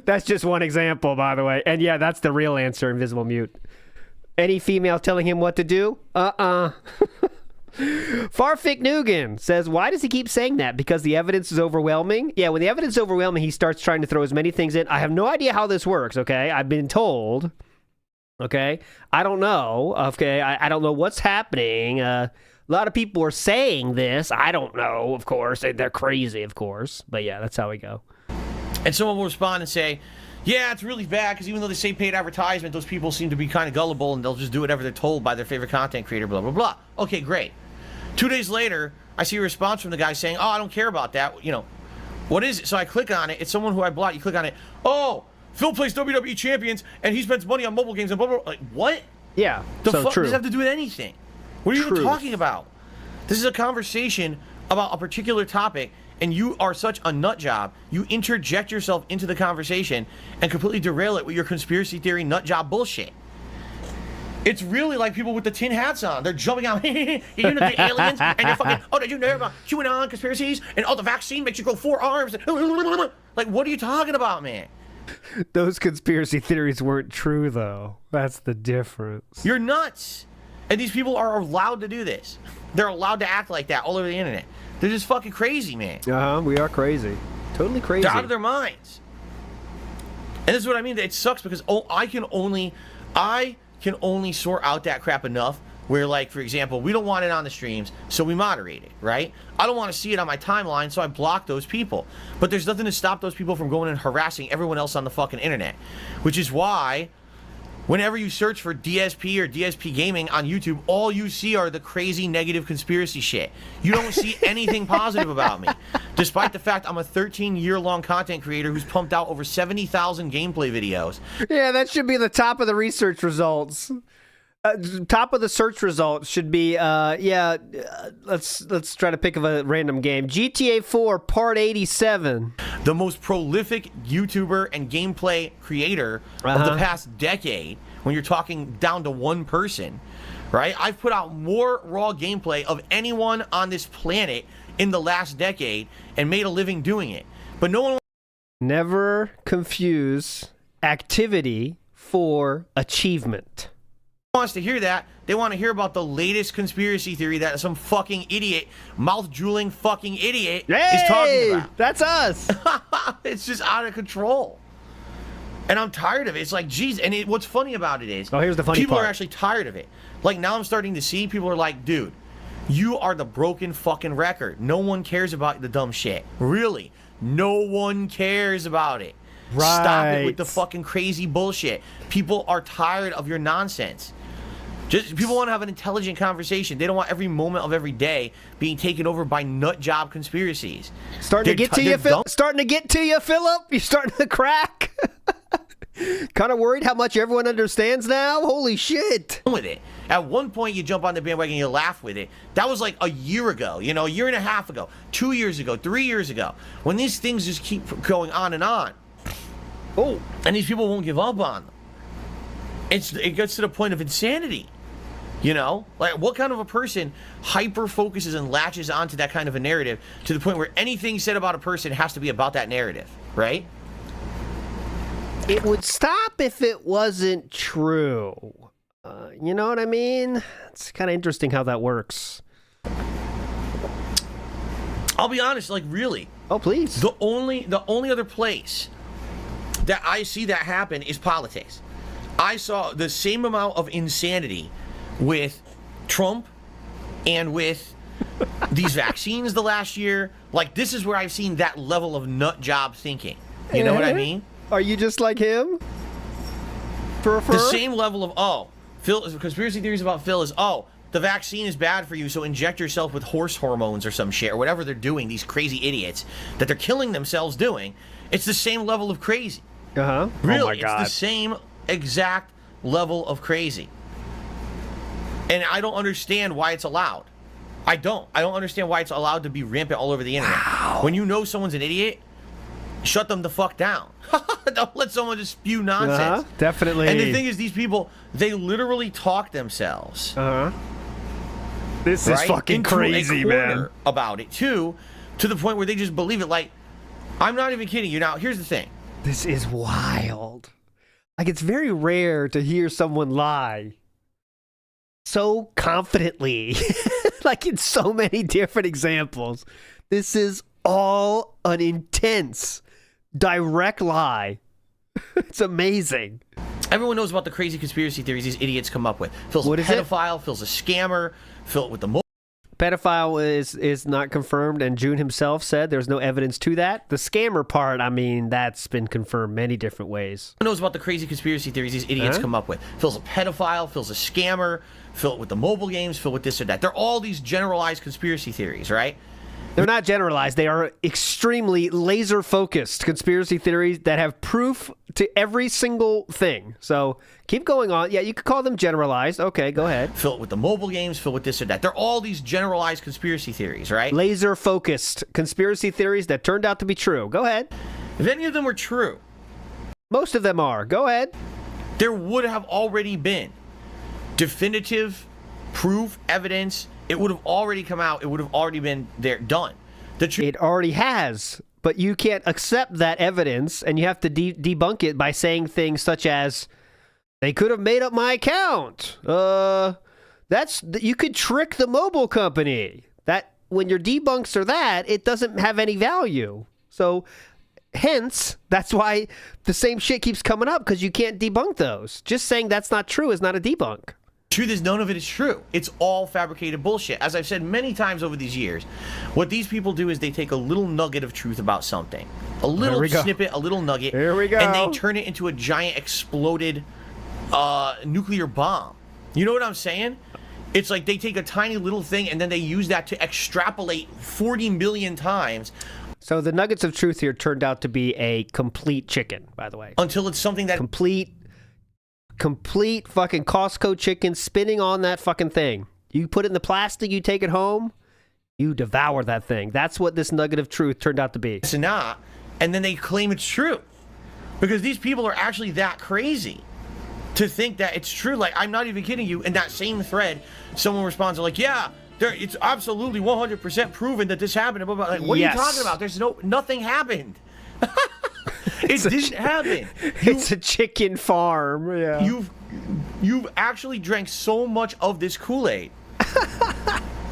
That's just one example, by the way. And yeah, that's the real answer, Invisible Mute. Any female telling him what to do? Farfik Nugan says, why does he keep saying that? Because the evidence is overwhelming? Yeah, when the evidence is overwhelming, he starts trying to throw as many things in. I have no idea how this works, okay? I've been told, okay? I don't know, okay? I don't know what's happening. A lot of people are saying this. I don't know, of course. They're crazy, of course. But yeah, that's how we go. And someone will respond and say, yeah, it's really bad because even though they say paid advertisement, those people seem to be kind of gullible and they'll just do whatever they're told by their favorite content creator, blah, blah, blah. Okay, great. 2 days later, I see a response from the guy saying, oh, I don't care about that. You know, what is it? So I click on it. It's someone who I blocked. You click on it. Oh, Phil plays WWE Champions and he spends money on mobile games and blah, blah, blah. Like, what? Yeah, the so fuck true. does that have to do with anything? What are you even talking about? This is a conversation about a particular topic, and you are such a nut job, you interject yourself into the conversation and completely derail it with your conspiracy theory nut job bullshit. It's really like people with the tin hats on. They're jumping out, you know, the aliens, and they're fucking, oh, did you know about QAnon conspiracies? And oh, the vaccine makes you grow 4 arms. Like, what are you talking about, man? Those conspiracy theories weren't true, though. That's the difference. You're nuts. And these people are allowed to do this. They're allowed to act like that all over the internet. They're just fucking crazy, man. We are crazy. Totally crazy. They're out of their minds. And this is what I mean. It sucks because I can only sort out that crap enough where, like, for example, we don't want it on the streams, so we moderate it, right? I don't want to see it on my timeline, so I block those people. But there's nothing to stop those people from going and harassing everyone else on the fucking internet. Which is why whenever you search for DSP or DSP gaming on YouTube, all you see are the crazy negative conspiracy shit. You don't see anything positive about me. Despite the fact I'm a 13-year-long content creator who's pumped out over 70,000 gameplay videos. Yeah, that should be the top of the research results. Top of the search results should be, let's try to pick of a random game. GTA 4 Part 87. The most prolific YouTuber and gameplay creator of the past decade, when you're talking down to one person, right? I've put out more raw gameplay of anyone on this planet in the last decade and made a living doing it. But no one... Never confuse activity for achievement. Wants to hear that. They want to hear about the latest conspiracy theory that some fucking idiot, mouth-drooling fucking idiot is talking about. That's us. It's just out of control. And I'm tired of it. It's like, geez. And what's funny about it is, here's the funny people part. are actually tired of it. Like, now I'm starting to see people are like, dude, you are the broken fucking record. No one cares about the dumb shit. Really. No one cares about it. Right. Stop it with the fucking crazy bullshit. People are tired of your nonsense. Just people want to have an intelligent conversation. They don't want every moment of every day being taken over by nut job conspiracies. Starting to get to you, Philip. You're starting to crack. Kind of worried how much everyone understands now. Holy shit! With it. At one point, you jump on the bandwagon and you laugh with it. That was like a year ago, a year and a half ago, 2 years ago, 3 years ago. When these things just keep going on and on. Oh, and these people won't give up on them. It gets to the point of insanity. Like, what kind of a person hyper focuses and latches onto that kind of a narrative to the point where anything said about a person has to be about that narrative, right? It would stop if it wasn't true. You know what I mean? It's kind of interesting how that works. I'll be honest, like, really. Oh, please. The only other place that I see that happen is politics. I saw the same amount of insanity with Trump and with these vaccines the last year. Like, this is where I've seen that level of nut job thinking. You know what I mean? Are you just like him? The same level of, Phil, conspiracy theories about Phil is, the vaccine is bad for you, so inject yourself with horse hormones or some shit, or whatever they're doing, these crazy idiots that they're killing themselves doing. It's the same level of crazy. Uh-huh. Really, oh my God. It's the same exact level of crazy. And I don't understand why it's allowed. I don't understand why it's allowed to be rampant all over the internet. Wow. When you know someone's an idiot, shut them the fuck down. Don't let someone just spew nonsense. Definitely. And the thing is, these people, they literally talk themselves. This is fucking crazy, man. About it, too, to the point where they just believe it. Like, I'm not even kidding you. Now, here's the thing. This is wild. Like, it's very rare to hear someone lie so confidently. Like in so many different examples. This is all an intense, direct lie. It's amazing. Everyone knows about the crazy conspiracy theories these idiots come up with. Phil's a pedophile, Phil's a scammer, Phil with the pedophile is not confirmed, and June himself said there's no evidence to that. The scammer part, I mean, that's been confirmed many different ways. Who knows about the crazy conspiracy theories these idiots come up with? Phil's a pedophile, Phil's a scammer, Phil with the mobile games, Phil with this or that. They're all these generalized conspiracy theories, right? They're not generalized. They are extremely laser-focused conspiracy theories that have proof to every single thing. So keep going on. Yeah, you could call them generalized. Okay, go ahead. Phil with the mobile games, Phil with this or that. They're all these generalized conspiracy theories, right? Laser-focused conspiracy theories that turned out to be true. Go ahead. If any of them were true. Most of them are. Go ahead. There would have already been definitive proof, evidence. It would have already come out. It would have already been there, done. It already has, but you can't accept that evidence, and you have to debunk it by saying things such as, "They could have made up my account." You could trick the mobile company. That when your debunks are that, it doesn't have any value. So, hence, that's why the same shit keeps coming up, because you can't debunk those. Just saying that's not true is not a debunk. Truth is, none of it is true. It's all fabricated bullshit. As I've said many times over these years, what these people do is they take a little nugget of truth about something, a little snippet, a little nugget, Here we go. And they turn it into a giant exploded nuclear bomb. You know what I'm saying? It's like they take a tiny little thing and then they use that to extrapolate 40 million times. So the nuggets of truth here turned out to be a complete chicken, by the way. Until it's something that... Complete fucking Costco chicken spinning on that fucking thing. You put it in the plastic, you take it home, you devour that thing. That's what this nugget of truth turned out to be. It's not, and then they claim it's true. Because these people are actually that crazy to think that it's true. Like, I'm not even kidding you. In that same thread, someone responds like, yeah, it's absolutely 100% proven that this happened. Like, what are you talking about? Nothing happened. It didn't happen. It's a chicken farm. Yeah. You've actually drank so much of this Kool-Aid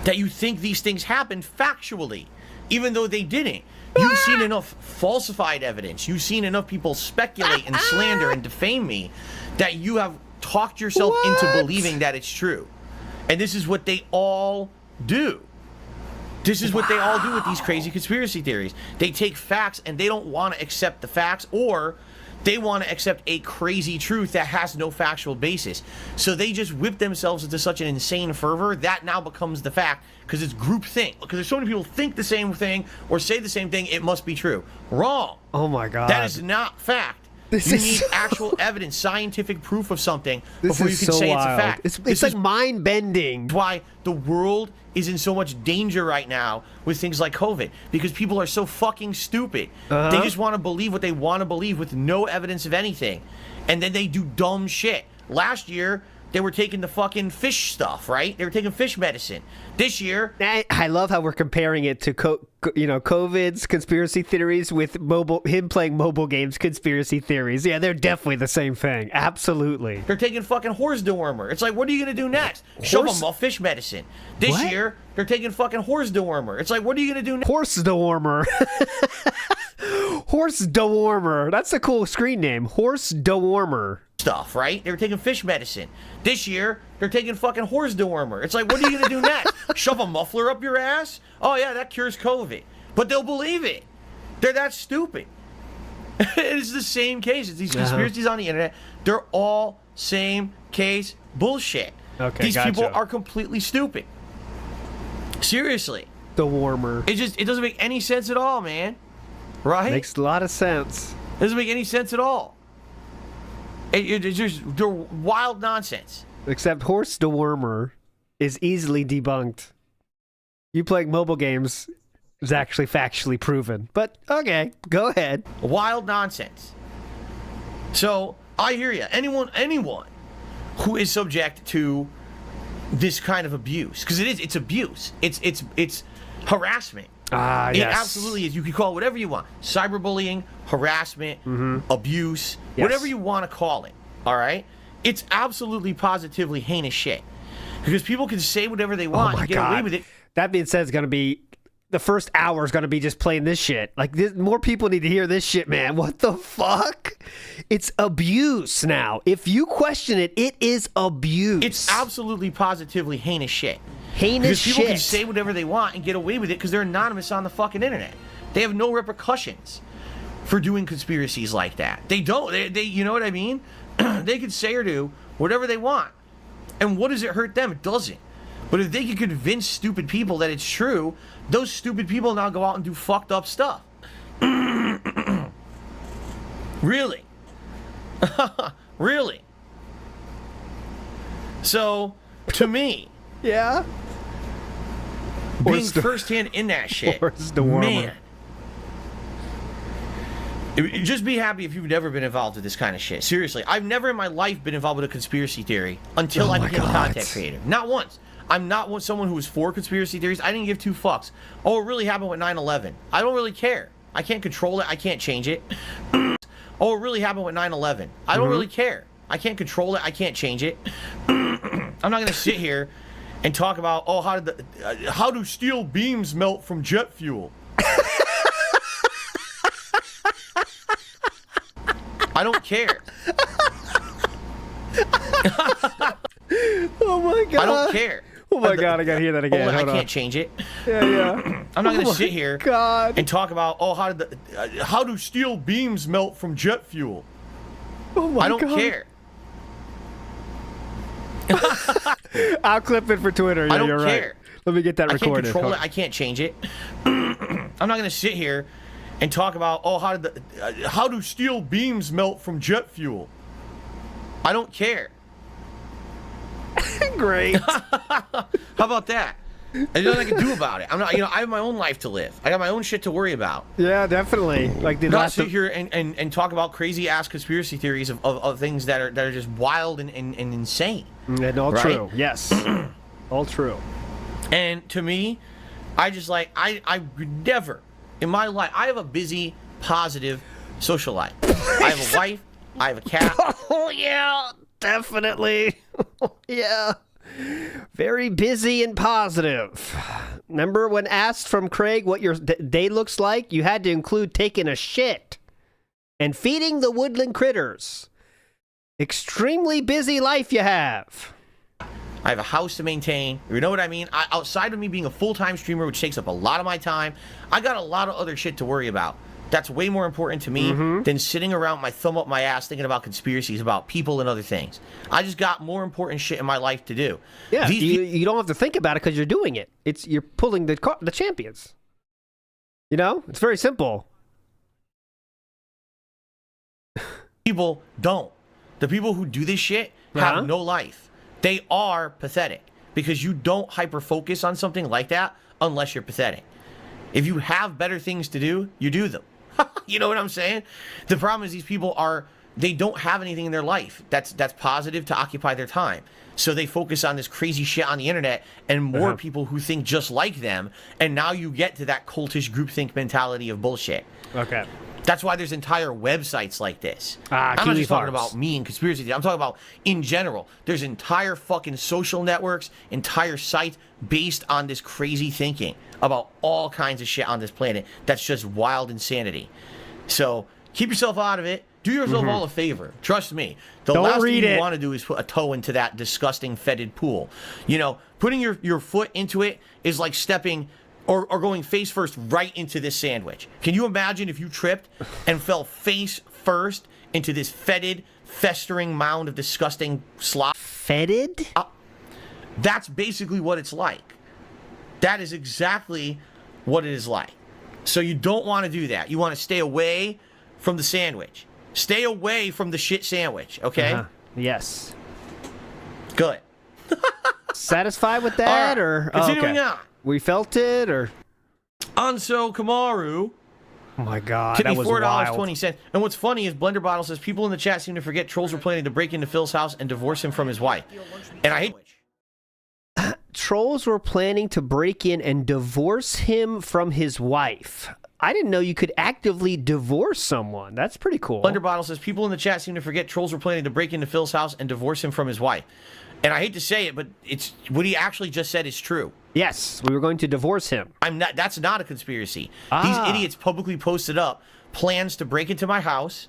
that you think these things happened factually, even though they didn't. You've seen enough falsified evidence. You've seen enough people speculate and slander and defame me that you have talked yourself into believing that it's true. And this is what they all do. This is what they all do with these crazy conspiracy theories. They take facts and they don't want to accept the facts, or they want to accept a crazy truth that has no factual basis. So they just whip themselves into such an insane fervor that now becomes the fact, because it's groupthink. Because if so many people think the same thing or say the same thing, it must be true. Wrong. Oh my God. That is not fact. You need actual evidence, scientific proof of something before you can say it's a fact. It's like mind-bending. Why the world is in so much danger right now with things like COVID, because people are so fucking stupid. They just want to believe what they want to believe with no evidence of anything, and then they do dumb shit. Last year, they were taking the fucking fish stuff, right? They were taking fish medicine. This year... I love how we're comparing it to, COVID's conspiracy theories with him playing mobile games conspiracy theories. Yeah, they're definitely the same thing. Absolutely. They're taking fucking horse dewormer. It's like, what are you going to do next? Shove them off fish medicine. This year, they're taking fucking horse dewormer. It's like, what are you going to do next? Horse dewormer. Horse dewormer. That's a cool screen name. Horse dewormer. Stuff, right? They were taking fish medicine. This year, they're taking fucking horse dewormer. It's like, what are you going to do next? Shove a muffler up your ass? Oh, yeah, that cures COVID. But they'll believe it. They're that stupid. It's the same case. It's these conspiracies on the internet. They're all same case bullshit. Okay, these people are completely stupid. Seriously. Dewormer. It doesn't make any sense at all, man. Right? Makes a lot of sense. It doesn't make any sense at all. It's just they're wild nonsense. Except horse dewormer is easily debunked. You playing mobile games is actually factually proven. But, okay, go ahead. Wild nonsense. So, I hear you. Anyone who is subject to this kind of abuse, because it's abuse. It's harassment. Yes. It absolutely is. You can call it whatever you want. Cyberbullying, harassment, abuse, whatever you want to call it. All right? It's absolutely positively heinous shit. Because people can say whatever they want and get away with it. That being said, it's going to be the first hour is going to be just playing this shit. Like, more people need to hear this shit, man. What the fuck? It's abuse now. If you question it, it is abuse. It's absolutely positively heinous shit. Heinous shit. Because people can say whatever they want and get away with it because they're anonymous on the fucking internet. They have no repercussions for doing conspiracies like that. They don't. They you know what I mean? They can say or do whatever they want. And what does it hurt them? It doesn't. But if they can convince stupid people that it's true, those stupid people now go out and do fucked up stuff. Really? Really? So, to me, yeah, being firsthand in that shit, man, just be happy if you've never been involved with this kind of shit. Seriously, I've never in my life been involved with a conspiracy theory until I became a content creator. Not once. I'm not someone who was for conspiracy theories. I didn't give two fucks. Oh, it really happened with 9/11. I don't really care. I can't control it. I can't change it. Oh, it really happened with 9/11. I don't really care. I can't control it. I can't change it. I'm not going to sit here and talk about, oh, how do steel beams melt from jet fuel? I don't care. Oh my god. I don't care. Oh my god, I gotta hear that again. I can't change it. Yeah. I'm not gonna sit here and talk about, oh, how do steel beams melt from jet fuel? Oh my god. I don't care. I'll clip it for Twitter. Yeah, I don't you're care. Right. Let me get that recorded. I can't control it. I can't change it. I'm not gonna sit here and talk about, oh, how do steel beams melt from jet fuel? I don't care. Great. How about that? There's nothing I can do about it. I'm not, I have my own life to live. I got my own shit to worry about. Yeah, definitely. Like, not sit here and talk about crazy ass conspiracy theories of things that are just wild and insane. And all true. Yes. All true. And to me, I just I would never in my life. I have a busy, positive social life. I have a wife. I have a cat. Oh yeah. Definitely. Yeah. Very busy and positive. Remember when asked from Craig what your day looks like? You had to include taking a shit and feeding the woodland critters. Extremely busy life you have. I have a house to maintain. You know what I mean? Outside of me being a full-time streamer, which takes up a lot of my time, I got a lot of other shit to worry about. That's way more important to me than sitting around with my thumb up my ass thinking about conspiracies about people and other things. I just got more important shit in my life to do. Yeah, you don't have to think about it because you're doing it. You're pulling the champions. You know, it's very simple. People don't. The people who do this shit have no life. They are pathetic because you don't hyper-focus on something like that unless you're pathetic. If you have better things to do, you do them. You know what I'm saying? The problem is these people they don't have anything in their life that's positive to occupy their time. So they focus on this crazy shit on the internet and more people who think just like them. And now you get to that cultish groupthink mentality of bullshit. Okay. That's why there's entire websites like this. I'm not just talking about me and conspiracy theories. I'm talking about in general. There's entire fucking social networks, entire sites based on this crazy thinking about all kinds of shit on this planet. That's just wild insanity. So keep yourself out of it. Do yourself all a favor. Trust me. The last thing you want to do is put a toe into that disgusting fetid pool. You know, putting your foot into it is like stepping or going face first right into this sandwich. Can you imagine if you tripped and fell face first into this fetid, festering mound of disgusting slop? Fetid? That's basically what it's like. That is exactly what it is like. So you don't want to do that. You want to stay away from the sandwich. Stay away from the shit sandwich, okay? Yes. Good. Satisfied with that, or continuing on? We felt it, or Anso Kamaru. Oh my god, that was $4.20. And what's funny is Blender Bottle says people in the chat seem to forget trolls were planning to break into Phil's house and divorce him from his wife. And I hate trolls were planning to break in and divorce him from his wife. I didn't know you could actively divorce someone. That's pretty cool. Blender Bottle says people in the chat seem to forget trolls were planning to break into Phil's house and divorce him from his wife. And I hate to say it, but it's what he actually just said is true. Yes, we were going to divorce him. That's not a conspiracy. These idiots publicly posted up plans to break into my house.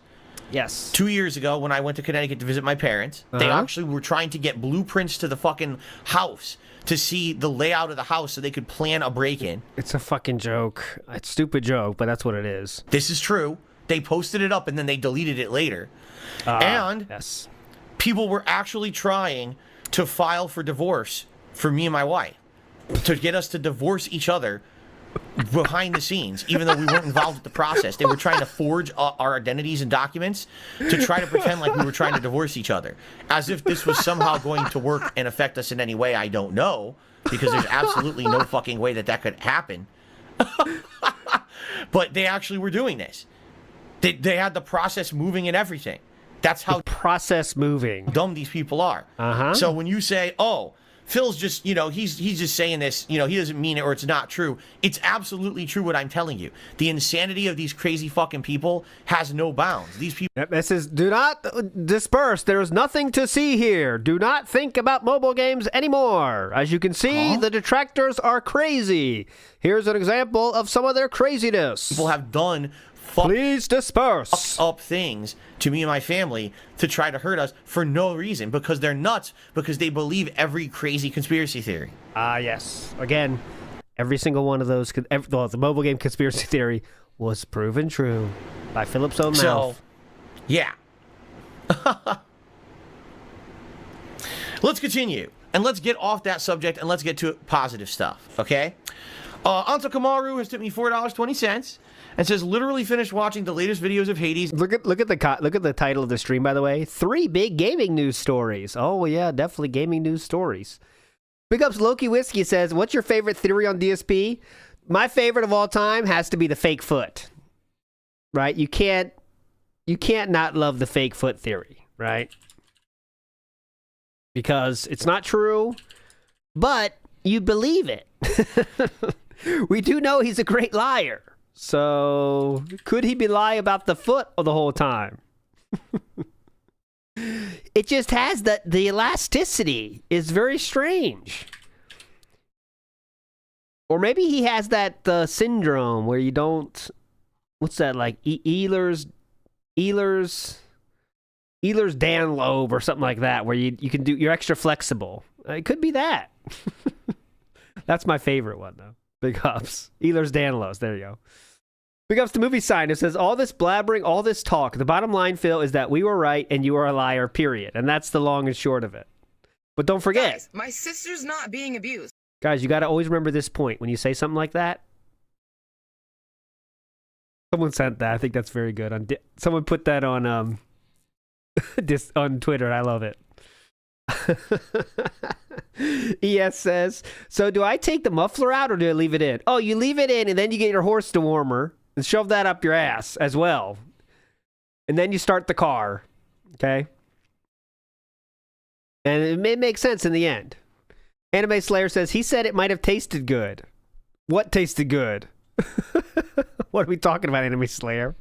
Yes. 2 years ago when I went to Connecticut to visit my parents, they actually were trying to get blueprints to the fucking house to see the layout of the house so they could plan a break-in. It's a fucking joke. It's a stupid joke, but that's what it is. This is true. They posted it up and then they deleted it later. And yes, people were actually trying to file for divorce for me and my wife, to get us to divorce each other behind the scenes, even though we weren't involved with the process. They were trying to forge our identities and documents to try to pretend like we were trying to divorce each other, as if this was somehow going to work and affect us in any way. I don't know, because there's absolutely no fucking way that could happen. But they actually were doing this. They had the process moving and everything. That's how process moving dumb these people are. So when you say, oh, Phil's just, he's just saying this, he doesn't mean it or it's not true. It's absolutely true what I'm telling you. The insanity of these crazy fucking people has no bounds. These people... This is, do not disperse. There's nothing to see here. Do not think about mobile games anymore. As you can see, the detractors are crazy. Here's an example of some of their craziness. People have done... Please disperse. Up things to me and my family to try to hurt us for no reason, because they're nuts, because they believe every crazy conspiracy theory. Yes. Again, every single one of those, the mobile game conspiracy theory was proven true by Philip's own mouth. Yeah. Let's continue, and let's get off that subject, and let's get to positive stuff, okay? Anto Kamaru has tipped me $4.20 and says, literally finished watching the latest videos of Hades. Look at the title of the stream, by the way. 3 big gaming news stories. Oh yeah, definitely gaming news stories. Big ups Loki Whiskey says, what's your favorite theory on DSP? My favorite of all time has to be the fake foot. Right? You can't not love the fake foot theory, right? Because it's not true, but you believe it. We do know he's a great liar. So, could he be lying about the foot the whole time? It just has the elasticity is very strange. Or maybe he has that syndrome where you don't... What's that, like Ehlers Dan Loeb or something like that, where you can do... You're extra flexible. It could be that. That's my favorite one, though. Big ups. Ehlers-Danlos. There you go. Big ups to Movie Sign. It says, all this blabbering, all this talk. The bottom line, Phil, is that we were right and you are a liar, period. And that's the long and short of it. But don't forget. Guys, my sister's not being abused. Guys, you got to always remember this point. When you say something like that. Someone sent that. I think that's very good. Someone put that on on Twitter. And I love it. ES says, so do I take the muffler out or do I leave it in? Oh, you leave it in and then you get your horse dewormer and shove that up your ass as well. And then you start the car. Okay? And it may make sense in the end. Anime Slayer says, he said it might have tasted good. What tasted good? What are we talking about, Anime Slayer?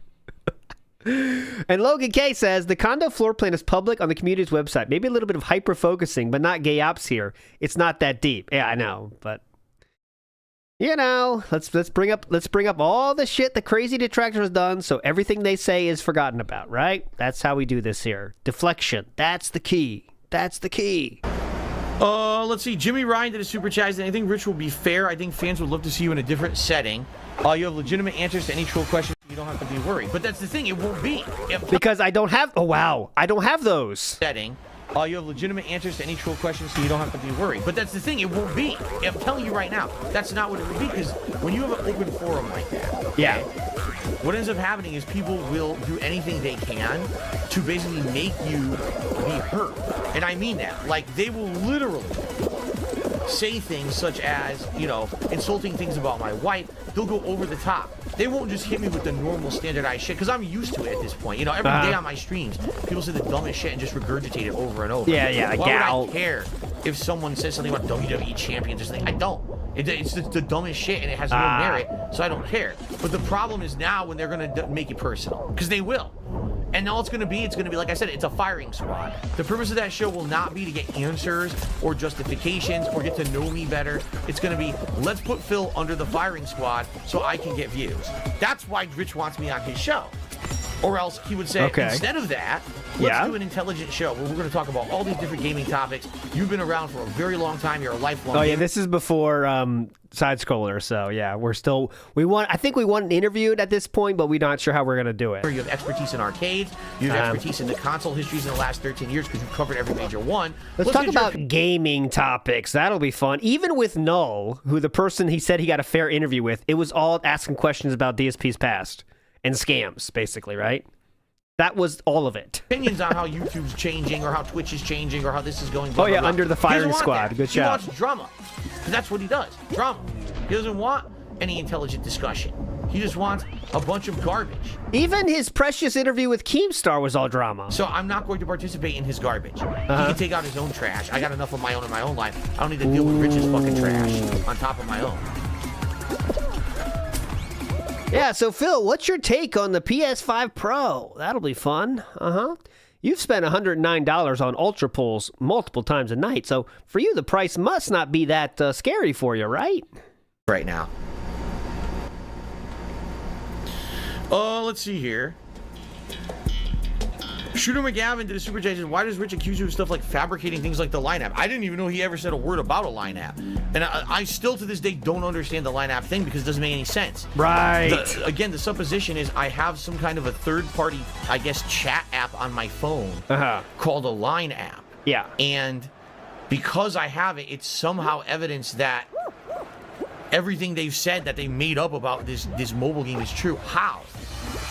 And Logan K says, the condo floor plan is public on the community's website. Maybe a little bit of hyper-focusing, but not gay ops here. It's not that deep. Yeah, I know, but... let's bring up all the shit the crazy detractor has done, so everything they say is forgotten about, right? That's how we do this here. Deflection. That's the key. That's the key. Let's see. Jimmy Ryan did a super chat. I think Rich will be fair. I think fans would love to see you in a different setting. You have legitimate answers to any troll questions. You don't have to be worried. But that's the thing. It won't be. Because I don't have... Oh, wow. I don't have those. Setting. You have legitimate answers to any troll questions, so you don't have to be worried. But that's the thing. It won't be. I'm telling you right now. That's not what it would be. Because when you have an open forum like that... Okay, yeah. What ends up happening is people will do anything they can to basically make you be hurt. And I mean that. Like, they will literally say things such as, insulting things about my wife. They'll go over the top. They won't just hit me with the normal standardized shit, because I'm used to it at this point. Every day on my streams, people say the dumbest shit and just regurgitate it over and over. Yeah, Why would I care if someone says something about WWE Champions or something? I don't. It's the dumbest shit, and it has no merit, so I don't care. But the problem is now when they're going to make it personal, because they will. And all it's going to be, like I said, it's a firing squad. The purpose of that show will not be to get answers or justifications or get to know me better. It's going to be, let's put Phil under the firing squad so I can get views. That's why Rich wants me on his show. Or else he would say, instead of that, let's do an intelligent show where we're going to talk about all these different gaming topics. You've been around for a very long time. You're a lifelong gamer. This is before Side Scroller, so yeah, I think we want an interview at this point, but we're not sure how we're going to do it. You have expertise in arcades. You have expertise in the console histories in the last 13 years because you've covered every major one. Let's talk about gaming topics. That'll be fun. Even with Null, who the person he said he got a fair interview with, it was all asking questions about DSP's past. And scams, basically, right? That was all of it. Opinions on how YouTube's changing or how Twitch is changing or how this is going. Blah, blah, blah. Under the firing squad. Good job. He wants drama. Because that's what he does. Drama. He doesn't want any intelligent discussion. He just wants a bunch of garbage. Even his precious interview with Keemstar was all drama. So I'm not going to participate in his garbage. He can take out his own trash. I got enough of my own in my own life. I don't need to deal with Rich's fucking trash on top of my own. Yeah, so Phil, what's your take on the PS5 Pro? That'll be fun. You've spent $109 on Ultra Pulls multiple times a night, so for you, the price must not be that scary for you, right? Right now. Let's see here. Shooter McGavin did a super chat. Why does Rich accuse you of stuff like fabricating things like the line app? I didn't even know he ever said a word about a line app. And I still to this day don't understand the line app thing because it doesn't make any sense. Right. Again, the supposition is I have some kind of a third-party, I guess, chat app on my phone called a line app. Yeah. And because I have it, it's somehow evidence that everything they've said that they made up about this mobile game is true. How?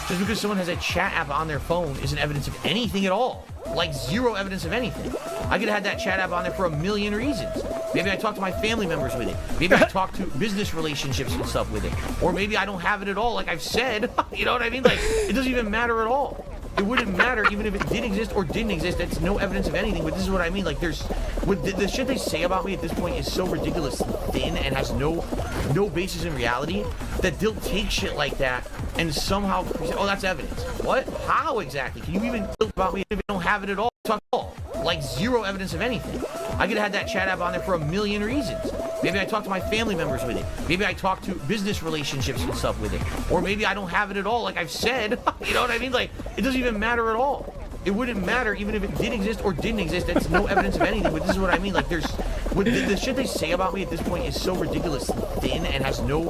Just because someone has a chat app on their phone isn't evidence of anything at all. Like zero evidence of anything. I could have had that chat app on there for a million reasons. Maybe I talk to my family members with it. Maybe I talk to business relationships and stuff with it. Or maybe I don't have it at all, like I've said. You know what I mean? Like, it doesn't even matter at all. It wouldn't matter even if it did exist or didn't exist. That's no evidence of anything. But this is what I mean. Like, the shit they say about me at this point is so ridiculously thin and has no basis in reality that they'll take shit like that and somehow oh, that's evidence. What? How exactly? Can you even talk about me if you don't have it at all? Talk at all. Like zero evidence of anything. I could have had that chat app on there for a million reasons. Maybe I talk to my family members with it. Maybe I talk to business relationships and stuff with it. Or maybe I don't have it at all, like I've said. You know what I mean? Like, it doesn't even matter at all. It wouldn't matter even if it did exist or didn't exist. That's no evidence of anything. But this is what I mean. Like, the shit they say about me at this point is so ridiculously thin and has no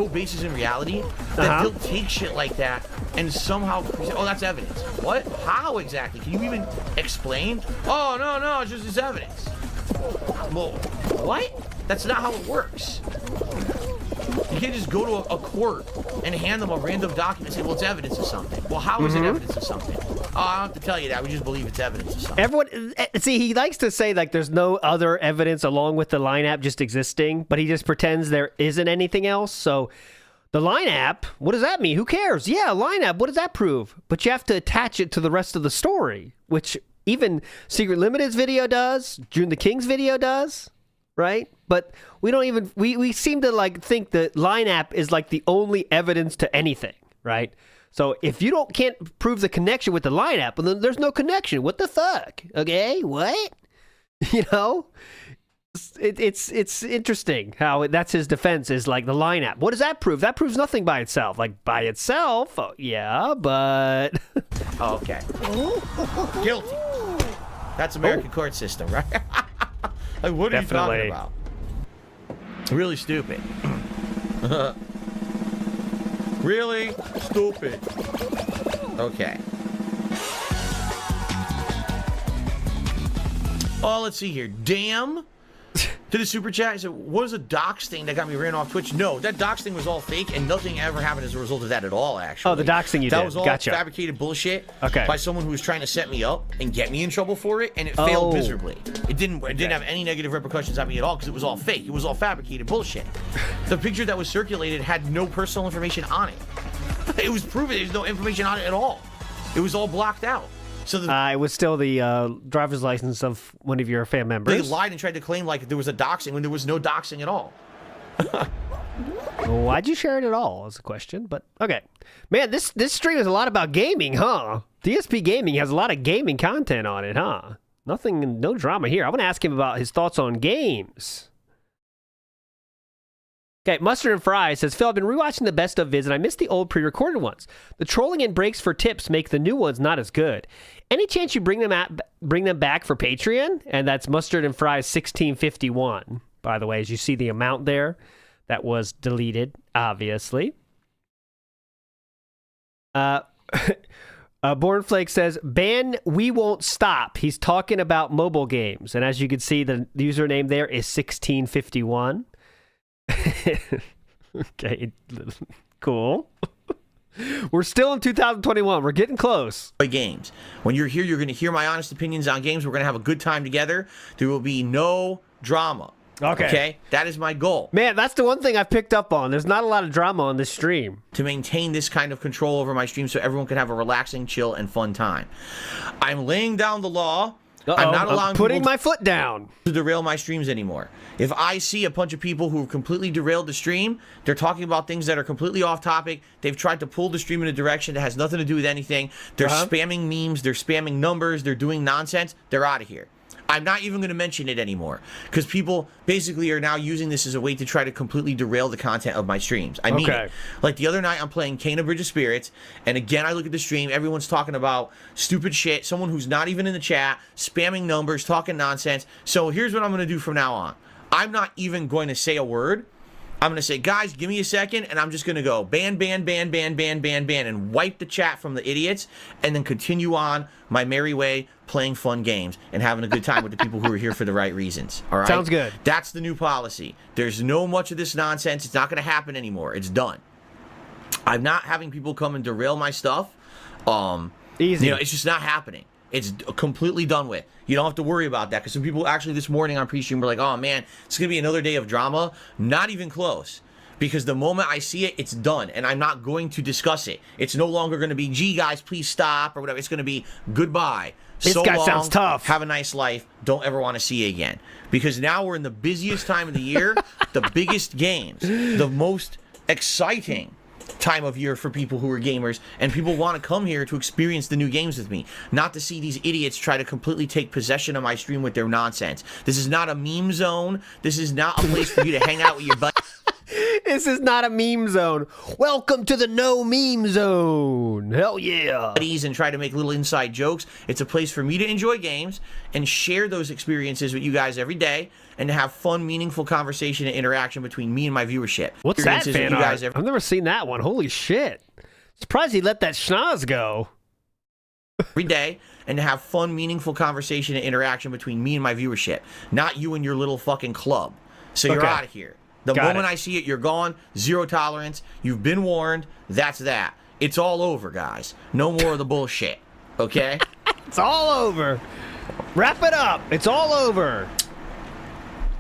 basis in reality that they'll take shit like that and somehow oh, that's evidence. What? How exactly? Can you even explain? Oh, no, it's just this evidence. Well, what? That's not how it works. You can't just go to a court and hand them a random document and say, well, it's evidence of something. Well, how is it evidence of something? Oh, I don't have to tell you that. We just believe it's evidence of something. Everyone, see, he likes to say, like, there's no other evidence along with the line app just existing, but he just pretends there isn't anything else. So the line app, what does that mean? Who cares? Yeah, line app, what does that prove? But you have to attach it to the rest of the story, which even Secret Limited's video does, June the King's video does, right? But we don't even, we seem to like think that line app is like the only evidence to anything, right? So if you can't prove the connection with the line app, well, then there's no connection. What the fuck? Okay, what? You know, it's interesting how that's his defense is like the line app. What does that prove? That proves nothing by itself. Like by itself, oh, yeah, but okay, guilty. That's American court system, right? Like, what are you talking about? Really stupid. Really stupid. Okay. Oh, let's see here. Damn. Did a super chat. He said, what is a dox thing that got me ran off Twitch? No, that dox thing was all fake, and nothing ever happened as a result of that at all, actually. Oh, the dox thing you did. That was all fabricated bullshit by someone who was trying to set me up and get me in trouble for it, and it failed miserably. It didn't have any negative repercussions on me at all because it was all fake. It was all fabricated bullshit. The picture that was circulated had no personal information on it. It was proven there's no information on it at all. It was all blocked out. So it was still the driver's license of one of your fan members. They lied and tried to claim like there was a doxing when there was no doxing at all. Why'd you share it at all is a question, but okay. Man, this stream is a lot about gaming, huh? DSP Gaming has a lot of gaming content on it, huh? Nothing, no drama here. I want to ask him about his thoughts on games. Okay, Mustard and Fries says, Phil, I've been rewatching the best of vids and I missed the old pre-recorded ones. The trolling and breaks for tips make the new ones not as good. Any chance you bring them back for Patreon? And that's Mustard and Fries 1651. By the way, as you see the amount there, that was deleted, obviously. Bornflake says, ban We Won't Stop. He's talking about mobile games. And as you can see, the username there is 1651. Okay, cool. We're still in 2021. We're getting close. Games. When you're here, you're going to hear my honest opinions on games. We're going to have a good time together. There will be no drama. Okay. That is my goal. Man, that's the one thing I've picked up on. There's not a lot of drama on this stream. To maintain this kind of control over my stream so everyone can have a relaxing, chill, and fun time. I'm laying down the law. I'm not allowing putting my foot down to derail my streams anymore. If I see a bunch of people who have completely derailed the stream, they're talking about things that are completely off topic. They've tried to pull the stream in a direction that has nothing to do with anything. They're spamming memes. They're spamming numbers. They're doing nonsense. They're out of here. I'm not even going to mention it anymore because people basically are now using this as a way to try to completely derail the content of my streams. I mean it. Like the other night, I'm playing Kahntext Bridge of Spirits, and again, I look at the stream. Everyone's talking about stupid shit. Someone who's not even in the chat, spamming numbers, talking nonsense. So here's what I'm going to do from now on. I'm not even going to say a word. I'm going to say, guys, give me a second, and I'm just going to go ban, and wipe the chat from the idiots, and then continue on my merry way, playing fun games, and having a good time with the people who are here for the right reasons. All right? Sounds good. That's the new policy. There's no much of this nonsense. It's not going to happen anymore. It's done. I'm not having people come and derail my stuff. Easy. You know, it's just not happening. It's completely done with. You don't have to worry about that because some people actually this morning on pre-stream were like, oh man, it's going to be another day of drama. Not even close. Because the moment I see it, it's done. And I'm not going to discuss it. It's no longer going to be, gee guys, please stop or whatever. It's going to be goodbye. This guy sounds tough. Have a nice life. Don't ever want to see you again. Because now we're in the busiest time of the year, the biggest games, the most exciting time of year for people who are gamers, and people want to come here to experience the new games with me, not to see these idiots try to completely take possession of my stream with their nonsense. This is not a meme zone. This is not a place for you to hang out with your buddies. This is not a meme zone. Welcome to the no meme zone. Hell yeah. And try to make little inside jokes. It's a place for me to enjoy games and share those experiences with you guys every day and to have fun, meaningful conversation and interaction between me and my viewership. What's that fan art? I've never seen that one. Holy shit. Surprised he let that schnoz go. Every day, and to have fun, meaningful conversation and interaction between me and my viewership. Not you and your little fucking club. So you're out of here. The moment I see it, you're gone. Zero tolerance. You've been warned. That's that. It's all over, guys. No more of the bullshit. Okay? It's all over. Wrap it up. It's all over.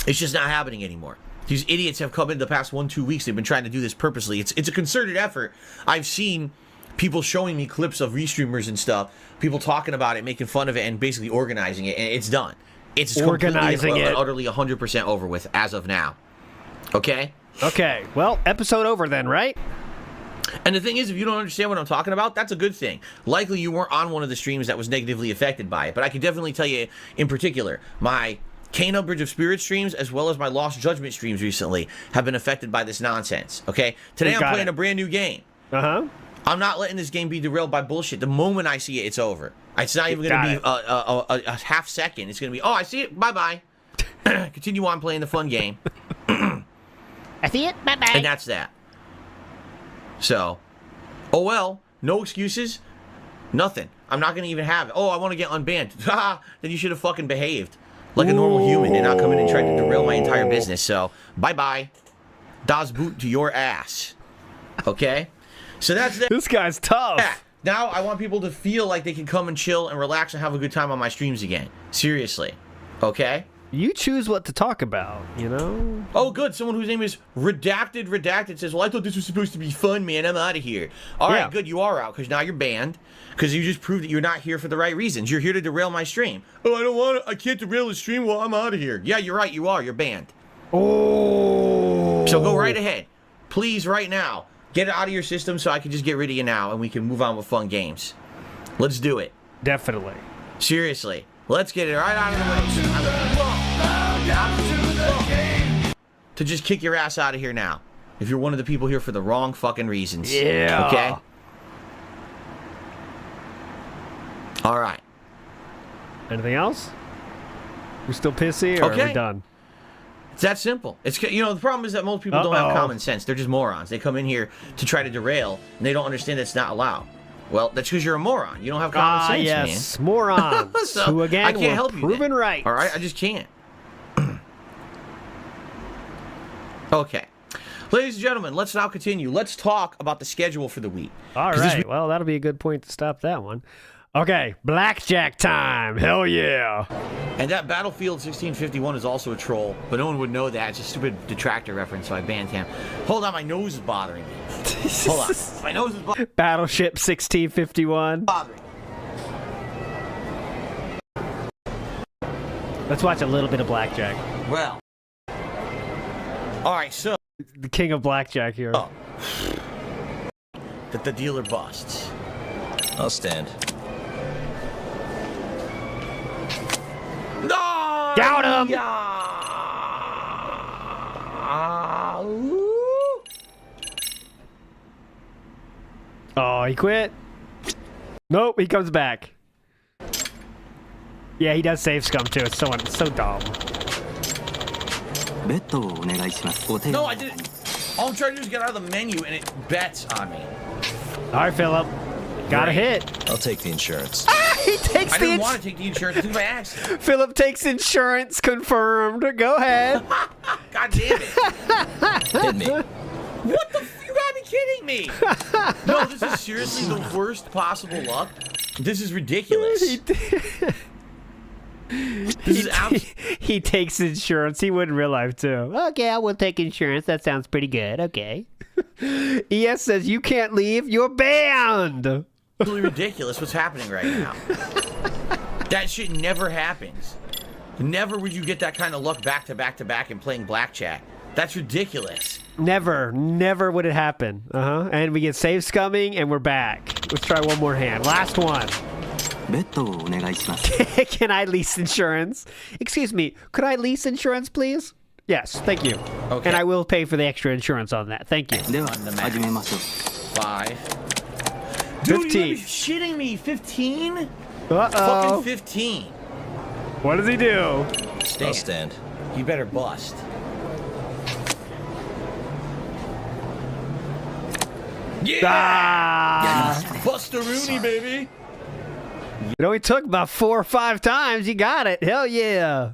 It's just not happening anymore. These idiots have come in the past 1-2 weeks. They've been trying to do this purposely. It's a concerted effort. I've seen people showing me clips of restreamers and stuff, people talking about it, making fun of it, and basically organizing it, and it's done. It's organizing completely it. Utterly 100% over with as of now. Okay? Okay. Well, episode over then, right? And the thing is, if you don't understand what I'm talking about, that's a good thing. Likely you weren't on one of the streams that was negatively affected by it, but I can definitely tell you in particular, my Kahntext Bridge of Spirits streams, as well as my Lost Judgment streams recently, have been affected by this nonsense, okay? Today I'm playing a brand new game. I'm not letting this game be derailed by bullshit. The moment I see it, it's over. It's not even going to be a half second. It's going to be, oh, I see it, bye-bye. Continue on playing the fun game. I see it, bye-bye. And that's that. So, oh well, no excuses, nothing. I'm not going to even have it. Oh, I want to get unbanned. Then you should have fucking behaved like a normal human and not come in and try to derail my entire business. So, bye-bye. Das Boot to your ass. Okay? So that's that. This guy's tough. Yeah. Now I want people to feel like they can come and chill and relax and have a good time on my streams again. Seriously. Okay? You choose what to talk about, you know? Oh, good. Someone whose name is Redacted says, well, I thought this was supposed to be fun, man. I'm out of here. All right, good. You are out because now you're banned because you just proved that you're not here for the right reasons. You're here to derail my stream. Oh, I don't want to. I can't derail the stream while I'm out of here. Yeah, you're right. You are. You're banned. Oh. So go right ahead. Please, right now, get it out of your system so I can just get rid of you now and we can move on with fun games. Let's do it. Definitely. Seriously. Let's get it right out of the way. To just kick your ass out of here now. If you're one of the people here for the wrong fucking reasons. Yeah. Okay? All right. Anything else? We're still pissy, or are we done? It's that simple. It's, the problem is that most people don't have common sense. They're just morons. They come in here to try to derail, and they don't understand that's not allowed. Well, that's because you're a moron. You don't have common sense, yes, man. morons. So, who again I can't help you. Proven right. All right, I just can't. Okay. Ladies and gentlemen, let's now continue. Let's talk about the schedule for the week. All right. Well, that'll be a good point to stop that one. Okay, blackjack time. Hell yeah. And that Battlefield 1651 is also a troll, but no one would know that. It's a stupid detractor reference, so I banned him. Hold on, my nose is bothering me. Hold on. My nose is bothering me. Battleship 1651. Let's watch a little bit of blackjack. Well. All right, so. The king of blackjack here. Oh. That the dealer busts. I'll stand. No! Got him! Oh, he quit. Nope, he comes back. Yeah, he does save scum too. It's so dumb. No, I didn't. All I'm trying to do is get out of the menu and it bets on me. All right, Philip. Got a hit. I'll take the insurance. He takes I didn't want to take the insurance. I took my accident. Philip takes insurance. Confirmed. Go ahead. God damn it. Hit me. What the f? You gotta be kidding me. No, this is seriously the worst possible luck. This is ridiculous. He takes insurance. He would in real life too. Okay, I will take insurance. That sounds pretty good. Okay. ES says you can't leave. You're banned. Really ridiculous what's happening right now. That shit never happens. Never would you get that kind of luck back to back to back and playing blackjack. That's ridiculous. Never would it happen. And we get save scumming and we're back. Let's try one more hand. Last one. Can I lease insurance? Excuse me, could I lease insurance, please? Yes, thank you. Okay. And I will pay for the extra insurance on that. Thank you. 5. Dude, 15. You're shitting me. 15? Uh-oh. Fucking 15. What does he do? I'll stand. You better bust. Yeah! Buster-Rooney, baby! It only took about 4 or 5 times. You got it. Hell yeah.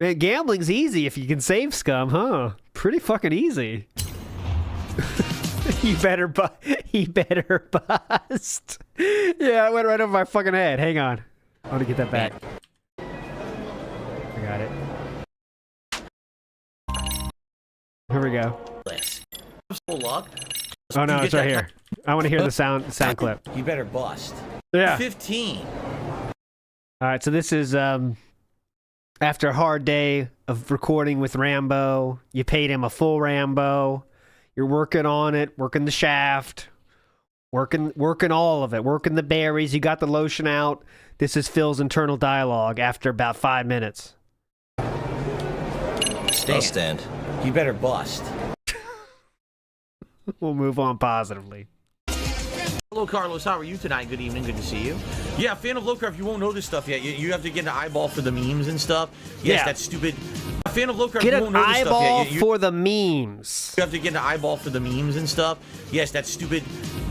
Man, gambling's easy if you can save scum, huh? Pretty fucking easy. He better bust. Yeah, it went right over my fucking head. Hang on. I want to get that back. I got it. Here we go. Oh no, it's right here. I want to hear the sound clip. You better bust. Yeah. 15. All right, so this is after a hard day of recording with Rambo. You paid him a full Rambo. You're working on it, working the shaft, working all of it, working the berries. You got the lotion out. This is Phil's internal dialogue after about 5 minutes. I'll stand. You better bust. We'll move on positively. Hello, Carlos. How are you tonight? Good evening. Good to see you. Yeah, fan of Lowcraft, you won't know this stuff yet. You have to get an eyeball for the memes and stuff. Yes, that's stupid. A fan of Lowcraft, you won't know this stuff yet. Get an eyeball for the memes. You have to get an eyeball for the memes and stuff. Yes, that stupid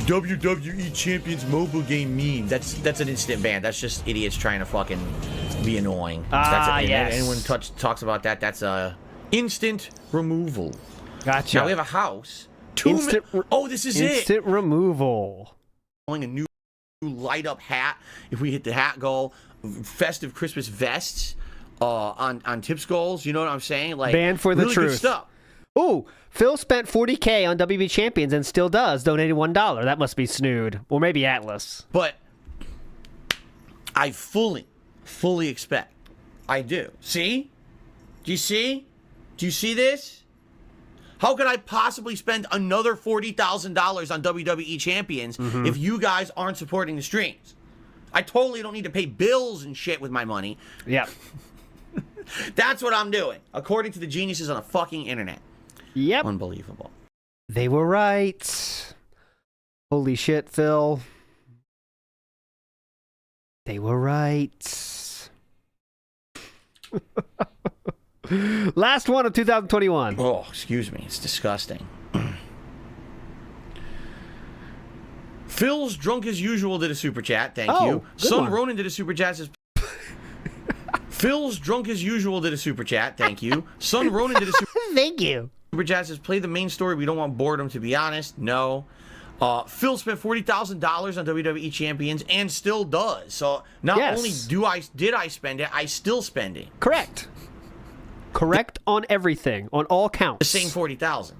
WWE Champions mobile game meme. That's an instant ban. That's just idiots trying to fucking be annoying. Yes. Anyone talks about that, that's instant removal. Gotcha. Now we have a house. Oh, this is instant removal. A new light up hat. If we hit the hat goal, festive Christmas vests on tip skulls. You know what I'm saying? Like banned for the really truth. Good stuff. Ooh, Phil spent $40K on WB Champions and still does. Donated $1. That must be Snood or maybe Atlas. But I fully expect. I do. See? Do you see? Do you see this? How could I possibly spend another $40,000 on WWE Champions if you guys aren't supporting the streams? I totally don't need to pay bills and shit with my money. Yeah. That's what I'm doing, according to the geniuses on the fucking internet. Yep. Unbelievable. They were right. Holy shit, Phil. They were right. Last one of 2021. Oh, excuse me. It's disgusting. Phil's drunk as usual did a super chat. Thank you. Son Ronan did a super chat. Says, Phil's drunk as usual did a super chat. Thank you. Son Ronan did a super Thank you. Super chat says, play the main story. We don't want boredom, to be honest. No. Phil spent $40,000 on WWE Champions and still does. So not only did I spend it, I still spend it. Correct. Correct on everything, on all counts. The same $40,000.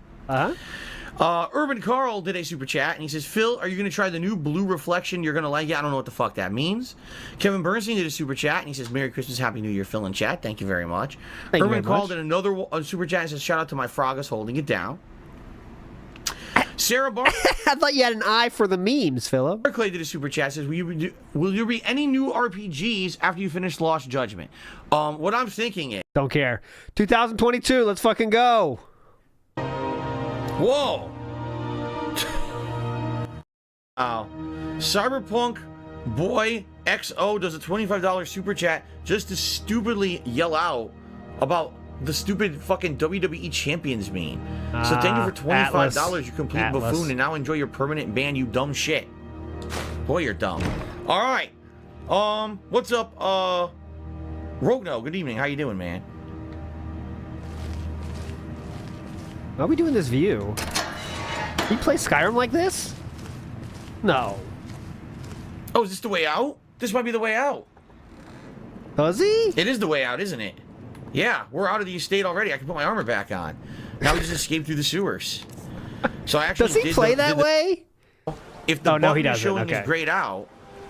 Urban Carl did a super chat, and he says, Phil, are you going to try the new blue reflection? You're going to like it. I don't know what the fuck that means. Kevin Bernstein did a super chat, and he says, Merry Christmas, Happy New Year, Phil in chat. Thank you very much. Urban Carl did another super chat and says, shout out to my Frogus holding it down. Sarah Bar... I thought you had an eye for the memes, Philip. Clay did a super chat, says, will you read any new RPGs after you finish Lost Judgment? What I'm thinking is... Don't care. 2022, let's fucking go. Whoa! Cyberpunk Boy XO does a $25 super chat just to stupidly yell out about the stupid fucking WWE Champions meme. So thank you for $25, you complete buffoon, and now enjoy your permanent ban, you dumb shit. Boy, you're dumb. All right. What's up, Rogno? Good evening. How you doing, man? Why are we doing this view? You play Skyrim like this? No. Oh, is this the way out? This might be the way out. Does he? It is the way out, isn't it? Yeah, we're out of the estate already. I can put my armor back on. Now we just escaped through the sewers. So I actually Does he play that way? If the button is showing is grayed out,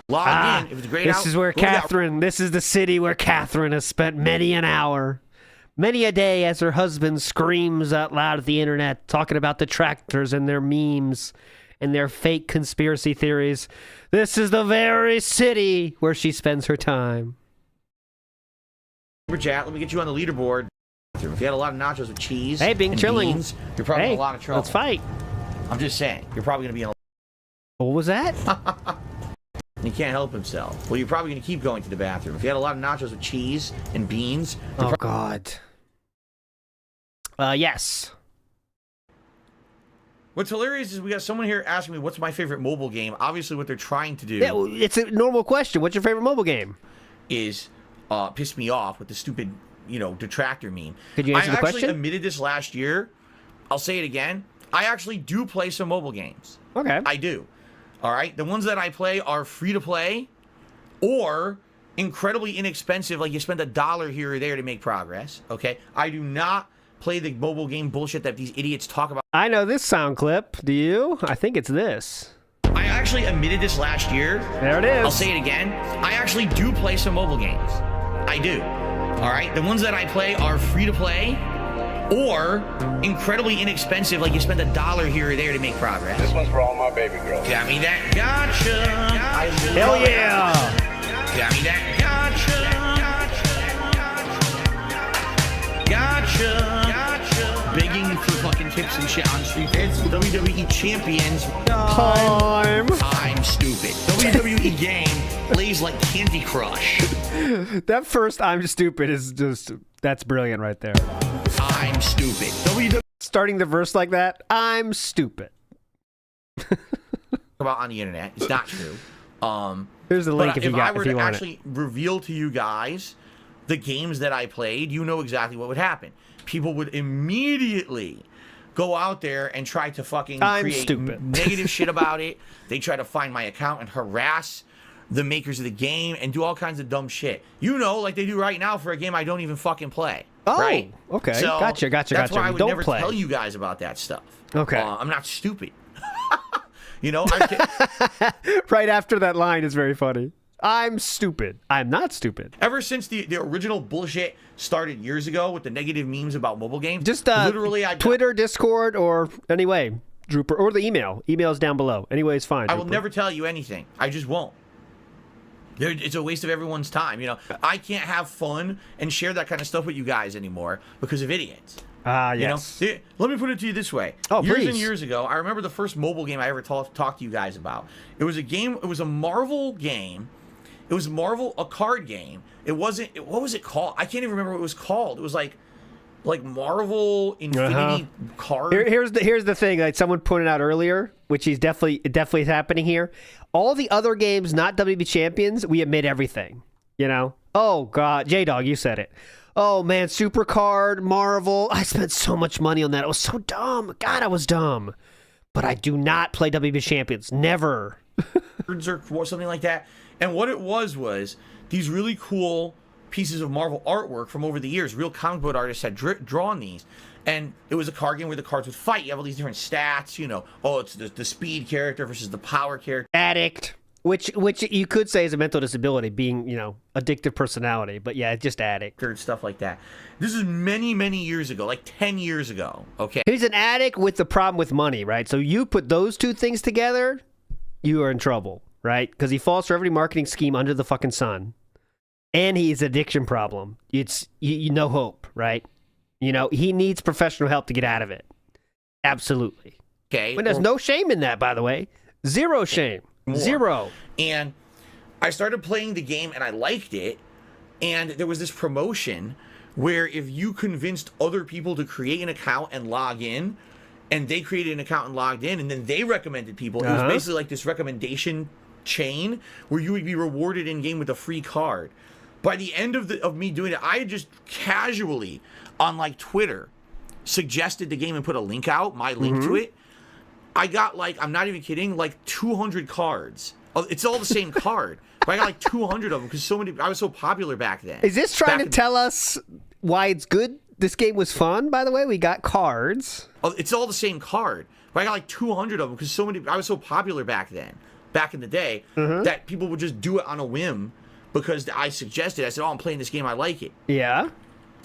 log in. If it's grayed out, this is where Catherine. This is the city where Catherine has spent many an hour. Many a day as her husband screams out loud at the internet, talking about detractors and their memes and their fake conspiracy theories. This is the very city where she spends her time. Chat, let me get you on the leaderboard. If you had a lot of nachos with cheese, being chilling, beans, you're probably in a lot of trouble. Let's fight. I'm just saying, you're probably going to be in a... What was that? He can't help himself. Well, you're probably going to keep going to the bathroom. If you had a lot of nachos with cheese and beans... Oh, God. Yes. What's hilarious is we got someone here asking me what's my favorite mobile game. Obviously, what they're trying to do... Yeah, it's a normal question. What's your favorite mobile game? Is piss me off with the stupid, detractor meme. Could you answer the question? I actually admitted this last year. I'll say it again. I actually do play some mobile games. Okay. I do. All right? The ones that I play are free to play or incredibly inexpensive, like you spend $1 here or there to make progress. Okay? I do not play the mobile game bullshit that these idiots talk about. I know this sound clip. Do you? I think it's this. I actually admitted this last year. There it is. I'll say it again. I actually do play some mobile games. I do. All right? The ones that I play are free to play or incredibly inexpensive, like you spend $1 here or there to make progress. This one's for all my baby girls. Got me that gotcha. Hell yeah. Got me that gotcha. Begging for fucking tips and shit on Street Vids. WWE Champions. I'm stupid. WWE game plays like Candy Crush. That first "I'm stupid" is that's brilliant right there. I'm stupid. Starting the verse like that, I'm stupid. About on the internet, it's not true. There's the link if you want it. If I were to actually reveal to you guys the games that I played, you know exactly what would happen. People would immediately go out there and try to fucking create negative shit about it. They try to find my account and harass the makers of the game and do all kinds of dumb shit. Like they do right now for a game I don't even fucking play. Oh, right? Okay. So Gotcha. That's why I would never tell you guys about that stuff. Okay. I'm not stupid. Right after that line is very funny. I'm stupid. I'm not stupid. Ever since the original bullshit started years ago with the negative memes about mobile games, just literally, Twitter, Discord, or anyway, Drooper, or the email. Email's down below. Anyway, it's fine. I will never tell you anything. I just won't. It's a waste of everyone's time. You know, I can't have fun and share that kind of stuff with you guys anymore because of idiots. Yes. You know? Let me put it to you this way. Years and years ago, I remember the first mobile game I ever talked to you guys about. It was a game. It was a Marvel game. It was a card game. It wasn't. What was it called? I can't even remember what it was called. It was like Marvel Infinity card. Here's the thing. Like someone pointed out earlier, which is definitely happening here. All the other games, not WB Champions, we admit everything. You know. Oh God, J-Dog, you said it. Oh man, Supercard, Marvel. I spent so much money on that. It was so dumb. God, I was dumb. But I do not play WB Champions. Never. Or something like that. And what it was these really cool pieces of Marvel artwork from over the years. Real comic book artists had drawn these. And it was a card game where the cards would fight. You have all these different stats, you know. Oh, it's the speed character versus the power character. Addict. Which you could say is a mental disability, being, you know, addictive personality. But yeah, just addict. Stuff like that. This is many, many years ago, like 10 years ago, okay? He's an addict with the problem with money, right? So you put those two things together, you are in trouble, right? Because he falls for every marketing scheme under the fucking sun. And he's addiction problem. It's you no hope, right? You know, he needs professional help to get out of it. Absolutely. Okay. But there's no shame in that, by the way. Zero shame. More. Zero. And I started playing the game and I liked it. And there was this promotion where if you convinced other people to create an account and log in, and they created an account and logged in, and then they recommended people, it was basically like this recommendation chain where you would be rewarded in game with a free card. By the end of me doing it, I had just casually on like Twitter suggested the game and put a link out, my link to it. I got like, I'm not even kidding, like 200 cards. It's all the same card, but I got like 200 of them because I was so popular back then. Is this trying to tell us why it's good? This game was fun, by the way. We got cards. It's all the same card, but I got like 200 of them because I was so popular back then, back in the day, that people would just do it on a whim because I suggested. I said, "Oh, I'm playing this game. I like it." Yeah.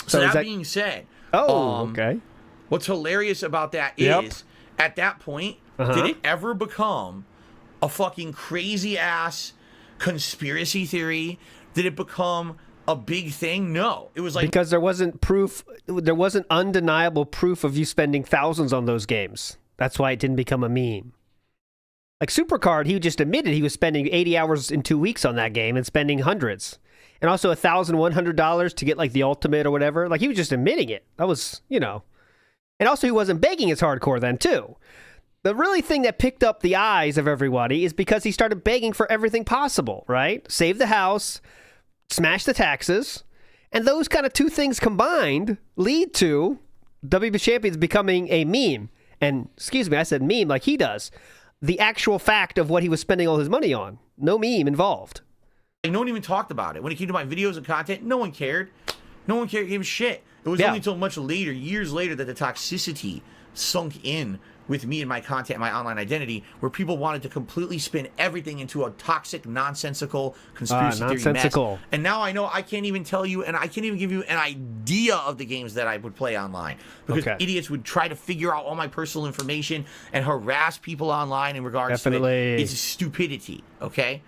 So that being said, okay. What's hilarious about that is at that point, did it ever become a fucking crazy ass conspiracy theory? Did it become a big thing? No. It was like, because there wasn't proof. There wasn't undeniable proof of you spending thousands on those games. That's why it didn't become a meme. Like Supercard, he just admitted he was spending 80 hours in 2 weeks on that game and spending hundreds. And also $1,100 to get like the ultimate or whatever. Like he was just admitting it. That was, you know. And also he wasn't begging as hardcore then too. The really thing that picked up the eyes of everybody is because he started begging for everything possible, right? Save the house, smash the taxes, and those kind of two things combined lead to WB Champions becoming a meme. And, excuse me, I said meme like he does. The actual fact of what he was spending all his money on. No meme involved. No one even talked about it. When it came to my videos and content, no one cared. No one cared, gave a shit. It was only until much later, years later, that the toxicity sunk in with me and my content, my online identity, where people wanted to completely spin everything into a toxic, nonsensical conspiracy theory mess. And now I know I can't even tell you, and I can't even give you an idea of the games that I would play online, because idiots would try to figure out all my personal information and harass people online in regards to it. It's stupidity, okay?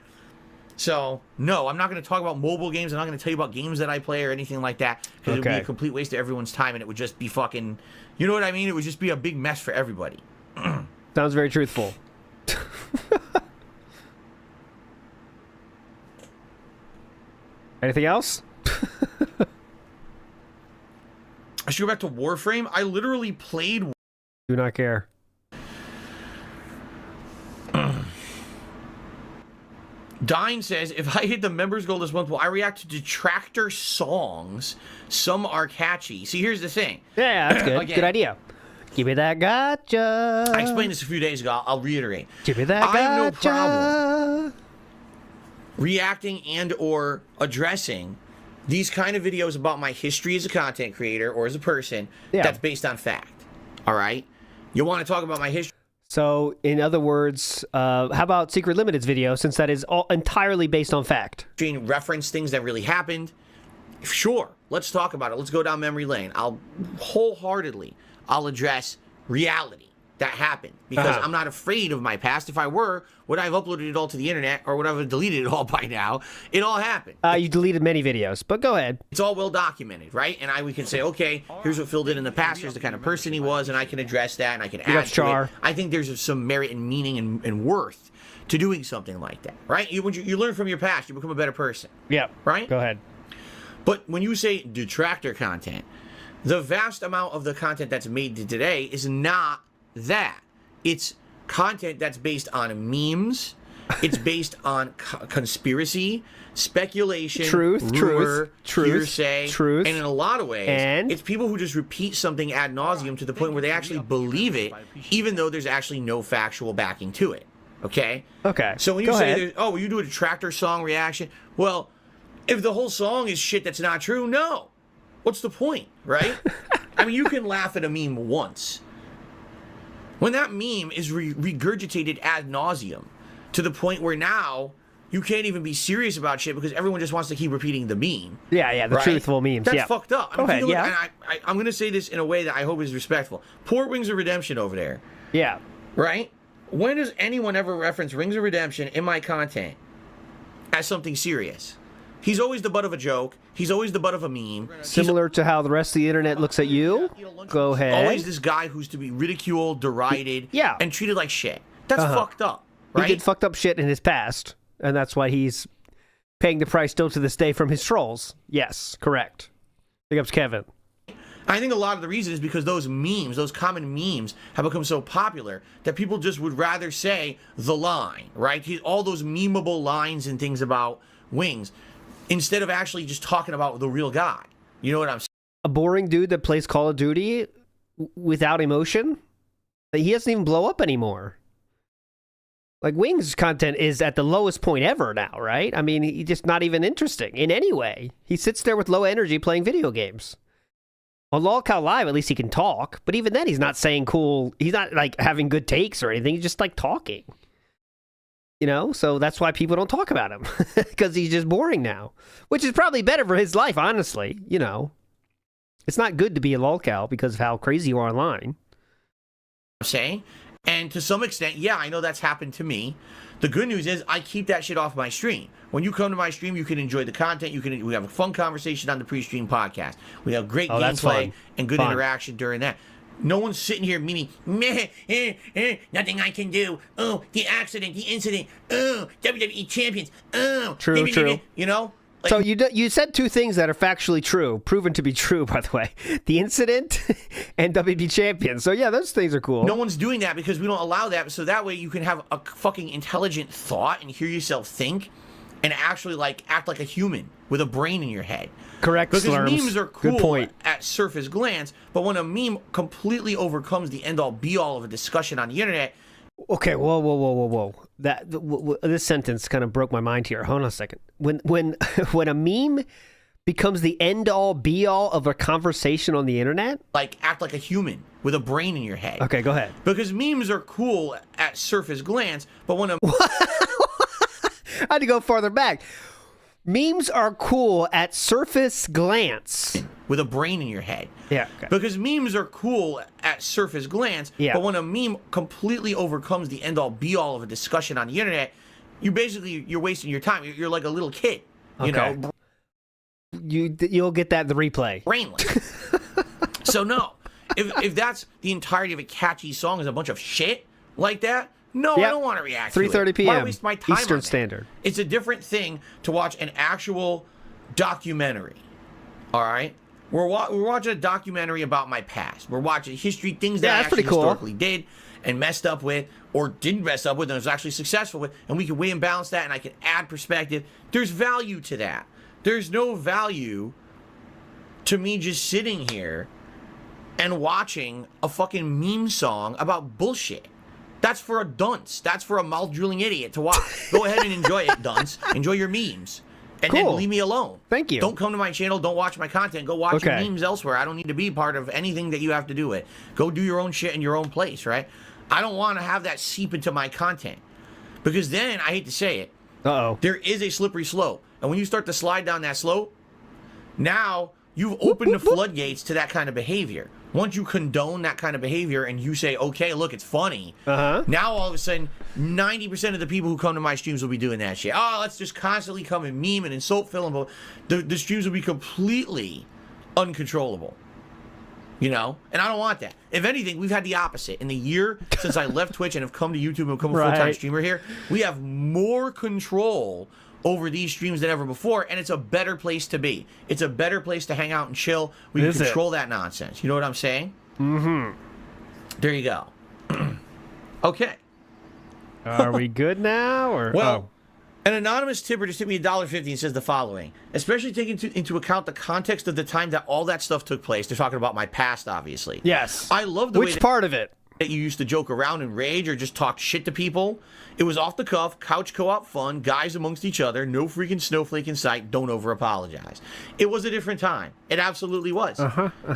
So, no, I'm not going to talk about mobile games. I'm not going to tell you about games that I play or anything like that, because it would be a complete waste of everyone's time, and it would just be fucking, you know what I mean? It would just be a big mess for everybody. Sounds very truthful. Anything else? I should go back to Warframe. I literally played... Do not care. Dine says, if I hit the members goal this month, will I react to detractor songs? Some are catchy. See, here's the thing. Yeah, that's good. Good idea. Give me that gotcha. I explained this a few days ago. I'll reiterate. Give me that gotcha. I have no problem reacting and or addressing these kind of videos about my history as a content creator or as a person that's based on fact. All right? You want to talk about my history? So, in other words, how about Secret Limited's video, since that is all entirely based on fact? Reference things that really happened. Sure, let's talk about it. Let's go down memory lane. I'll address reality that happened because I'm not afraid of my past. If I were, would I have uploaded it all to the internet or would I have deleted it all by now? It all happened. You deleted many videos, but go ahead. It's all well documented, right? And we can say, okay, here's what Phil did in the past. Here's the kind of person he was, and I can address that, and I can add to it. I think there's some merit and meaning and worth to doing something like that, right? You learn from your past, you become a better person. Yeah. Right? Go ahead. But when you say detractor content, the vast amount of the content that's made today is not that. It's content that's based on memes. It's based on conspiracy, speculation, rumor, hearsay, and in a lot of ways, it's people who just repeat something ad nauseum to the point where they actually believe it, even though there's actually no factual backing to it. Okay? Okay. So when you say, oh, you do a detractor song reaction, well, if the whole song is shit that's not true, no. What's the point, right? I mean, you can laugh at a meme once. When that meme is regurgitated ad nauseum to the point where now you can't even be serious about shit because everyone just wants to keep repeating the meme. Yeah, the truthful memes. That's fucked up. Go ahead, and I'm going to say this in a way that I hope is respectful. Poor Wings of Redemption over there. Yeah. Right? When does anyone ever reference Rings of Redemption in my content as something serious? He's always the butt of a joke. He's always the butt of a meme. Similar to how the rest of the internet looks at you. Go ahead. Always this guy who's to be ridiculed, derided, and treated like shit. That's fucked up, right? He did fucked up shit in his past, and that's why he's paying the price still to this day from his trolls. Yes, correct. Big ups, Kevin. I think a lot of the reason is because those memes, those common memes, have become so popular that people just would rather say the line, right? All those memeable lines and things about Wings, instead of actually just talking about the real guy. You know what I'm saying? A boring dude that plays Call of Duty without emotion? He doesn't even blow up anymore. Like, Wings' content is at the lowest point ever now, right? I mean, he's just not even interesting in any way. He sits there with low energy playing video games. On Lolcow Live, at least he can talk, but even then he's not saying cool, he's not, like, having good takes or anything, he's just, like, talking. You know, so that's why people don't talk about him, because he's just boring now, which is probably better for his life, honestly. You know, it's not good to be a lolcow because of how crazy you are online. Saying, and to some extent, yeah, I know that's happened to me. The good news is I keep that shit off my stream. When you come to my stream, you can enjoy the content. We have a fun conversation on the pre-stream podcast. We have great gameplay and good interaction during that. No one's sitting here meaning, nothing I can do. Oh, the accident, the incident. Oh, WWE Champions. Oh, true. You know? Like, so you said two things that are factually true, proven to be true, by the way. The incident and WWE Champions. So yeah, those things are cool. No one's doing that because we don't allow that. So that way you can have a fucking intelligent thought and hear yourself think and actually like act like a human with a brain in your head. Correct, because Slurms. Memes are cool Good point. At surface glance, but when a meme completely overcomes the end-all be-all of a discussion on the internet. Okay, whoa. This sentence kind of broke my mind here. Hold on a second. When a meme becomes the end-all be-all of a conversation on the internet, like act like a human with a brain in your head. Okay, go ahead. Because memes are cool at surface glance, but when a I had to go farther back. Memes are cool at surface glance. With a brain in your head. Yeah. Okay. Because memes are cool at surface glance, but when a meme completely overcomes the end-all be-all of a discussion on the internet, you're wasting your time. You're like a little kid, you know? You'll get that in the replay. Brainless. So no, if that's the entirety of a catchy song is a bunch of shit like that, no, I don't want to react to it. 3:30 p.m. Why waste my time Eastern on that? Standard. It's a different thing to watch an actual documentary. All right? We're watching a documentary about my past. We're watching history, things that I actually historically did and messed up with, or didn't mess up with and was actually successful with, and we can weigh and balance that, and I can add perspective. There's value to that. There's no value to me just sitting here and watching a fucking meme song about bullshit. That's for a dunce. That's for a mouth-drooling idiot to watch. Go ahead and enjoy it, dunce. Enjoy your memes. And then leave me alone. Thank you. Don't come to my channel. Don't watch my content. Go watch your memes elsewhere. I don't need to be part of anything that you have to do with. Go do your own shit in your own place, right? I don't want to have that seep into my content. Because then, I hate to say it, there is a slippery slope. And when you start to slide down that slope, now you've opened the floodgates to that kind of behavior. Once you condone that kind of behavior and you say, okay, look, it's funny, now all of a sudden, 90% of the people who come to my streams will be doing that shit. Oh, let's just constantly come and meme and insult film. The streams will be completely uncontrollable. You know? And I don't want that. If anything, we've had the opposite. In the year since I left Twitch and have come to YouTube and become a full-time streamer here, we have more control over these streams than ever before, and it's a better place to be. It's a better place to hang out and chill. We can control that nonsense. You know what I'm saying? Mm-hmm. There you go. Okay. Are we good now? Or well, an anonymous tipper just tipped me $1.50 and says the following. Especially taking into account the context of the time that all that stuff took place. They're talking about my past, obviously. Yes. I love the way Which part of it? That you used to joke around and rage or just talk shit to people. It was off the cuff, couch co-op fun, guys amongst each other, no freaking snowflake in sight, don't over apologize. It was a different time. It absolutely was.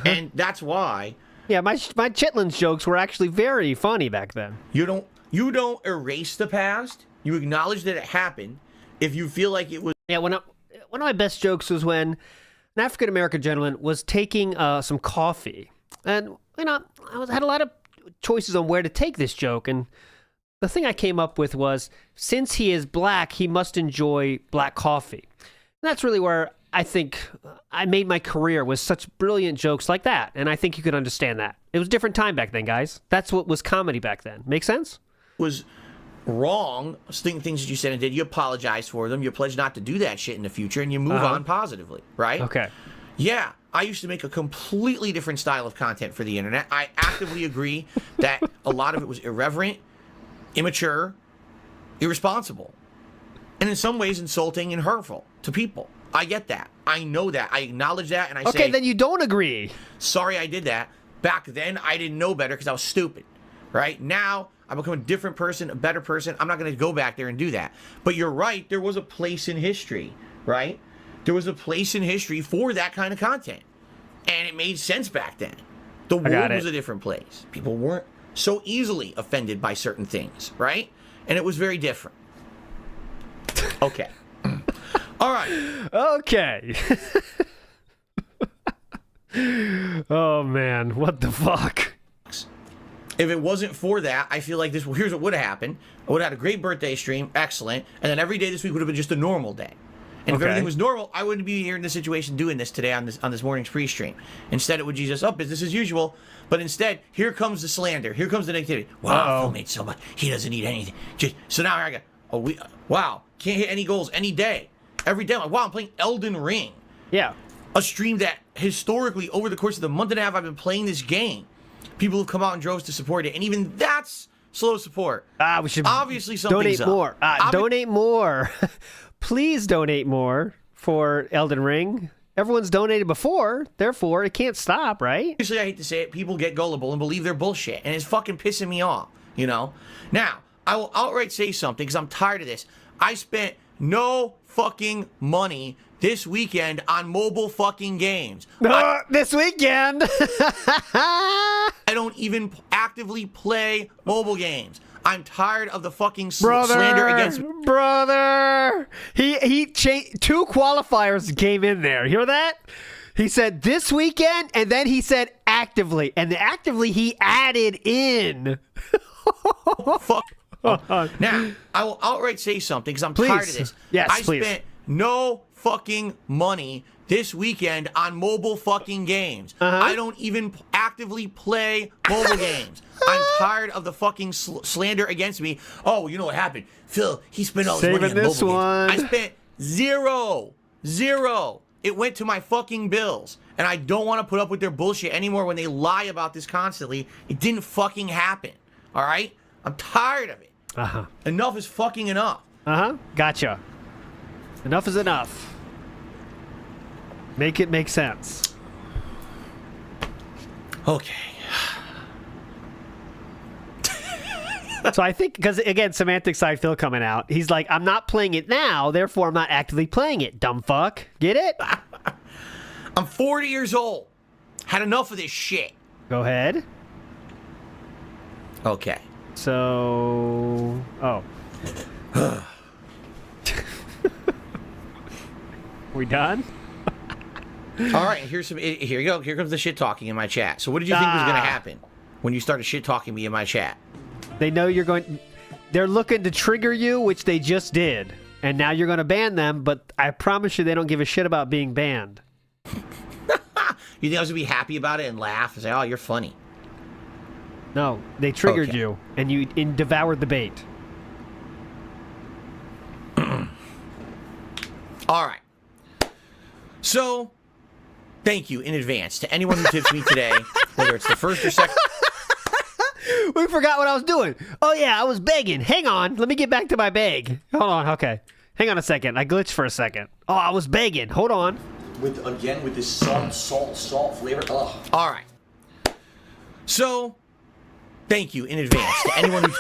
And that's why. Yeah, my Chitlins jokes were actually very funny back then. You don't erase the past. You acknowledge that it happened. If you feel like it was. Yeah, one of my best jokes was when an African American gentleman was taking some coffee, and I had a lot of choices on where to take this joke, and the thing I came up with was, since he is black, he must enjoy black coffee. And that's really where I think I made my career, with such brilliant jokes like that, and I think you could understand that. It was a different time back then, guys. That's what was comedy back then. Make sense? Was wrong, things that you said and did, you apologize for them, you pledge not to do that shit in the future, and you move on positively, right? Okay. Yeah, I used to make a completely different style of content for the internet. I actively agree that a lot of it was irreverent, immature, irresponsible, and in some ways insulting and hurtful to people. I get that. I know that. I acknowledge that, and I say... Okay, then you don't agree. Sorry I did that. Back then, I didn't know better because I was stupid, right? Now, I become a different person, a better person. I'm not going to go back there and do that. But you're right. There was a place in history, right? There was a place in history for that kind of content. And it made sense back then. The world was a different place. People weren't so easily offended by certain things, right? And it was very different. Okay. All right. Okay. Oh, man. What the fuck? If it wasn't for that, I feel like this. Here's what would have happened. I would have had a great birthday stream, excellent, and then every day this week would have been just a normal day. And if everything was normal, I wouldn't be here in this situation doing this today on this morning's pre-stream. Instead, it would be just business as usual. But instead, here comes the slander. Here comes the negativity. Wow, Phil made so much. He doesn't need anything. So now I got. Wow, can't hit any goals any day. Every day, I'm like, wow, I'm playing Elden Ring. Yeah. A stream that historically, over the course of the month and a half I've been playing this game, people have come out in droves to support it, and even that's slow support. We should obviously donate more. Donate more. Please donate more for Elden Ring. Everyone's donated before, therefore it can't stop, right? Obviously, I hate to say it, people get gullible and believe their bullshit, and it's fucking pissing me off, you know? Now, I will outright say something, because I'm tired of this. I spent no fucking money this weekend on mobile fucking games. This weekend? I don't even actively play mobile games. I'm tired of the fucking slander against me. Brother! He changed 2 qualifiers came in there. You hear that? He said this weekend, and then he said actively. And the actively he added in. Fuck. Now, I will outright say something, because I'm tired of this. Yes, I spent no fucking money this weekend on mobile fucking games. I don't even actively play mobile games. I'm tired of the fucking slander against me. Oh, you know what happened? Phil, he spent all his money on mobile games. I spent zero. It went to my fucking bills. And I don't want to put up with their bullshit anymore when they lie about this constantly. It didn't fucking happen. All right? I'm tired of it. Enough is fucking enough. Gotcha. Enough is enough. Make it make sense. Okay. So I think, because again, Semantic Side Phil coming out, he's like, I'm not playing it now, therefore I'm not actively playing it, dumb fuck. Get it? I'm 40 years old. Had enough of this shit. Go ahead. Okay. So, we done? All right, here you go. Here comes the shit talking in my chat. So what did you think was going to happen when you started shit talking me in my chat? They know you're going. They're looking to trigger you, which they just did, and now you're going to ban them. But I promise you, they don't give a shit about being banned. You think I was going to be happy about it and laugh and say, "Oh, you're funny"? No, they triggered you, and you devoured the bait. All right. So, thank you in advance to anyone who tips me today, whether it's the first or second. We forgot what I was doing. Oh, yeah, I was begging. Hang on. Let me get back to my bag. Hold on. Okay. Hang on a second. I glitched for a second. Oh, I was begging. Hold on. With this salt flavor. Ugh. All right. So, thank you in advance to anyone who...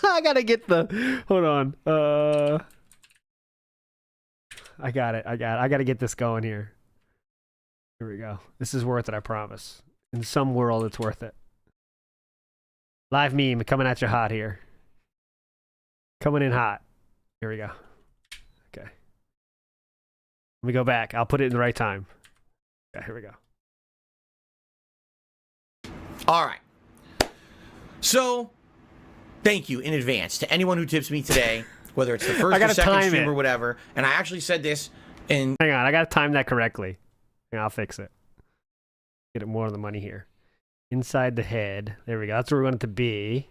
I gotta get the... Hold on. I got it. I gotta get this going here. Here we go. This is worth it, I promise. In some world, it's worth it. Live meme coming at you hot here. Coming in hot. Here we go. Okay. Let me go back. I'll put it in the right time. Okay, here we go. All right. So, thank you in advance to anyone who tips me today, whether it's the first or second stream or whatever. And I actually said this in... Hang on, I gotta time that correctly. Hang on, I'll fix it. Get it more of the money here. Inside the head. There we go. That's where we want it to be.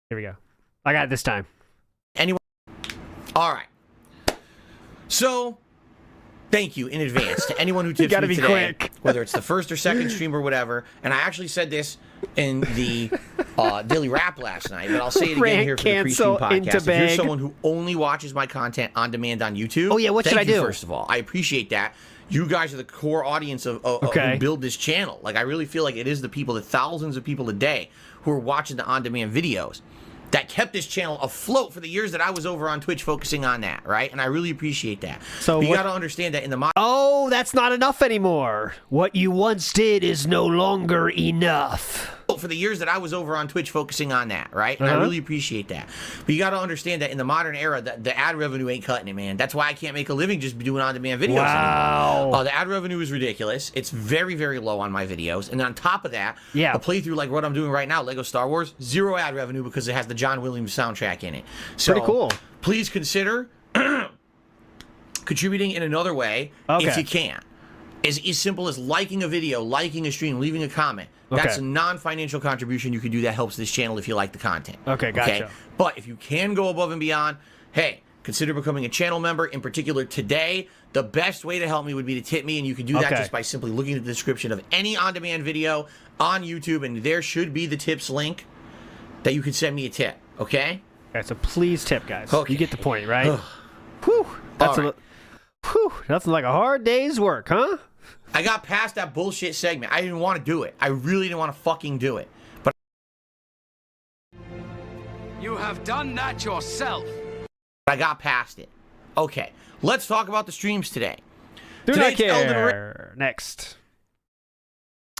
Here we go. I got it this time. Anyone? All right. So, thank you in advance to anyone who tips me today, whether it's the first or second stream or whatever. And I actually said this in the daily rap last night, but I'll say it again here for the pre-stream podcast. If you're someone who only watches my content on demand on YouTube, oh yeah, what should I do? First of all, I appreciate that. You guys are the core audience of who build this channel. Like, I really feel like it is the people, the thousands of people a day who are watching the on-demand videos that kept this channel afloat for the years that I was over on Twitch focusing on that, right? And I really appreciate that. So but you got to understand that in the... Oh, that's not enough anymore. What you once did is no longer enough. For the years that I was over on Twitch focusing on that, right? And I really appreciate that. But you got to understand that in the modern era, the ad revenue ain't cutting it, man. That's why I can't make a living just doing on-demand videos anymore. The ad revenue is ridiculous. It's very, very low on my videos. And on top of that, a playthrough like what I'm doing right now, Lego Star Wars, 0 ad revenue because it has the John Williams soundtrack in it. So pretty cool. Please consider contributing in another way if you can. As simple as liking a video, liking a stream, leaving a comment. That's a non-financial contribution you can do that helps this channel if you like the content. Okay, gotcha. But if you can go above and beyond, hey, consider becoming a channel member. In particular, today, the best way to help me would be to tip me, and you can do that just by simply looking at the description of any on-demand video on YouTube, and there should be the tips link that you can send me a tip, okay? Okay, so please tip, guys. Okay. You get the point, right? Whew, that's that's like a hard day's work, huh? I got past that bullshit segment. I didn't want to do it. I really didn't want to fucking do it. But you have done that yourself. I got past it. Okay, let's talk about the streams today. Do not care. Next.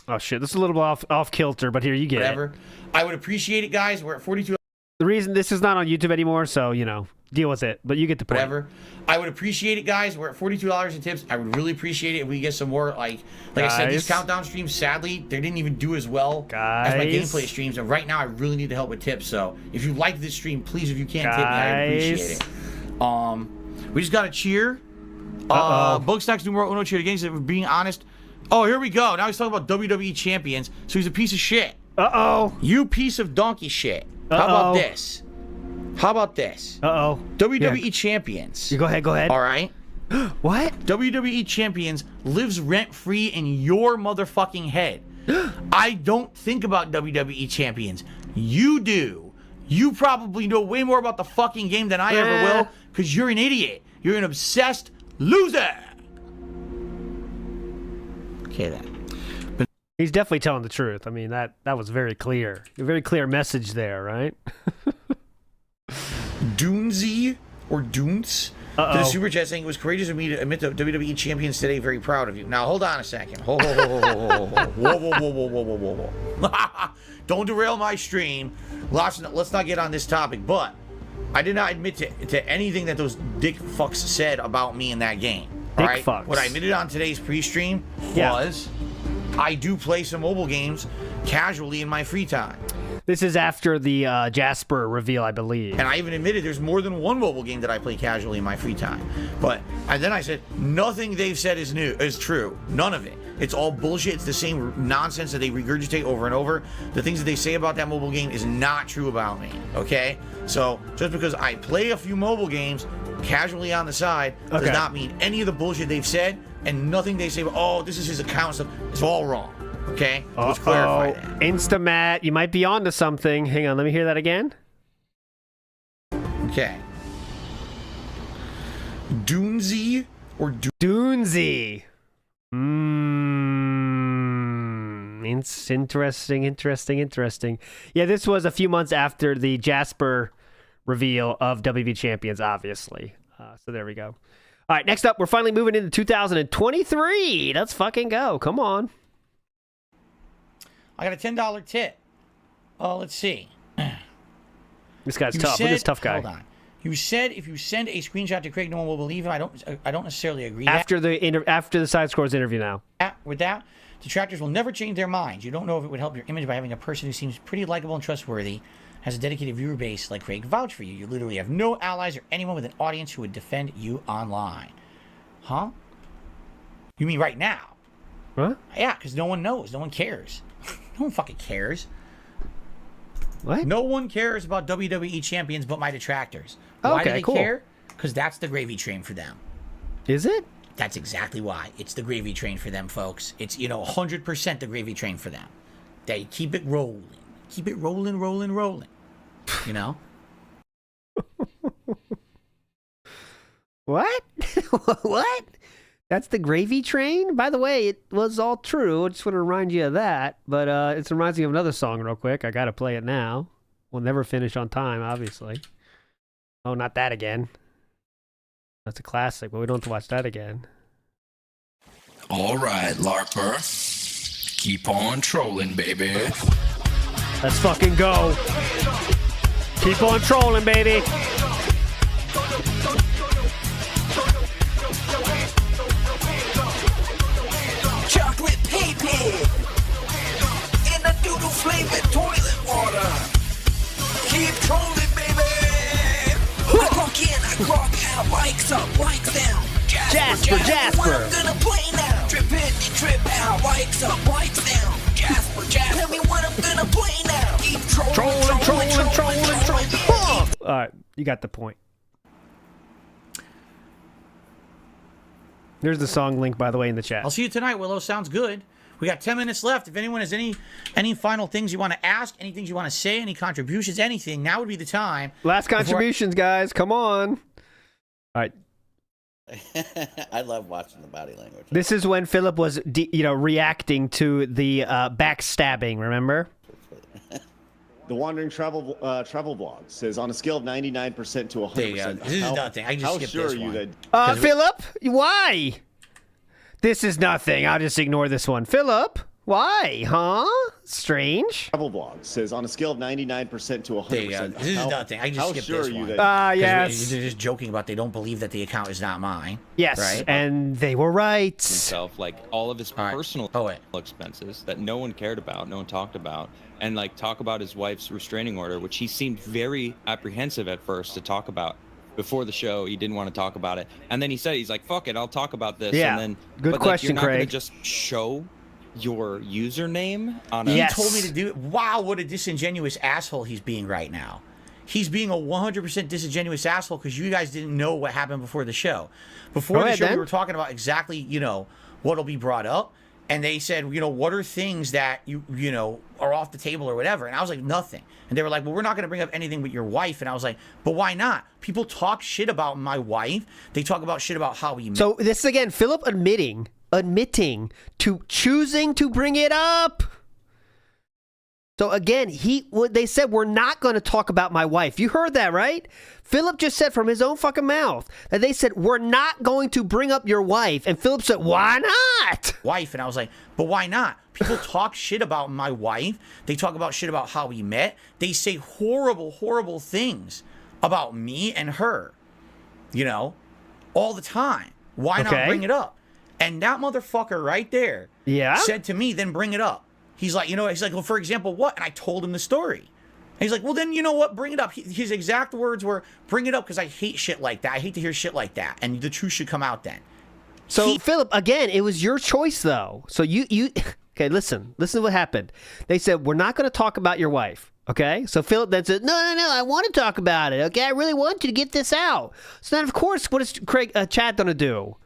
Oh shit, this is a little off kilter, but here you get it. I would appreciate it, guys. We're at 42. The reason this is not on YouTube anymore, so you know, deal with it. But you get the point. Whatever. I would appreciate it, guys. We're at $42 in tips. I would really appreciate it if we get some more. Like I said, these countdown streams, sadly, they didn't even do as well as my gameplay streams. And right now, I really need the help with tips. So if you like this stream, please, if you can, tip me. I appreciate it. We just got a cheer. Bugstacks numero uno cheer again. For being honest. Oh, here we go. Now he's talking about WWE Champions. So he's a piece of shit. You piece of donkey shit. How about this? WWE Champions. You go ahead. All right. What? WWE Champions lives rent-free in your motherfucking head. I don't think about WWE Champions. You do. You probably know way more about the fucking game than I ever will, because you're an idiot. You're an obsessed loser. Okay, then. He's definitely telling the truth. I mean, that was very clear. A very clear message there, right? Doonsy or Doons To the super chat saying it was courageous of me to admit the WWE Champions today. Very proud of you. Now hold on a second. Whoa. Don't derail my stream. Let's not get on this topic. But I did not admit to anything that those dick fucks said about me in that game. Dick fucks. What I admitted on today's pre-stream was I do play some mobile games casually in my free time. This is after the Jasper reveal, I believe. And I even admitted there's more than one mobile game that I play casually in my free time. And then I said, nothing they've said is true. None of it. It's all bullshit. It's the same nonsense that they regurgitate over and over. The things that they say about that mobile game is not true about me, okay? So just because I play a few mobile games casually on the side does not mean any of the bullshit they've said, and nothing they say, this is his account stuff, it's all wrong. Okay? Let's clarify that. Instamat, you might be onto something. Hang on, let me hear that again. Okay. Doonsy or Doonsy. It's interesting. Yeah, this was a few months after the Jasper reveal of WB Champions, obviously. So there we go. All right, next up, we're finally moving into 2023. Let's fucking go. Come on. I got a $10 tip. Let's see. This guy's tough. Look at this tough guy. Hold on. You said if you send a screenshot to Craig, no one will believe him. I don't necessarily agree. After the Side Scores interview now. With that, detractors will never change their minds. You don't know if it would help your image by having a person who seems pretty likable and trustworthy, has a dedicated viewer base like Craig vouch for you. You literally have no allies or anyone with an audience who would defend you online. Huh? You mean right now? Huh? Yeah, because no one knows. No one cares. No one fucking cares. What? No one cares about WWE Champions but my detractors. Why do they care? Because that's the gravy train for them. Is it? That's exactly why. It's the gravy train for them, folks. It's, 100% the gravy train for them. They keep it rolling. Keep it rolling. What? What? That's the gravy train? By the way, it was all true. I just want to remind you of that. But it reminds me of another song real quick. I got to play it now. We'll never finish on time, obviously. Oh, not that again. That's a classic, but we don't have to watch that again. All right, LARPer. Keep on trolling, baby. Let's fucking go. Keep on trolling, baby. Chocolate pee-pee in a doodle-flavored toilet water. Keep trolling, baby. I walk in, I rock out, mics up, mics down. Jasper. What I'm gonna play now. Trip in, trip out, mics up, mics down. Jasper. Tell me what I'm gonna play now. Keep trolling. All right, you got the point. There's the song link, by the way, in the chat. I'll see you tonight, Willow. Sounds good. We got 10 minutes left. If anyone has any final things you want to ask, any things you want to say, any contributions, anything, now would be the time. Last contributions, guys. Come on. All right. I love watching the body language. This is when Philip was, reacting to the backstabbing, remember? The Wandering Travel Vlog says, on a scale of 99% to 100%. There you go. This is nothing. I just skipped this one. Philip, why? This is nothing. I'll just ignore this one. Philip, why? Huh? Strange. Travel Vlog says, on a scale of 99% to 100%. There you go. This is nothing. I just skipped this one. Yes. They're just joking about they don't believe that the account is not mine. Yes, right? And they were right. Himself, like all of his personal expenses that no one cared about, no one talked about, and like talk about his wife's restraining order, which he seemed very apprehensive at first to talk about. Before the show, he didn't want to talk about it, and then he said, "He's like, fuck it, I'll talk about this." Yeah. And then, Good question, you're not Craig. gonna just show your username on a... He told me to do it. Wow, what a disingenuous asshole he's being right now. He's being a 100% disingenuous asshole because you guys didn't know what happened before the show. Before the show, we were talking about exactly, what'll be brought up. And they said, what are things that you are off the table or whatever? And I was like, nothing. And they were like, well, we're not going to bring up anything with your wife. And I was like, but why not? People talk shit about my wife. They talk about shit about how we met. So this is, again, Philip admitting to choosing to bring it up. So again, they said, we're not going to talk about my wife. You heard that, right? Philip just said from his own fucking mouth that they said, we're not going to bring up your wife. And Philip said, why not? Wife. And I was like, but why not? People talk shit about my wife. They talk about shit about how we met. They say horrible, horrible things about me and her, you know, all the time. Why not bring it up? And that motherfucker right there said to me, then bring it up. He's like, well, for example, what? And I told him the story. And he's like, well, then you know what? Bring it up. His exact words were, bring it up because I hate shit like that. I hate to hear shit like that. And the truth should come out then. So, Philip, again, it was your choice, though. So you okay, listen to what happened. They said, we're not going to talk about your wife. Okay? So Philip then said, no, I want to talk about it. Okay? I really want you to get this out. So then, of course, what is Chad going to do?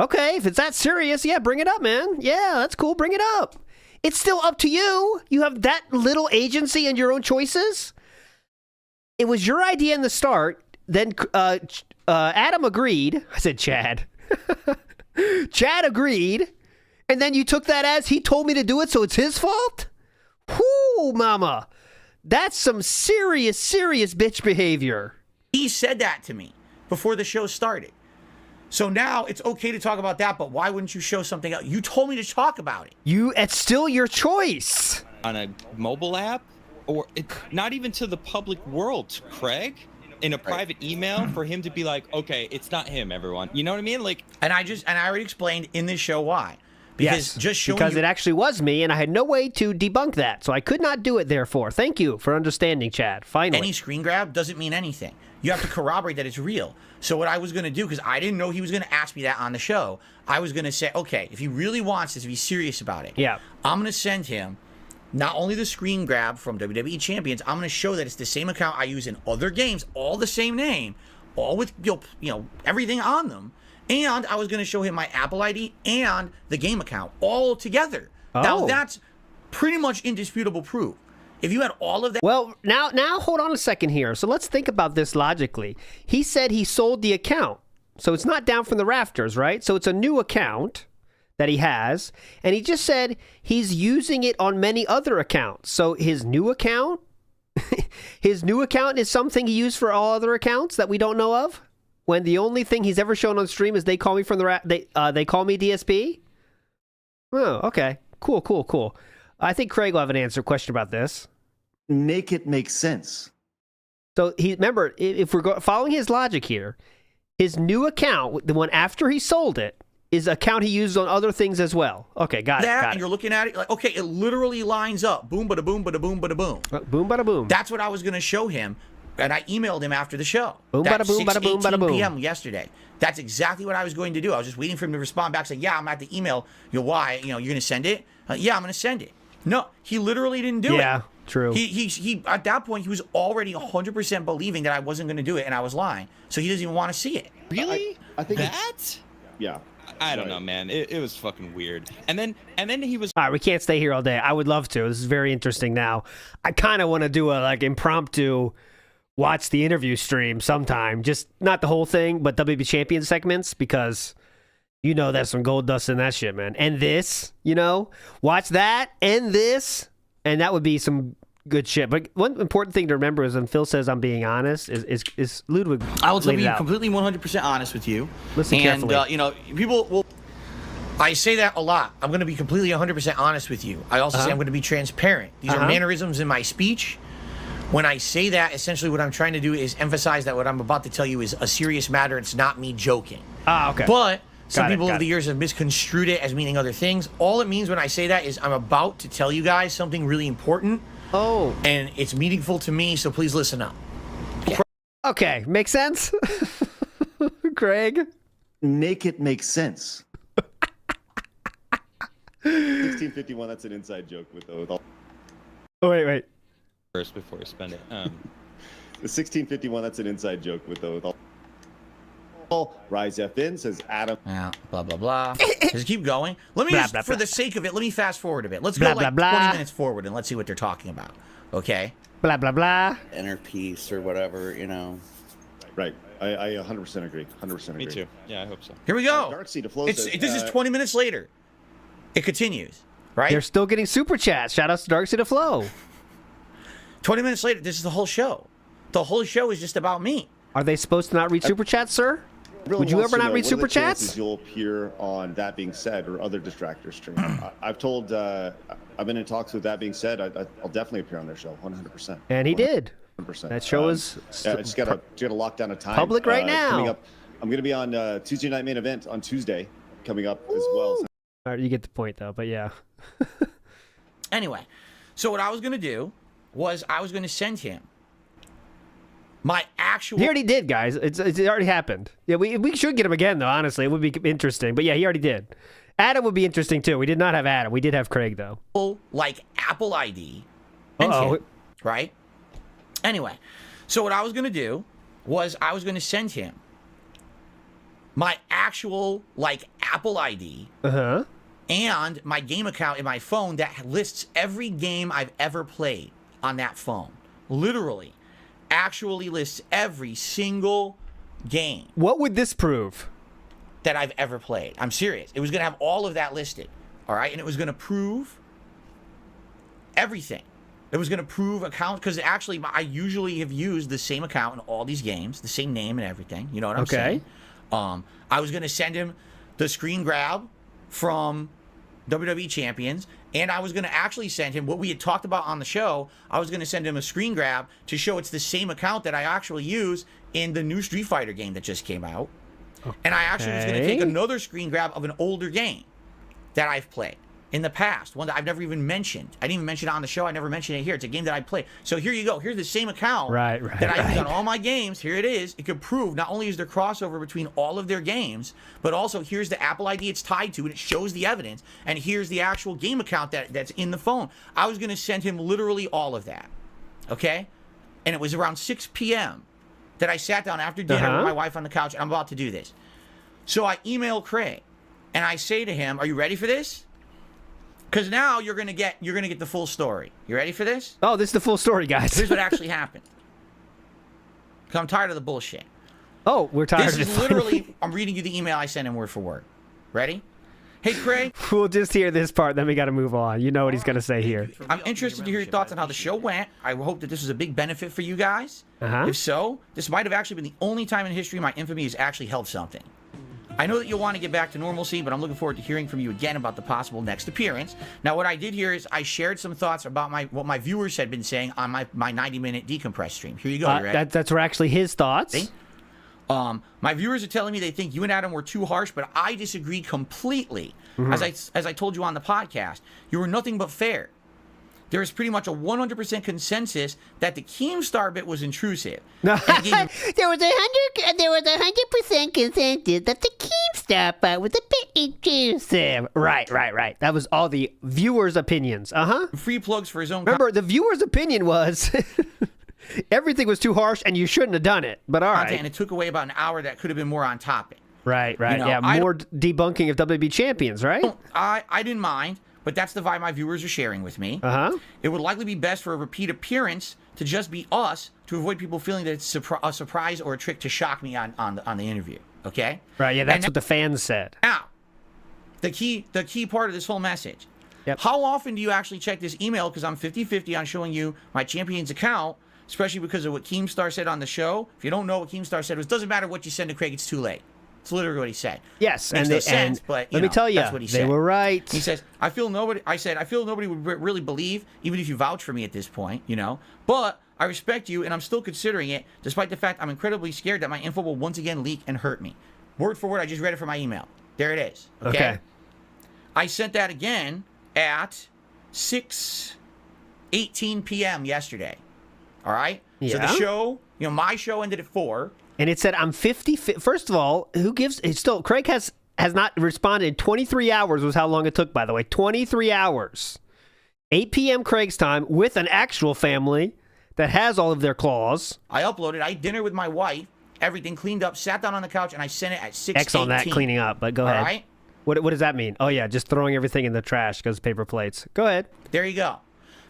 Okay, if it's that serious, yeah, bring it up, man. Yeah, that's cool. Bring it up. It's still up to you. You have that little agency and your own choices. It was your idea in the start. Then Adam agreed. I said Chad. Chad agreed. And then you took that as he told me to do it, so it's his fault? Whoo, mama. That's some serious, serious bitch behavior. He said that to me before the show started. So now it's okay to talk about that, but why wouldn't you show something else? You told me to talk about it. It's still your choice. On a mobile app, or not even to the public world, Craig, in a private email for him to be like, okay, it's not him, everyone. You know what I mean? Like, and I already explained in this show why. Because because it actually was me, and I had no way to debunk that, so I could not do it. Therefore, thank you for understanding, Chad. Finally, any screen grab doesn't mean anything. You have to corroborate that it's real. So what I was going to do, because I didn't know he was going to ask me that on the show, I was going to say, okay, if he really wants this, if he's serious about it, I'm going to send him not only the screen grab from WWE Champions, I'm going to show that it's the same account I use in other games, all the same name, all with everything on them. And I was going to show him my Apple ID and the game account all together. Oh. Now, that's pretty much indisputable proof. If you had all of that... Well, now hold on a second here. So let's think about this logically. He said he sold the account. So it's not down from the rafters, right? So it's a new account that he has. And he just said he's using it on many other accounts. So his new account... his new account is something he used for all other accounts that we don't know of? When the only thing he's ever shown on stream is they call me from the they call me DSP? Oh, okay. Cool. I think Craig will have an question about this. Make it make sense. So remember, if we're following his logic here, his new account, the one after he sold it, is an account he used on other things as well. Okay, got it. And you're looking at it like, okay, it literally lines up. Boom, bada boom, bada boom, bada boom. Boom, bada boom. That's what I was going to show him. And I emailed him after the show. Boom, bada boom, bada boom, bada boom. p.m. yesterday. That's exactly what I was going to do. I was just waiting for him to respond back, saying, yeah, I'm at the email. Why? You're going to send it? Yeah, I'm going to send it. No, he literally didn't do it. Yeah, true. He at that point, he was already 100% believing that I wasn't going to do it and I was lying. So he doesn't even want to see it. Really? I think that? Yeah. I don't know, man. It was fucking weird. And then he was... All right, we can't stay here all day. I would love to. This is very interesting now. I kind of want to do a impromptu... watch the interview stream sometime. Just not the whole thing, but WP Champions segments, because there's some gold dust in that shit, man. And this, watch that and this, and that would be some good shit. But one important thing to remember is when Phil says I'm being honest, is Ludwig. I will be completely 100% honest with you. Listen carefully. And, people will... I say that a lot. I'm going to be completely 100% honest with you. I also say I'm going to be transparent. These are mannerisms in my speech. When I say that, essentially what I'm trying to do is emphasize that what I'm about to tell you is a serious matter. It's not me joking. Okay. But some people over the years have misconstrued it as meaning other things. All it means when I say that is I'm about to tell you guys something really important. Oh. And it's meaningful to me, so please listen up. Okay. Makes sense? Craig? Make it make sense. 1651, that's an inside joke with all... Oh, wait. First before you spend it. The 1651, that's an inside joke with all. Rise FN says Adam. Yeah, blah, blah, blah. Just keep going. Let me for the sake of it, let me fast forward a bit. Let's go 20 minutes forward and let's see what they're talking about. Okay? Blah, blah, blah. Inner peace or whatever, Right. I 100% agree. 100% agree. Me too. Yeah, I hope so. Here we go. Darkseid to Flow this says, is 20 minutes later. It continues, right? They're still getting super chats. Shout outs to Darkseid to Flow. 20 minutes later, this is the whole show. The whole show is just about me. Are they supposed to not read super chats, sir? Really Would you wants ever to not know, read what are super the chances chats? You'll appear on That Being Said or other distractor streams. I've told, I've been in talks with That Being Said. I'll definitely appear on their show, 100%. And he did. 100%. That show is I just gotta lock down a time. public right now. Coming up, I'm gonna be on Tuesday Night Main Event on Tuesday, coming up as well. So. All right, you get the point though, but yeah. Anyway, so what I was going to do was I was going to send him my actual... He already did, guys. It already happened. Yeah, we should get him again, though, honestly. It would be interesting. But yeah, he already did. Adam would be interesting, too. We did not have Adam. We did have Craig, though. Like Apple ID. And him, right? Anyway, so what I was going to do was I was going to send him my actual, like, Apple ID. Uh-huh. And my game account in my phone that lists every game I've ever played on that phone. Literally. Actually lists every single game. What would this prove? That I've ever played. I'm serious. It was going to have all of that listed. All right? And it was going to prove everything. It was going to prove account, because actually I usually have used the same account in all these games, the same name and everything. You know what I'm saying? I was going to send him the screen grab from WWE Champions, and I was going to actually send him what we had talked about on the show. I was going to send him a screen grab to show it's the same account that I actually use in the new Street Fighter game that just came out. Okay. And I actually was going to take another screen grab of an older game that I've played in the past, one that I've never even mentioned. I didn't even mention it on the show. I never mentioned it here. It's a game that I played. So here you go. Here's the same account that I use on all my games. Here it is. It could prove not only is there crossover between all of their games, but also here's the Apple ID it's tied to, and it shows the evidence. And here's the actual game account that's in the phone. I was going to send him literally all of that. Okay? And it was around 6 p.m. that I sat down after dinner with my wife on the couch, and I'm about to do this. So I email Craig, and I say to him, "Are you ready for this? Because now you're gonna get the full story. You ready for this?" Oh, this is the full story, guys. Here's what actually happened. Because I'm tired of the bullshit. Oh, we're tired of it. This is literally, I'm reading you the email I sent him word for word. Ready? Hey, Craig. We'll just hear this part, then we got to move on. You know what he's going to say here. I'm interested to hear your thoughts on how the show went. I hope that this was a big benefit for you guys. If so, this might have actually been the only time in history my infamy has actually helped something. I know that you'll want to get back to normalcy, but I'm looking forward to hearing from you again about the possible next appearance. Now, what I did here is I shared some thoughts about what my viewers had been saying on my 90-minute decompress stream. Here you go. You ready? That's actually his thoughts. See? My viewers are telling me they think you and Adam were too harsh, but I disagree completely. As I told you on the podcast, you were nothing but fair. There is pretty much a 100% consensus that the Keemstar bit was intrusive. There was 100% consensus that the Keemstar bit was a bit intrusive. Right. That was all the viewers' opinions. Free plugs for his own. Remember, the viewers' opinion was everything was too harsh and you shouldn't have done it. But all right. And it took away about an hour that could have been more on topic. Right. You know, more debunking of WB champions, right? I didn't mind. But that's the vibe my viewers are sharing with me. It would likely be best for a repeat appearance to just be us to avoid people feeling that it's a surprise or a trick to shock me on the interview. Okay? Right, yeah, that's what the fans said. Now, the key part of this whole message. How often do you actually check this email? Because I'm 50-50 on showing you my Champions account, especially because of what Keemstar said on the show. If you don't know what Keemstar said, it doesn't matter what you send to Craig, it's too late. It's literally what he said. Yes, Makes no sense, but let me tell you, that's what he said. They were right. He says, I feel nobody would really believe, even if you vouch for me at this point, you know. But I respect you, and I'm still considering it, despite the fact I'm incredibly scared that my info will once again leak and hurt me. Word for word, I just read it from my email. There it is. Okay. I sent that again at 6:18 p.m. yesterday. All right. Yeah. So the show, my show ended at 4. And it said, I'm 50. First of all, who gives? It's still, Craig has not responded. 23 hours was how long it took, by the way. 23 hours. 8 p.m. Craig's time with an actual family that has all of their claws. I uploaded. I had dinner with my wife. Everything cleaned up. Sat down on the couch, and I sent it at 6:18. X on that cleaning up, but go ahead. All right. What does that mean? Oh, yeah, just throwing everything in the trash because paper plates. Go ahead. There you go.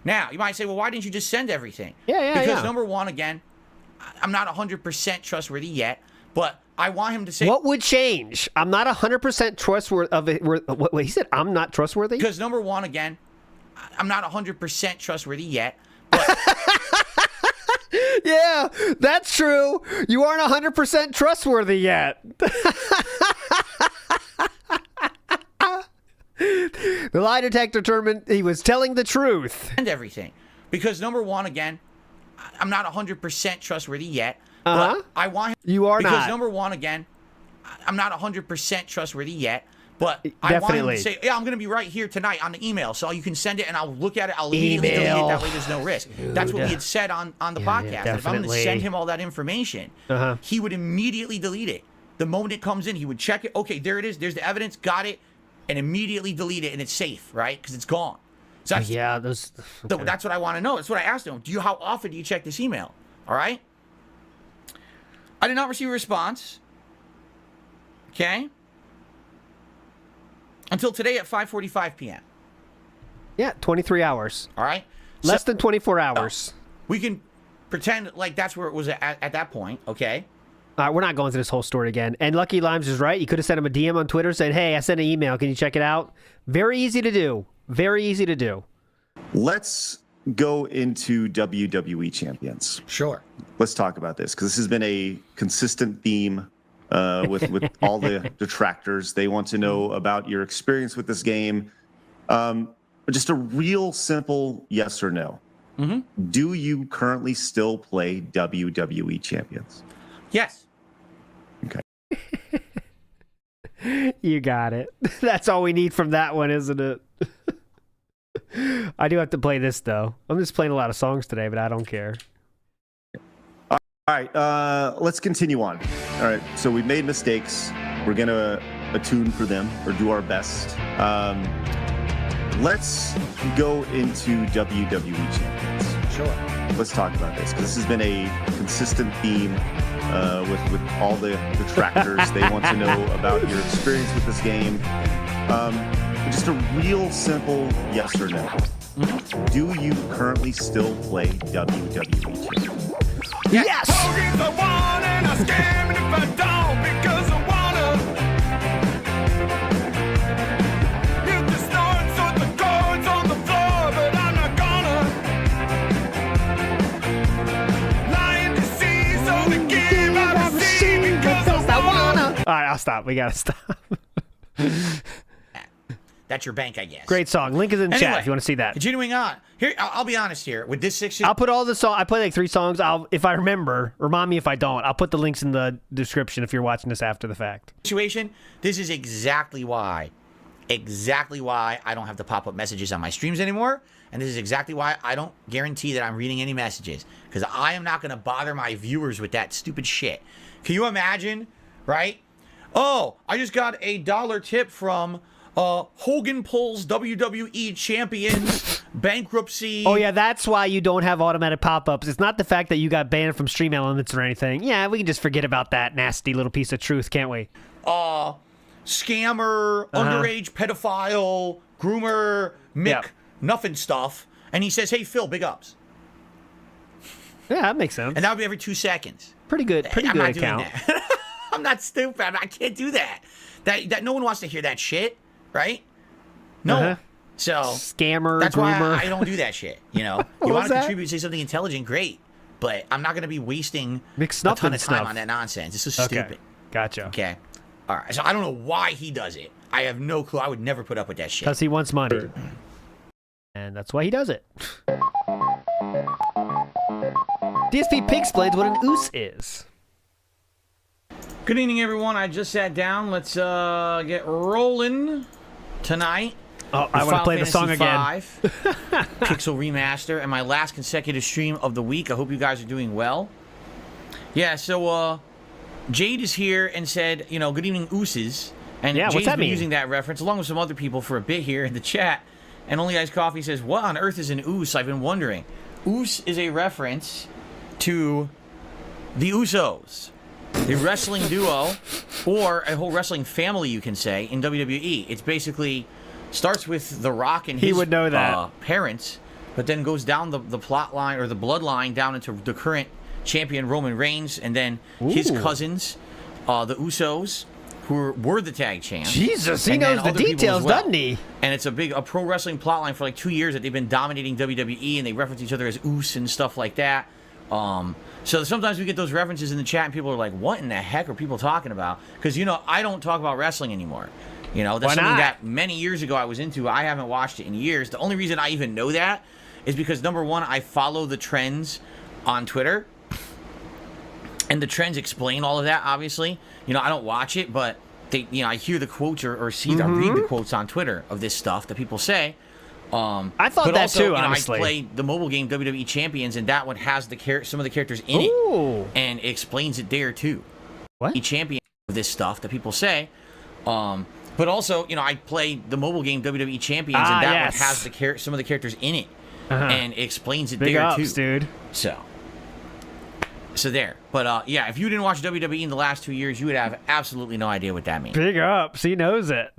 Now, you might say, well, why didn't you just send everything? Yeah. Because number one, again, I'm not 100% trustworthy yet, but I want him to say... What would change? I'm not 100% trustworthy of it. What he said, I'm not trustworthy? Because number one, again, I'm not 100% trustworthy yet, but Yeah, that's true. You aren't 100% trustworthy yet. The lie detector determined he was telling the truth. And everything. Because number one, again, I'm not 100% trustworthy yet. But I want him. You are because not. Because number one, again, I'm not 100% trustworthy yet. But Definitely. I want him to say, yeah, I'm going to be right here tonight on the email. So you can send it and I'll look at it. I'll immediately delete it. That way there's no risk. That's what we had said on the podcast. If I'm going to send him all that information, he would immediately delete it. The moment it comes in, he would check it. Okay, there it is. There's the evidence. Got it. And immediately delete it. And it's safe, right? Because it's gone. So that's, that's what I want to know. That's what I asked him. How often do you check this email? All right? I did not receive a response. Okay? Until today at 5:45 p.m. Yeah, 23 hours. All right? Less than 24 hours. We can pretend like that's where it was at that point, okay? All right, we're not going through this whole story again. And Lucky Limes is right. You could have sent him a DM on Twitter saying, hey, I sent an email. Can you check it out? Very easy to do. Very easy to do. Let's go into WWE Champions. Sure. Let's talk about this because this has been a consistent theme with all the detractors. They want to know about your experience with this game. Just a real simple yes or no. Do you currently still play WWE Champions? Yes. Okay. You got it. That's all we need from that one, isn't it? I do have to play this, though. I'm just playing a lot of songs today, but I don't care. All right. Let's continue on. All right. So we made mistakes. We're going to attune for them or do our best. Let's go into WWE Champions. Sure. Let's talk about this because this has been a consistent theme with all the detractors. They want to know about your experience with this game. Just a real simple yes or no. Do you currently still play WWE Champions? Yes! Hogan's the one and I scam it if I don't because I wanna. You can start so the cards on the floor, but I'm not gonna. Lying to see so the game I receive because I wanna. All right, I'll stop. We gotta stop. That's your bank, I guess. Great song. Link is in the chat if you want to see that. Continuing on. Here, I'll be honest here. With this 6... I'll put all the songs. I play like 3 songs. If I remember, remind me if I don't. I'll put the links in the description if you're watching this after the fact. Situation. This is exactly why I don't have the pop-up messages on my streams anymore. And this is exactly why I don't guarantee that I'm reading any messages. Because I am not going to bother my viewers with that stupid shit. Can you imagine, right? Oh, I just got a $1 tip from... Hogan pulls WWE Champions bankruptcy. Oh, yeah, that's why you don't have automatic pop-ups. It's not the fact that you got banned from Stream Elements or anything. Yeah, we can just forget about that nasty little piece of truth, can't we? Scammer, underage pedophile, groomer, Mick, nothing stuff. And he says, hey, Phil, big ups. Yeah, that makes sense. And that would be every 2 seconds. Pretty good account. Doing that. I'm not stupid. I can't do that. That no one wants to hear that shit. Right? No. So scammer. That's groomer. why I don't do that shit. You know, you want to contribute, say something intelligent, great. But I'm not going to be wasting a ton of time on that nonsense. This is stupid. Gotcha. Okay. All right. So I don't know why he does it. I have no clue. I would never put up with that shit. Because he wants money, and that's why he does it. DSP Pig explains what an oos is. Good evening, everyone. I just sat down. Let's get rolling tonight. Oh, I want to play the song again. Pixel Remaster, and my last consecutive stream of the week. I hope you guys are doing well. Yeah, so Jade is here and said, you know, good evening, ooses. And yeah, Jade's been using that reference along with some other people for a bit here in the chat. And Only Ice Coffee says, what on earth is an oos? I've been wondering. Oos is a reference to the Usos. The wrestling duo, or a whole wrestling family, you can say, in WWE. It's basically starts with The Rock and his parents, but then goes down the plot line or the bloodline down into the current champion Roman Reigns, and then his cousins, the Usos, who were the tag champs. Jesus, he knows the details, doesn't he? And it's a pro wrestling plotline for like 2 years that they've been dominating WWE, and they reference each other as Us and stuff like that. So sometimes we get those references in the chat and people are like, what in the heck are people talking about? Because, you know, I don't talk about wrestling anymore. You know, that's something that many years ago I was into. I haven't watched it in years. The only reason I even know that is because, number one, I follow the trends on Twitter. And the trends explain all of that, obviously. You know, I don't watch it, but they, you know, I hear the quotes or see them, read the quotes on Twitter of this stuff that people say. I thought that also, too, you know, honestly. I played the mobile game WWE Champions, and that one has the some of the characters in it, and it explains it there too. What? Champion of this stuff that people say. But also, you know, I played the mobile game WWE Champions, and that one has some of the characters in it, and it explains it Big there ups, too. dude. So there. But yeah, if you didn't watch WWE in the last 2 years, you would have absolutely no idea what that means. Big ups. He knows it.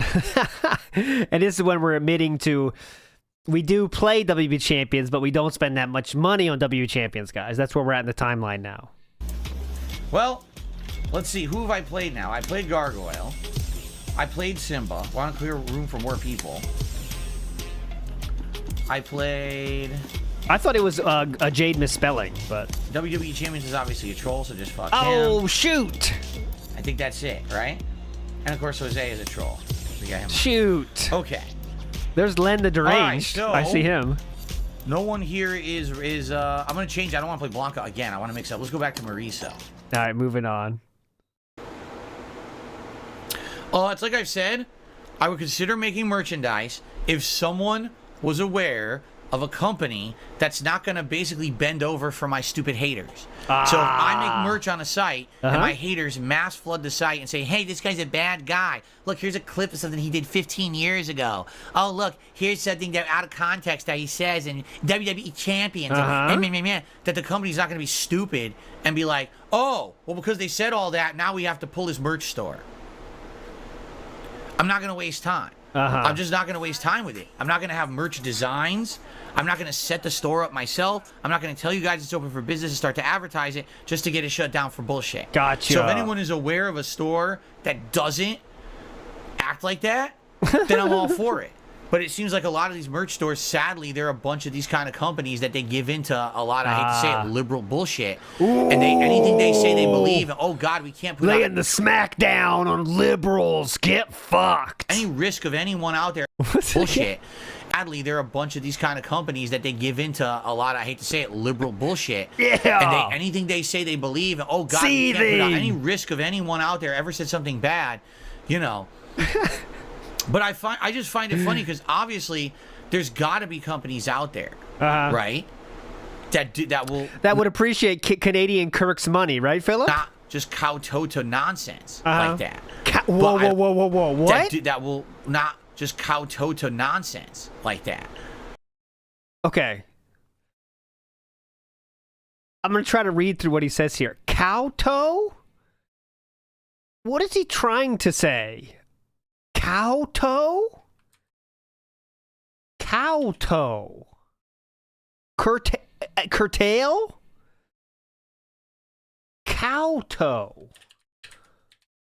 And this is when we're admitting to, we do play WP Champions, but we don't spend that much money on WP Champions, guys. That's where we're at in the timeline now. Well, let's see. Who have I played now? I played Gargoyle. I played Simba. Want to clear room for more people. I played... I thought it was a Jade misspelling, but... WWE Champions is obviously a troll, so just fuck him. Oh, shoot! I think that's it, right? And of course, Jose is a troll. We got him. Shoot! Okay. There's Len the Deranged. Right, so I see him. No one here is I'm going to change. I don't want to play Blanca again. I want to mix up. Let's go back to Marisa. All right, moving on. It's like I've said, I would consider making merchandise if someone was aware of a company that's not going to basically bend over for my stupid haters. So if I make merch on a site and my haters mass flood the site and say, hey, this guy's a bad guy. Look, here's a clip of something he did 15 years ago. Oh, look, here's something that out of context that he says in WWE Champions. And that the company's not going to be stupid and be like, oh, well, because they said all that, now we have to pull his merch store. I'm not going to waste time. I'm just not going to waste time with it. I'm not going to have merch designs. I'm not going to set the store up myself. I'm not going to tell you guys it's open for business and start to advertise it just to get it shut down for bullshit. Gotcha. So if anyone is aware of a store that doesn't act like that, then I'm all for it. But it seems like a lot of these merch stores, sadly, they're a bunch of these kind of companies that they give into a lot of, I hate to say it, liberal bullshit. And anything they say they believe, oh God, we can't put laying the smack down on liberals. Get fucked. Any risk of anyone out there bullshit. Sadly, there are a bunch of these kind of companies that they give into a lot of, I hate to say it, liberal bullshit. Yeah. And anything they say they believe, oh God, we can't put out any risk of anyone out there ever said something bad, you know. But I just find it funny because obviously there's got to be companies out there, right? That would appreciate Canadian Kirk's money, right, Philip? Not just kowtow to nonsense like that. Whoa! What? That will not just kowtow to nonsense like that. Okay. I'm gonna try to read through what he says here. Kowtow? What is he trying to say? Kowtow? Kowtow. Curtail? Kowtow.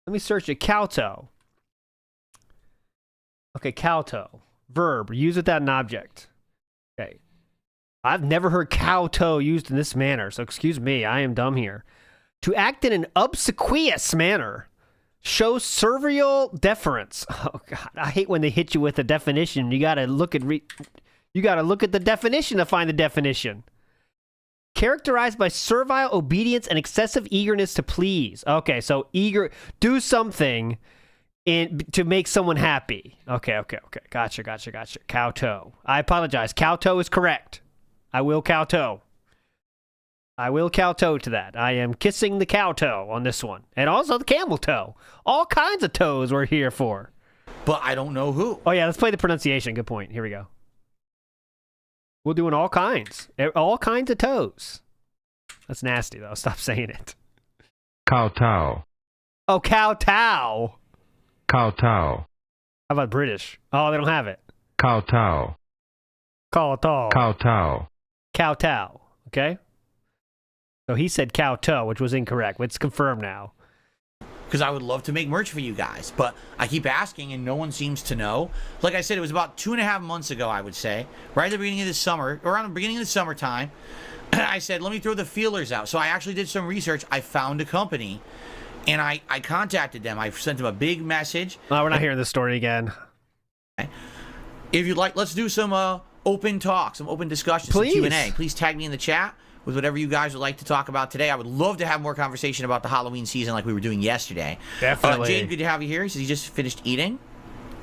Let me search it. Kowtow. Okay, kowtow. Verb. Use without an object. Okay. I've never heard kowtow used in this manner, so excuse me, I am dumb here. To act in an obsequious manner. Show servile deference. Oh God, I hate when they hit you with a definition. You gotta look at the definition to find the definition. Characterized by servile obedience and excessive eagerness to please. Okay, so eager, do something to make someone happy. Okay. Gotcha. Kowtow. I apologize. Kowtow is correct. I will kowtow. I will kowtow to that. I am kissing the kowtow on this one. And also the camel toe. All kinds of toes we're here for. But I don't know who. Oh yeah, let's play the pronunciation. Good point. Here we go. We're doing all kinds. All kinds of toes. That's nasty though. Stop saying it. Kowtow. Oh, kowtow. Kowtow. How about British? Oh, they don't have it. Kowtow. Kowtow. Kowtow. Kowtow. Okay? So he said kowtow, which was incorrect. It's confirmed now. Because I would love to make merch for you guys, but I keep asking and no one seems to know. Like I said, it was about 2.5 months ago, I would say, right at the beginning of the summer, around the beginning of the summertime. I said, let me throw the feelers out. So I actually did some research. I found a company, and I contacted them. I sent them a big message. Oh, we're not hearing this story again. If you'd like, let's do some open talk, some open discussion, Please. some Q&A. Please tag me in the chat with whatever you guys would like to talk about today. I would love to have more conversation about the Halloween season like we were doing yesterday. Definitely. Jade, good to have you here. He says he just finished eating.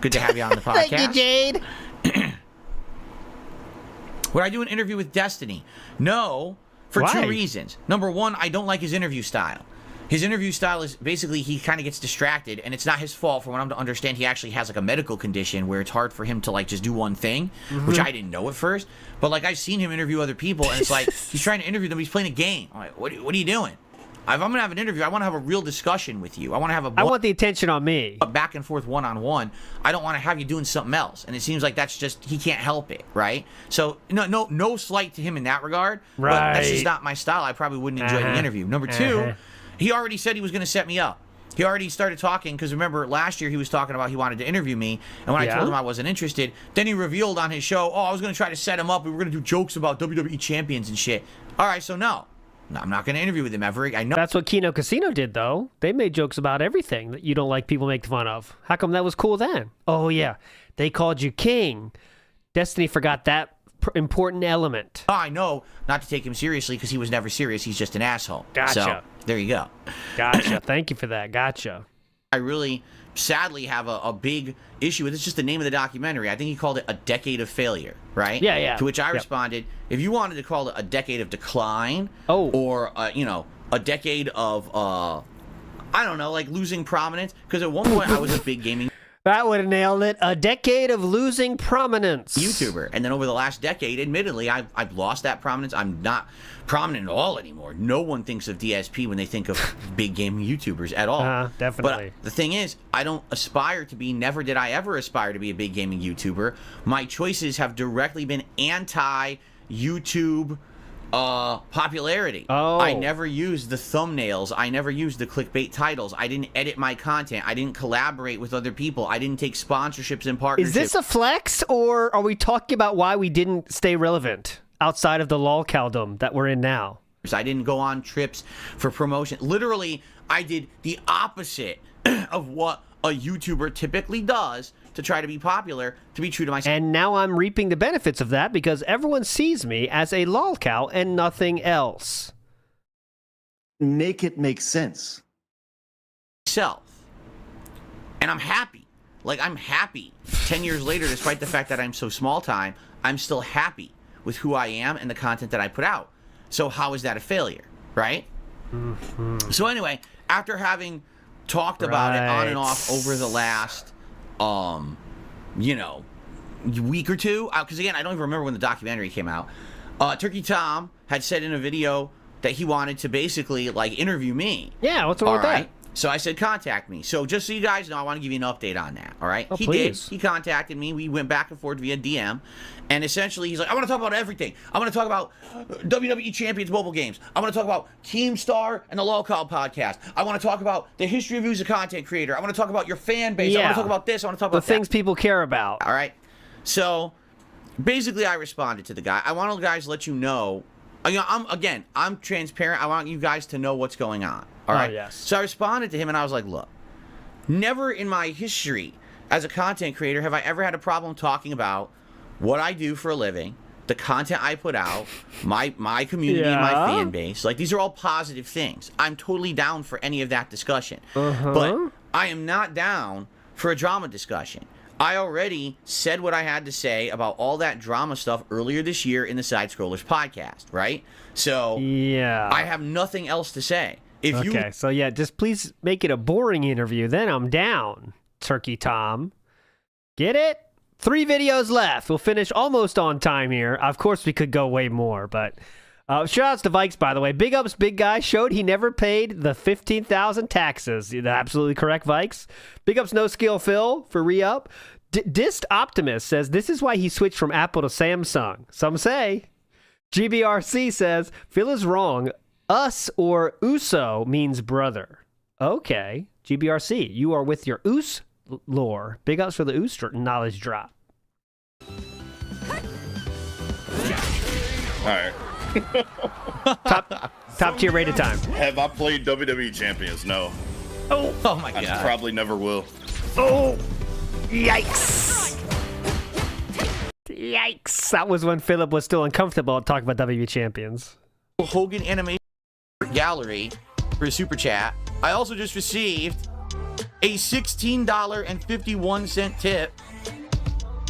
Good to have you on the podcast. Thank you, Jade. Would I do an interview with Destiny? No, for Why? 2 reasons. Number one, I don't like his interview style. His interview style is basically he kind of gets distracted, and it's not his fault. For what I'm to understand, he actually has like a medical condition where it's hard for him to like just do one thing, which I didn't know at first. But like I've seen him interview other people, and it's like he's trying to interview them. He's playing a game. I'm like, what are you doing? If I'm gonna have an interview, I want to have a real discussion with you. I want to have I want the attention on me. Back and forth one-on-one. I don't want to have you doing something else. And it seems like that's just he can't help it, right? So no slight to him in that regard. Right. But that's just not my style. I probably wouldn't enjoy the interview. Number two, he already said he was going to set me up. He already started talking, because remember last year he was talking about he wanted to interview me, and when I told him I wasn't interested, then he revealed on his show, I was going to try to set him up. We were going to do jokes about WWE champions and shit. All right, so no, I'm not going to interview with him ever. I know. That's what Kino Casino did, though. They made jokes about everything that you don't like people make fun of. How come that was cool then? Oh, yeah. They called you king. Destiny forgot that important element. I know not to take him seriously because he was never serious. He's just an asshole. Gotcha. So, there you go. Gotcha. Thank you for that. Gotcha. I really, sadly, have a big issue with it. It's just the name of the documentary. I think he called it A Decade of Failure, right? Yeah, yeah. To which I responded, if you wanted to call it A Decade of Decline, or, a decade of, I don't know, like losing prominence, because at one point I was a big gaming That would have nailed it. A decade of losing prominence. YouTuber. And then over the last decade, admittedly, I've lost that prominence. I'm not prominent at all anymore. No one thinks of DSP when they think of big gaming YouTubers at all. Definitely. But the thing is, I don't aspire to be, never did I ever aspire to be a big gaming YouTuber. My choices have directly been anti-YouTube popularity. I never used the thumbnails. I never used the clickbait titles. I didn't edit my content. I didn't collaborate with other people. I didn't take sponsorships and partnerships. Is this a flex, or are we talking about why we didn't stay relevant outside of the lolcaldom that we're in now? I didn't go on trips for promotion. Literally, I did the opposite of what a YouTuber typically does to try to be popular, to be true to myself. And now I'm reaping the benefits of that because everyone sees me as a lolcow and nothing else. Make it make sense. And I'm happy. Like, I'm happy. 10 years later, despite the fact that I'm so small time, I'm still happy with who I am and the content that I put out. So how is that a failure, right? So anyway, after having talked about it on and off over the last week or two, because again, I don't even remember when the documentary came out. Turkey Tom had said in a video that he wanted to basically like interview me. Yeah, what's wrong with that? So I said, contact me. So just so you guys know, I want to give you an update on that. All right. Oh, he please. did. He contacted me. We went back and forth via DM, and essentially he's like, I want to talk about everything. I want to talk about WWE Champions mobile games. I want to talk about Keemstar and the Lolcall podcast. I want to talk about the history of you as a content creator. I want to talk about your fan base. I want to talk about this. I want to talk about the things people care about. All right. So basically, I responded to the guy. I want to guys let you know. I'm transparent. I want you guys to know what's going on. All right. Yes. So I responded to him and I was like, look, never in my history as a content creator have I ever had a problem talking about what I do for a living, the content I put out, my community, my fan base. Like, these are all positive things. I'm totally down for any of that discussion. But I am not down for a drama discussion. I already said what I had to say about all that drama stuff earlier this year in the Side Scrollers podcast, right? So I have nothing else to say. Just please make it a boring interview. Then I'm down, Turkey Tom. Get it? 3 videos left. We'll finish almost on time here. Of course, we could go way more, but shout-outs to Vikes, by the way. Big ups, big guy. Showed he never paid the 15,000 taxes. Absolutely correct, Vikes. Big ups, No Skill Phil for re-up. Dist Optimist says this is why he switched from Apple to Samsung. Some say. GBRC says Phil is wrong. Us or Uso means brother. Okay. GBRC, you are with your Us lore. Big ups for the Us knowledge drop. Alright. Top tier rated time. Have I played WWE Champions? No. Oh my I god. probably never will. Oh, yikes. Yikes. That was when Philip was still uncomfortable talking about WWE Champions. Hogan animation gallery for a super chat. I also just received a $16.51 tip.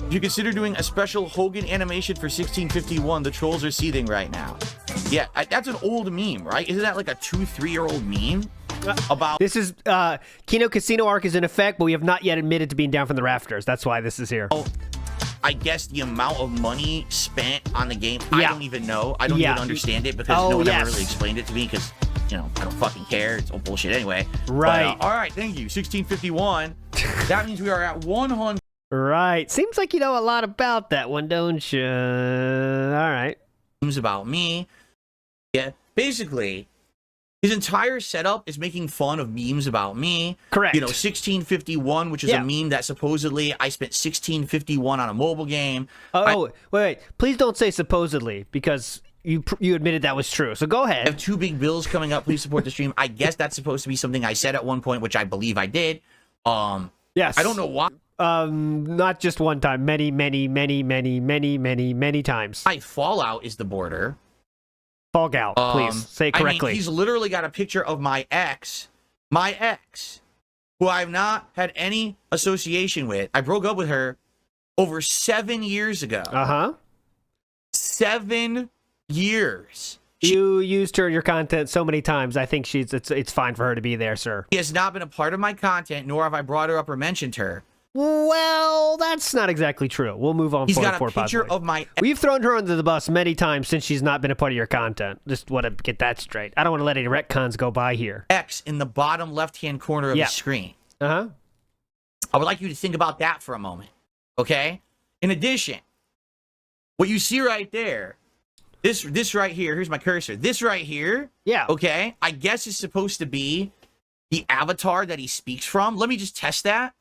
If you consider doing a special Hogan animation for $16.51, the trolls are seething right now. Yeah, that's an old meme, right? Isn't that like a 2-3-year-old meme? About this is Kino Casino arc is in effect, but we have not yet admitted to being down from the rafters. That's why this is here. I guess the amount of money spent on the game, I don't even know. I don't even understand it because no one ever really explained it to me because, you know, I don't fucking care. It's all bullshit anyway. Right. But, all right, thank you. 1651. That means we are at 100. Right. Seems like you know a lot about that one, don't you? All right. Memes about me. Yeah. Basically, his entire setup is making fun of memes about me. Correct. You know, 1651, which is a meme that supposedly I spent 1651 on a mobile game. Wait. Please don't say supposedly because you admitted that was true. So go ahead. I have 2 big bills coming up. Please support the stream. I guess that's supposed to be something I said at one point, which I believe I did. Yes. I don't know why. Not just one time. Many times. Fallout is the border. Fall out, please. Say it correctly. I mean, he's literally got a picture of my ex, who I've not had any association with. I broke up with her over 7 years ago. 7 years. You used your content so many times. I think it's fine for her to be there, sir. She has not been a part of my content, nor have I brought her up or mentioned her. Well, that's not exactly true. We'll move on. He's got a picture of my... We've thrown her under the bus many times since she's not been a part of your content. Just want to get that straight. I don't want to let any retcons go by here. X in the bottom left-hand corner of the screen. I would like you to think about that for a moment, okay? In addition, what you see right there, this right here, here's my cursor. This right here, okay, I guess is supposed to be the avatar that he speaks from. Let me just test that.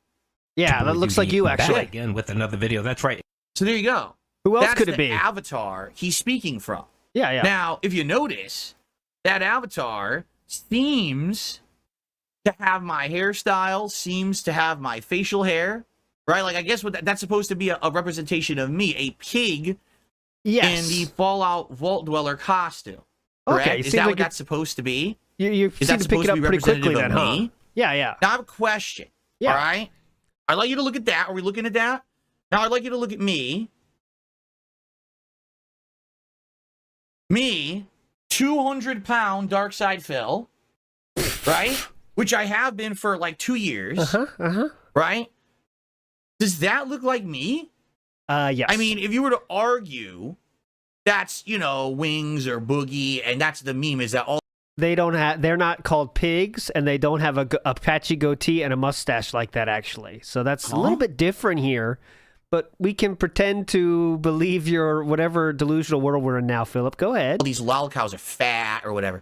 Yeah, that looks like you, actually. Back again with another video. That's right. So there you go. Who else could it be? That's the avatar he's speaking from. Yeah. Now, if you notice, that avatar seems to have my hairstyle, seems to have my facial hair, right? Like, I guess that's supposed to be a representation of me, a pig in the Fallout Vault Dweller costume. Correct? Okay, is that what that's supposed to be? You seem to pick it up pretty quickly then, huh? Yeah. Now I have a question, all right? I'd like you to look at that. Are we looking at that? Now I'd like you to look at me. Me, 200-pound Dark Side Phil, right? Which I have been for like 2 years, right? Does that look like me? Yes. I mean, if you were to argue that's, you know, Wings or Boogie, and that's the meme, is that all... They're not called pigs, and they don't have a patchy goatee and a mustache like that, actually. So that's a little bit different here, but we can pretend to believe your whatever delusional world we're in now, Philip. Go ahead. All these lolcows are fat or whatever.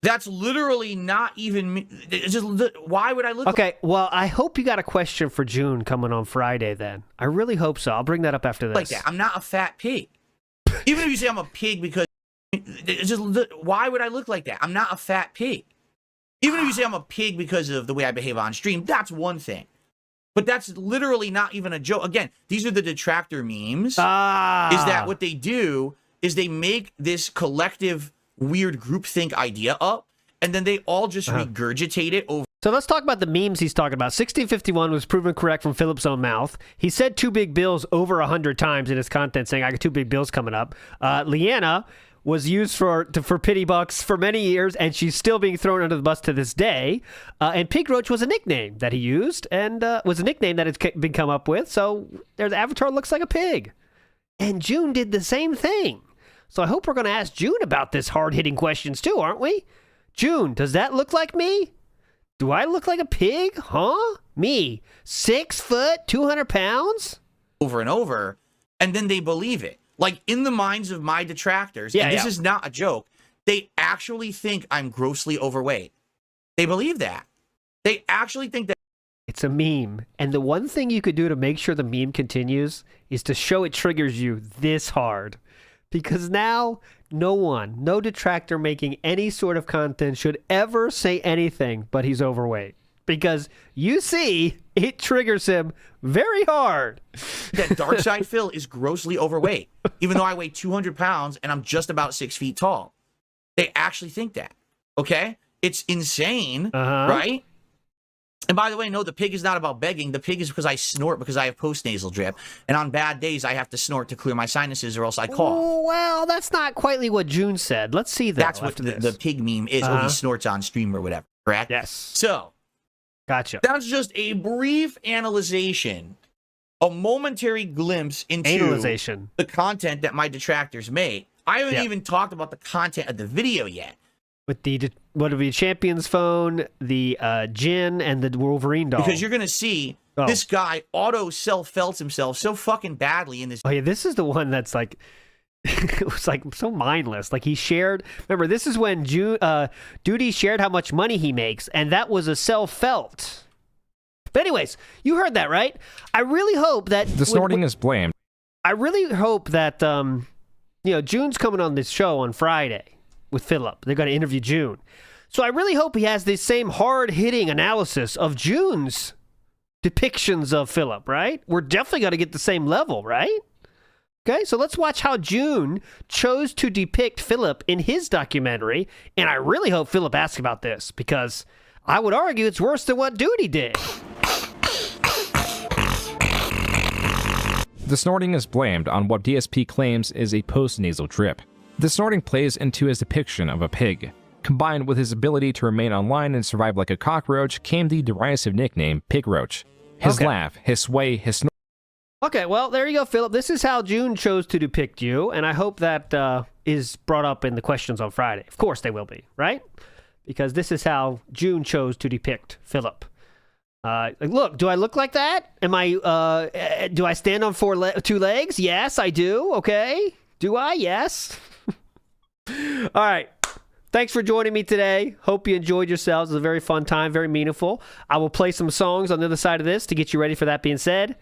That's literally not even... It's just, why would I look... Okay, well, I hope you got a question for June coming on Friday, then. I really hope so. I'll bring that up after this. Like that. I'm not a fat pig. Even if you say I'm a pig because... It's just, why would I look like that? I'm not a fat pig. Even if you say I'm a pig because of the way I behave on stream, that's one thing. But that's literally not even a joke. Again, these are the detractor memes. Is that what they do is they make this collective weird groupthink idea up, and then they all just regurgitate it over. So let's talk about the memes he's talking about. 1651 was proven correct from Philip's own mouth. He said 2 big bills over 100 times in his content, saying, I got 2 big bills coming up. Leanna was used for pity bucks for many years, and she's still being thrown under the bus to this day. And Pig Roach was a nickname that he used, and was a nickname that has been come up with. So their avatar looks like a pig. And June did the same thing. So I hope we're going to ask June about this hard-hitting questions too, aren't we? June, does that look like me? Do I look like a pig? Huh? Me, 6 foot, 200 pounds? Over and over, and then they believe it. Like, in the minds of my detractors, and this is not a joke, they actually think I'm grossly overweight. They believe that. They actually think that. It's a meme. And the one thing you could do to make sure the meme continues is to show it triggers you this hard. Because now no detractor making any sort of content should ever say anything but he's overweight. Because you see, it triggers him very hard. That dark side Phil is grossly overweight, even though I weigh 200 pounds and I'm just about 6 feet tall. They actually think that. Okay? It's insane, right? And by the way, no, the pig is not about begging. The pig is because I snort because I have postnasal drip. And on bad days, I have to snort to clear my sinuses or else I cough. Oh, well, that's not quite what June said. Let's see that. That's what the pig meme is. Oh, he snorts on stream or whatever, correct? Yes. So, gotcha. That's just a brief analyzation, a momentary glimpse into the content that my detractors make. I haven't even talked about the content of the video yet. With the WWE Champions phone, the Jin, and the Wolverine doll. Because you're going to see this guy auto self-felts himself so fucking badly in this. Oh, yeah, this is the one that's like, it was like so mindless. Like he shared, remember, this is when Duty shared how much money he makes, and that was a self-felt. But anyways, you heard that, right? I really hope that... The snorting is blamed. I really hope that, June's coming on this show on Friday with Philip. They're going to interview June. So I really hope he has the same hard-hitting analysis of June's depictions of Philip, right? We're definitely going to get the same level, right? Okay, so let's watch how June chose to depict Philip in his documentary, and I really hope Philip asks about this, because I would argue it's worse than what Duty did. The snorting is blamed on what DSP claims is a post-nasal drip. The snorting plays into his depiction of a pig. Combined with his ability to remain online and survive like a cockroach came the derisive nickname Pig Roach. His laugh, his sway, his snort. Okay, well, there you go, Philip. This is how June chose to depict you, and I hope that is brought up in the questions on Friday. Of course they will be, right? Because this is how June chose to depict Philip. Look, do I look like that? Am I, do I stand on two legs? Yes, I do. Okay. Do I? Yes. All right. Thanks for joining me today. Hope you enjoyed yourselves. It was a very fun time, very meaningful. I will play some songs on the other side of this to get you ready for That Being Said.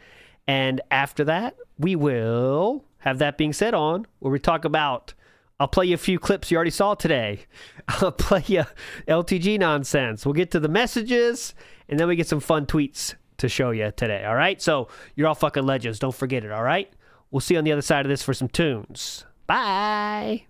And after that, we will have That Being Said on, where we talk about, I'll play you a few clips you already saw today. I'll play you LTG nonsense. We'll get to the messages, and then we get some fun tweets to show you today, all right? So you're all fucking legends. Don't forget it, all right? We'll see you on the other side of this for some tunes. Bye.